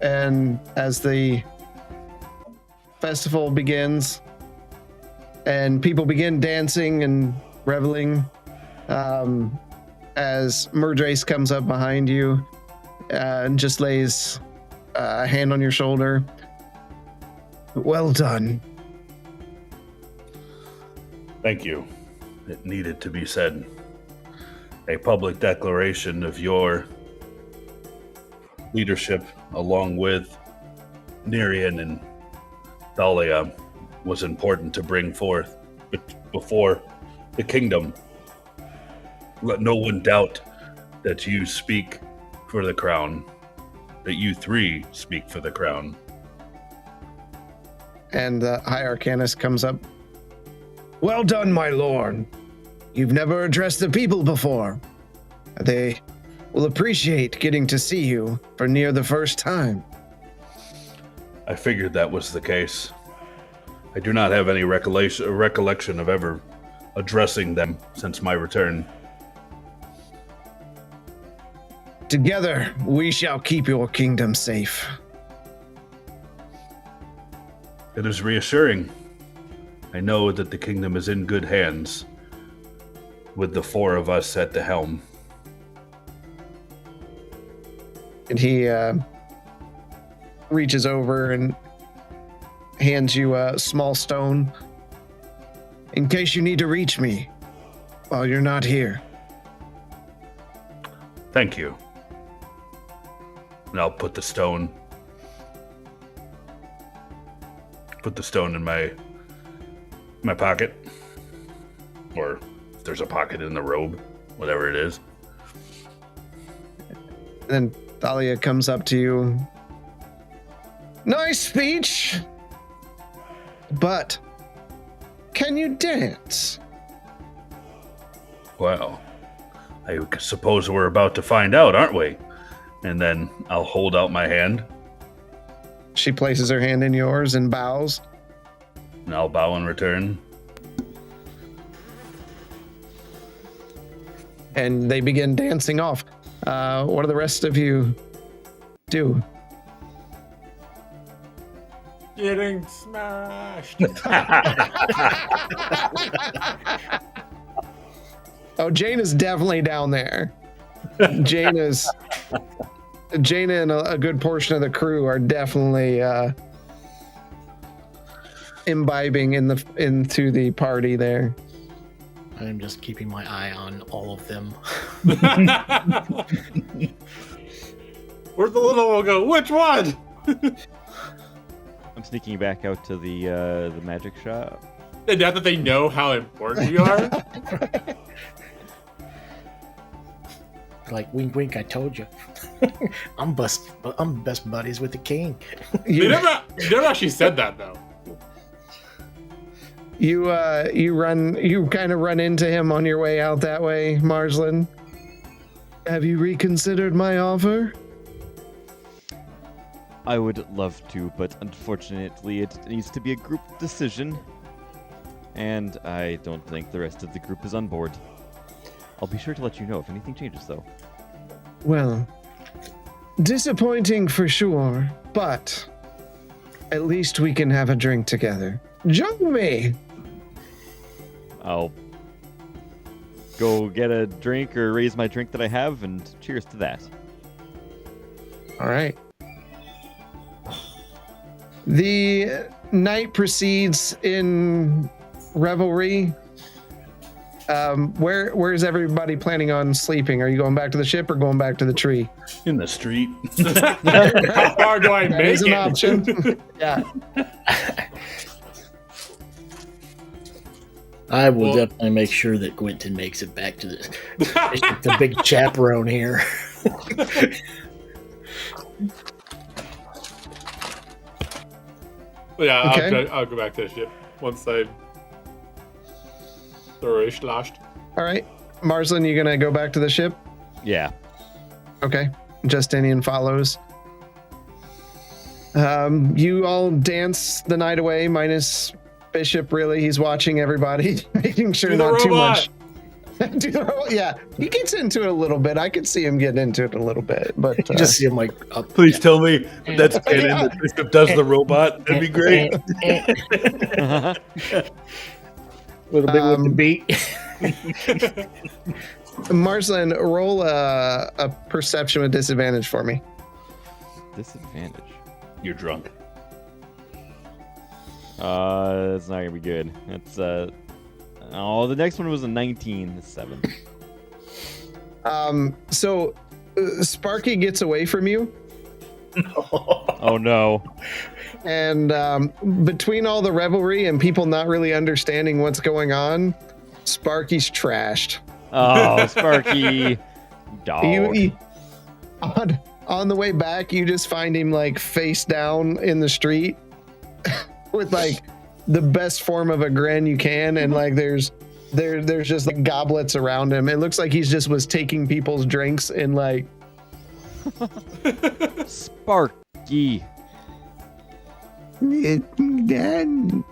And as the festival begins and people begin dancing and reveling, as Murdrace comes up behind you and just lays a hand on your shoulder. Well done. Thank you. It needed to be said. A public declaration of your leadership, along with Nerian and Thalia, was important to bring forth before the kingdom. Let no one doubt that you speak for the crown, that you three speak for the crown. And the High Arcanist comes up. Well done, my lord. You've never addressed the people before. They will appreciate getting to see you for near the first time. I figured that was the case. I do not have any recollection of ever addressing them since my return. Together, we shall keep your kingdom safe. It is reassuring. I know that the kingdom is in good hands, with the four of us at the helm. And he reaches over and hands you a small stone in case you need to reach me while you're not here. Thank you. And I'll put the stone in my pocket, or if there's a pocket in the robe, whatever it is. Then Thalia comes up to you. Nice speech, but can you dance? Well, I suppose we're about to find out, aren't we? And then I'll hold out my hand. She places her hand in yours and bows. And I'll bow in return. And they begin dancing off. What do the rest of you do? Getting smashed. Oh, Jane is definitely down there. Jane and a good portion of the crew are definitely imbibing into the party there. I'm just keeping my eye on all of them. Where's the little one go? Which one? I'm sneaking back out to the magic shop. And now that they know how important you are, Like, wink, wink, I told you. I'm best buddies with the king. they never actually said that though. You kind of run into him on your way out that way, Marsland. Have you reconsidered my offer? I would love to, but unfortunately it needs to be a group decision. And I don't think the rest of the group is on board. I'll be sure to let you know if anything changes, though. Well, disappointing for sure, but at least we can have a drink together. Join me! I'll go get a drink or raise my drink that I have, and cheers to that. All right. The night proceeds in revelry. Where's everybody planning on sleeping? Are you going back to the ship or going back to the tree? In the street. How far do I That make is an it? option. Yeah. I will Well- definitely make sure that Quentin makes it back to the big chaperone here. Yeah, Okay. I'll go back to the ship once I thoroughly sloshed. All right. Marsland, you gonna go back to the ship? Yeah. Okay. Justinian follows. You all dance the night away, minus Bishop, really. He's watching everybody, making sure Do the not too robot. much Do the roll? Yeah, he gets into it a little bit. I could see him getting into it a little bit, but You just see him like up. Please tell me that's canon. That Bishop does the robot. That'd be great. With a big with the beat. Marsland, roll a perception with disadvantage for me. Disadvantage. You're drunk. That's not gonna be good. It's oh, the next one was a 19, 7. So Sparky gets away from you, Oh no. and between all the revelry and people not really understanding what's going on, Sparky's trashed. Oh, Sparky. Dog. On the way back, you just find him like face down in the street with like the best form of a grin you can, and like there's just like goblets around him. It looks like he's just was taking people's drinks and like. Sparky. Dad,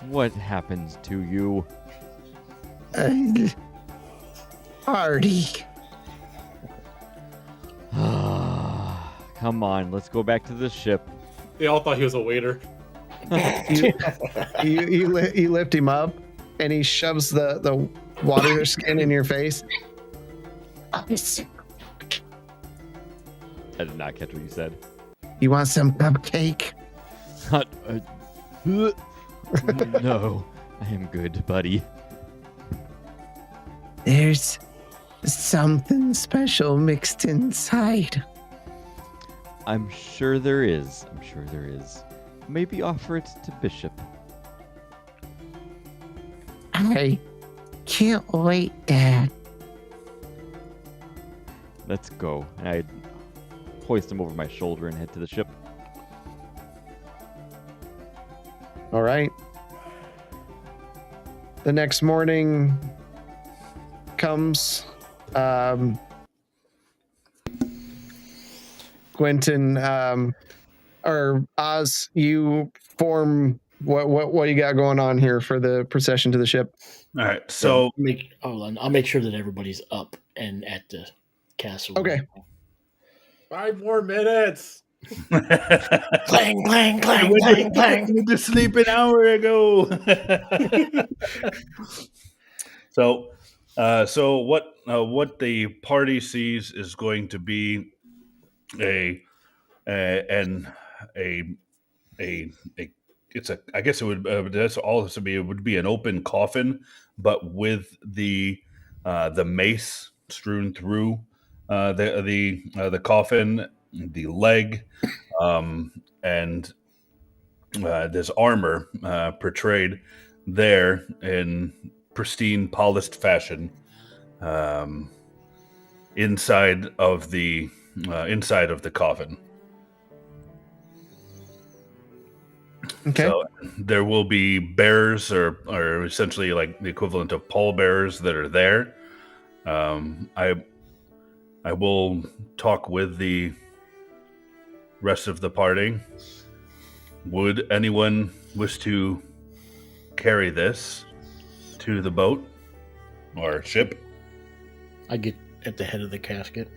What happens to you? Artie. Come on, let's go back to the ship. They all thought he was a waiter. You lift him up, and he shoves the water skin in your face. I did not catch what you said. You want some cupcake? Not, no, I am good, buddy. There's something special mixed inside. I'm sure there is. Maybe offer it to Bishop. I can't wait, Dad. Let's go. And I hoist him over my shoulder and head to the ship. All right. The next morning comes. Quentin, or Oz, you form what you got going on here for the procession to the ship? All right. So Hold on. I'll make sure that everybody's up and at the castle. Okay. 5 more minutes. Clang, clang, clang, clang, clang. I went to sleep an hour ago. So what the party sees is going to be I guess it would that's all this would be. It would be an open coffin, but with the mace strewn through the coffin, the leg, and this armor portrayed there in pristine, polished fashion, inside of the coffin. Okay. So there will be bearers, or essentially like the equivalent of pallbearers that are there. I will talk with the rest of the party. Would anyone wish to carry this to the boat or ship? I get at the head of the casket.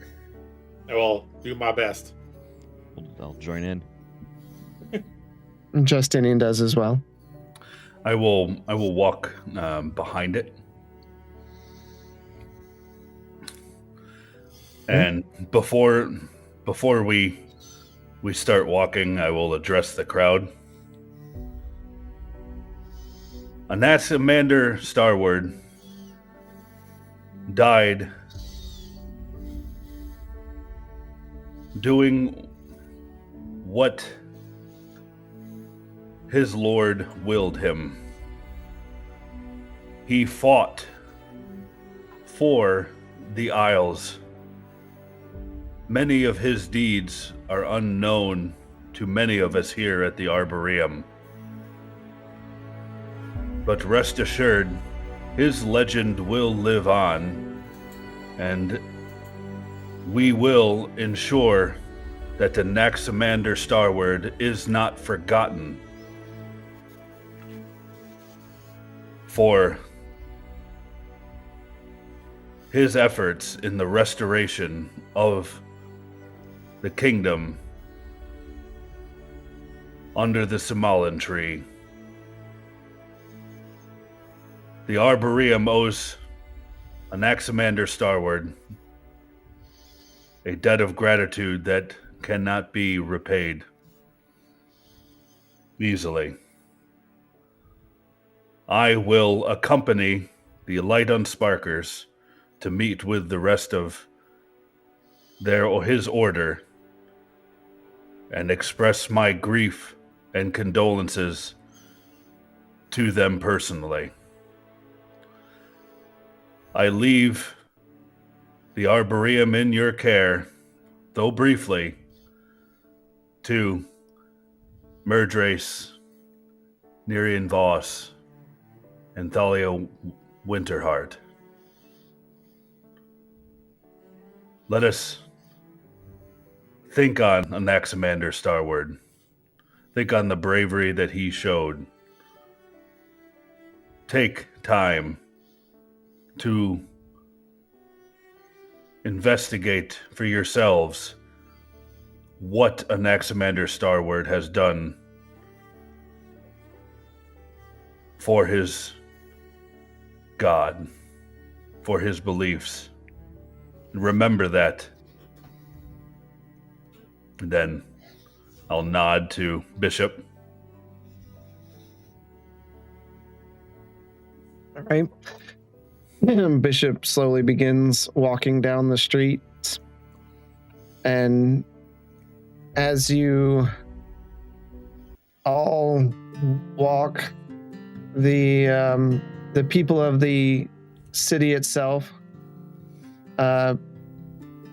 I will do my best. I'll join in. Justinian does as well. I will walk behind it. And before we start walking, I will address the crowd. And that's Commander Starward died doing what his lord willed him. He fought for the Isles. Many of his deeds are unknown to many of us here at the Arboreum. But rest assured, his legend will live on, and we will ensure that the next Commander Starward is not forgotten. For his efforts in the restoration of the kingdom under the Samalan tree. The Arboreum owes Anaximander Starward a debt of gratitude that cannot be repaid easily. I will accompany the Light Unsparkers to meet with the rest of his order and express my grief and condolences to them personally. I leave the Arboreum in your care, though briefly, to Merdrace, Nerian Voss, and Thalia Winterheart. Let us think on Anaximander Starward. Think on the bravery that he showed. Take time to investigate for yourselves what Anaximander Starward has done for his God, for his beliefs. Remember that. And then I'll nod to Bishop. All right. Bishop slowly begins walking down the street, and as you all walk, the people of the city itself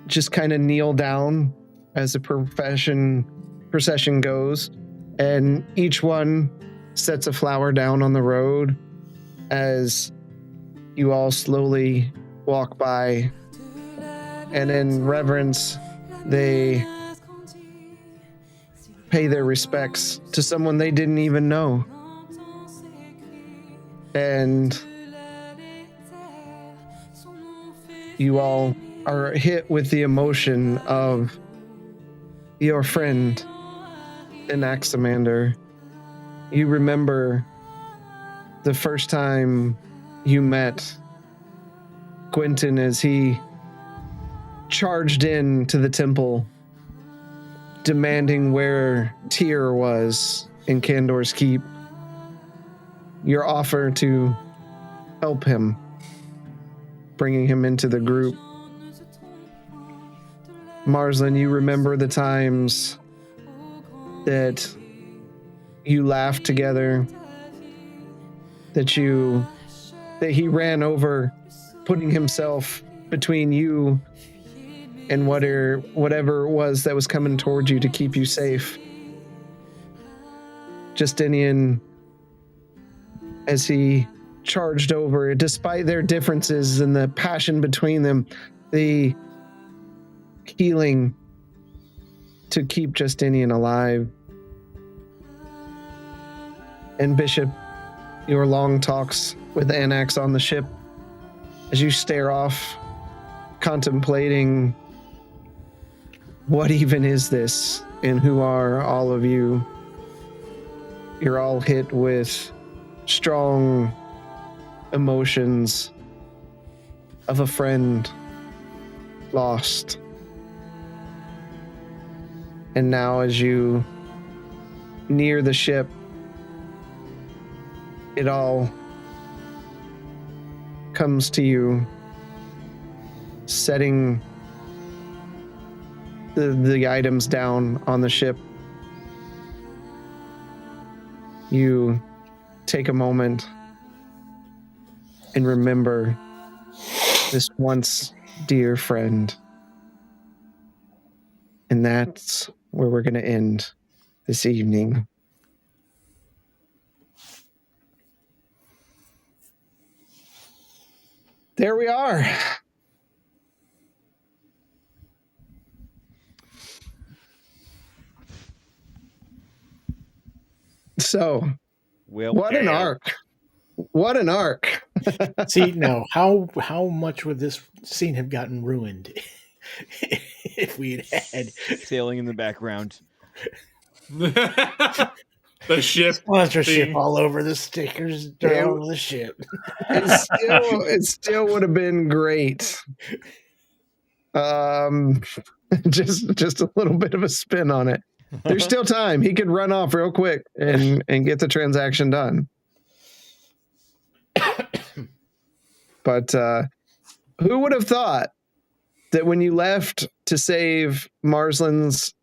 just kind of kneel down as the procession goes, and each one sets a flower down on the road as you all slowly walk by, and in reverence, they pay their respects to someone they didn't even know. And you all are hit with the emotion of your friend, Anaximander. You remember the first time you met Quentin as he charged in to the temple, demanding where Tyr was in Kandor's Keep. Your offer to help him, bringing him into the group. Marslin, you remember the times that you laughed together, that he ran over, putting himself between you and whatever it was that was coming towards you to keep you safe. Justinian, as he charged over, despite their differences and the passion between them, the healing to keep Justinian alive. And Bishop, your long talks with Anax on the ship, as you stare off, contemplating what even is this and who are all of you. You're all hit with strong emotions of a friend lost. And now as you near the ship, it all comes to you, setting the items down on the ship. You take a moment and remember this once dear friend. And that's where we're going to end this evening. There we are. So, Well, what an arc. What an arc. See now, how much would this scene have gotten ruined if we had had Sailing in the background. The ship. sponsorship thing. all over the stickers Yeah. all over the ship? It still would have been great. Just a little bit of a spin on it. There's still time. He could run off real quick and get the transaction done. But who would have thought that when you left to save Marsland's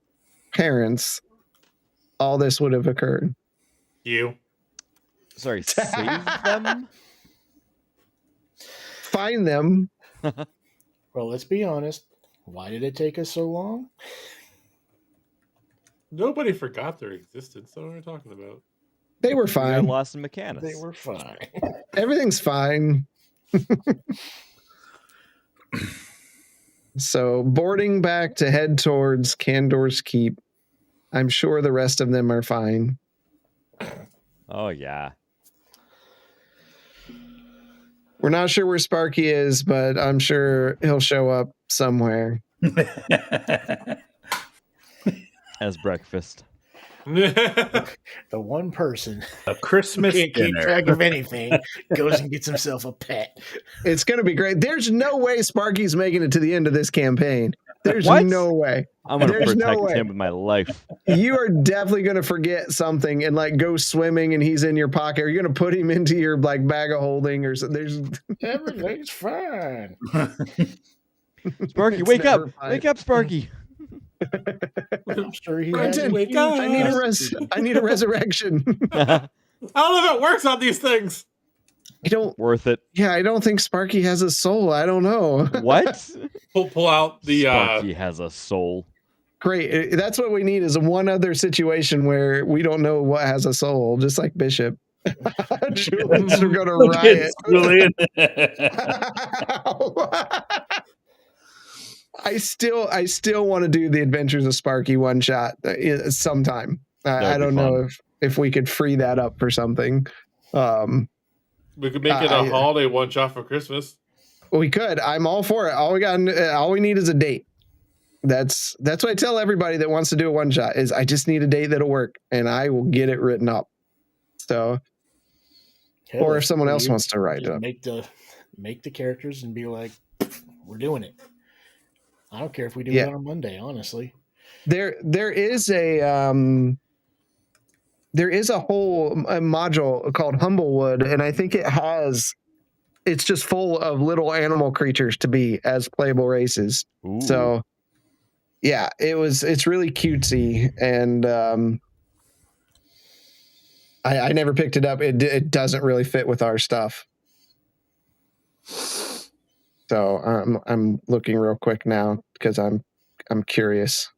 parents, all this would have occurred? You. Sorry, save them? Find them. Well, let's be honest. Why did it take us so long? Nobody forgot their existence. What are we talking about? They were We got fine. lost in Mechanics. They were fine. Everything's fine. So boarding back to head towards Candor's Keep. I'm sure the rest of them are fine. Oh, yeah. We're not sure where Sparky is, but I'm sure he'll show up somewhere. As breakfast. The one person A Christmas who can't keep dinner. track of anything goes and gets himself a pet. It's going to be great. There's no way Sparky's making it to the end of this campaign. There's What? no way. I'm going to There's no protect way. him with my life. You are definitely going to forget something and like go swimming and he's in your pocket. Are you going to put him into your like bag of holding or something? There's Everything's fine. Sparky, It's wake up. never fine. Wake up, Sparky. I'm sure he Brenton, has. wake up. I need a resurrection. I don't know if it works on these things. I don't. Worth it. Yeah, I don't think Sparky has a soul. I don't know. What? Pull out the Sparky has a soul. Great. That's what we need is one other situation where we don't know what has a soul, just like Bishop. Julians are going to riot. Julian. I still want to do the Adventures of Sparky one shot sometime. That'd I be don't know if we could free that up for something. We could make it a holiday one shot for Christmas. We could. I'm all for it. All we need is a date. That's what I tell everybody that wants to do a one shot is I just need a date that'll work and I will get it written up. So, Hell, or if someone else you wants to write it just up. make the characters and be like, we're doing it. I don't care if we do Yeah. it on Monday, honestly. There is a whole module called Humblewood, and I think it's just full of little animal creatures to be as playable races. Ooh. So yeah, it's really cutesy, and I never picked it up. It doesn't really fit with our stuff. So I'm looking real quick now because I'm curious.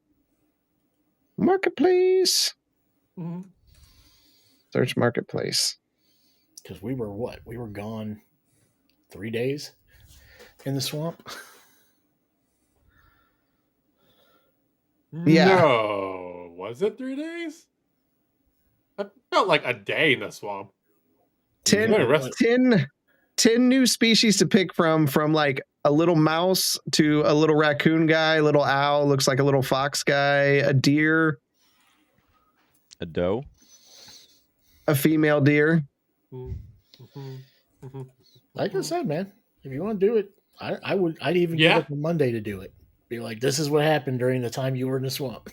Marketplace. Mhm. Search marketplace. Because we were gone 3 days in the swamp. Yeah. No. Was it 3 days? I felt like a day in the swamp. 10 Yeah, rest- 10 new species to pick from like a little mouse to a little raccoon guy, little owl, looks like a little fox guy, a deer, A doe? a female deer. Like I said, man, if you want to do it, I'd even Yeah. give up on Monday to do it. Be like, this is what happened during the time you were in the swamp.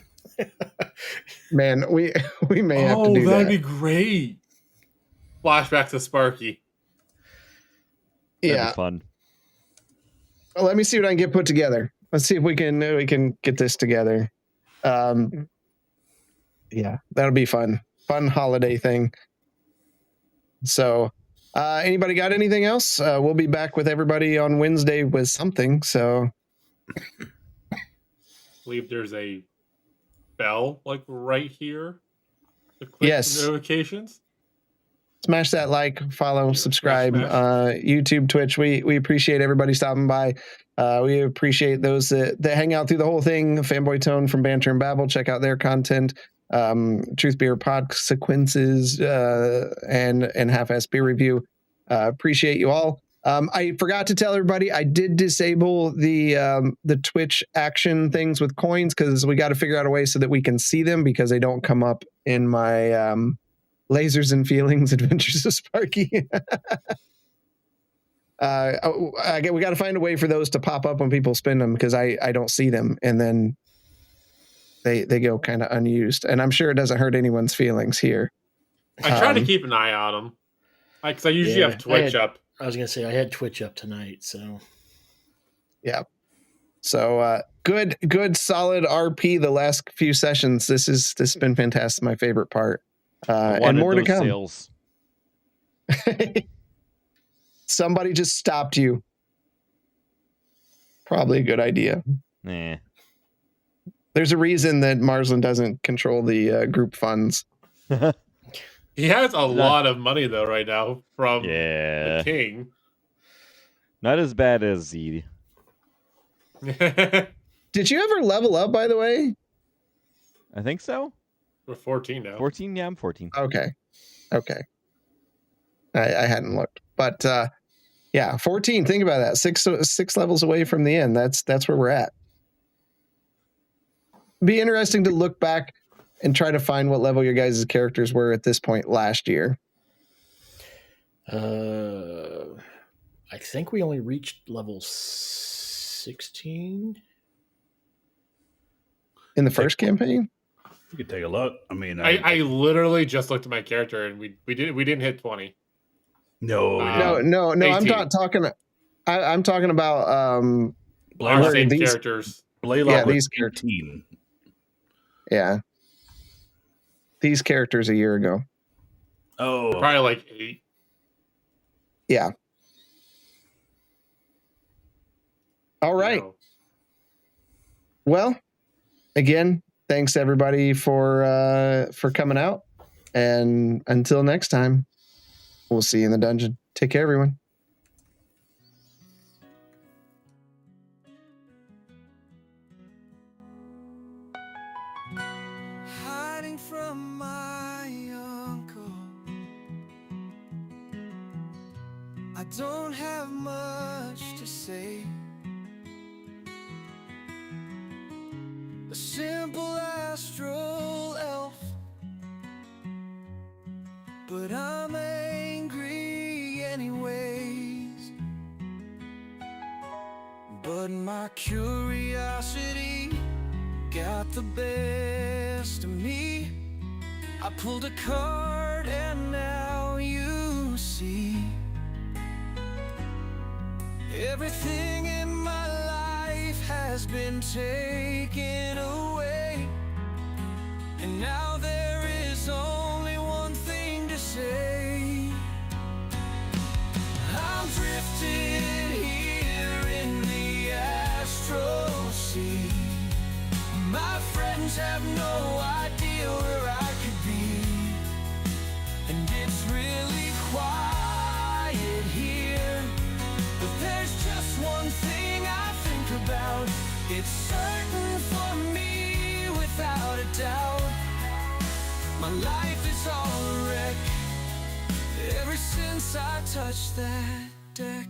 Man, we may have to do that'd that. be great. Flashback to Sparky. That'd Yeah. be fun. Well, let me see what I can get put together. Let's see if we can get this together. Yeah, that'll be fun. Fun holiday thing. So, anybody got anything else? We'll be back with everybody on Wednesday with something. So, I believe there's a bell like right here. To click Yes. notifications. smash that like, follow, Yeah, subscribe, smash. YouTube, Twitch. We appreciate everybody stopping by. We appreciate those that hang out through the whole thing. Fanboy Tone from Banter and Babble. Check out their content. Truth Beer Consequences and Half-Ass Beer Review. Appreciate you all. I forgot to tell everybody I did disable the Twitch action things with coins because we got to figure out a way so that we can see them because they don't come up in my Lasers and Feelings Adventures of Sparky. We got to find a way for those to pop up when people spin them because I don't see them and then they go kind of unused. And I'm sure it doesn't hurt anyone's feelings here. I try to keep an eye on them because I usually have Twitch up. I was gonna say I had Twitch up tonight, so yeah. So good solid RP the last few sessions. This has been fantastic. My favorite part. And more to come. Sales. Somebody just stopped you. Probably a good idea. Nah. There's a reason that Marsland doesn't control the group funds. He has a lot of money though right now from the king. Not as bad as Z. Did you ever level up, by the way? I think so. We're 14 now. 14? Yeah, I'm 14. Okay. I hadn't looked. But yeah, 14. Think about that. Six levels away from the end. That's where we're at. Be interesting to look back and try to find what level your guys' characters were at this point last year. I think we only reached level 16 in the first campaign. You could take a look. I mean, I literally just looked at my character and we didn't hit 20. No. I'm not talking. I'm talking about same characters. Blaylock these 18. Yeah. These characters a year ago. Oh, probably like 8. Yeah. All right. Well, again, thanks everybody for coming out. And until next time, we'll see you in the dungeon. Take care, everyone. Hiding from my uncle, I don't have much to say. A simple astral elf, but I'm angry anyways. But my curiosity got the best of me. I pulled a card and now you see everything in my life has been taken away, and now there is only one thing to say. I'm drifting here in the astral sea. My friends have no idea where I could be, and it's really quiet here. But there's just one thing I think about. It's certain for me without a doubt. My life is all a wreck ever since I touched that deck.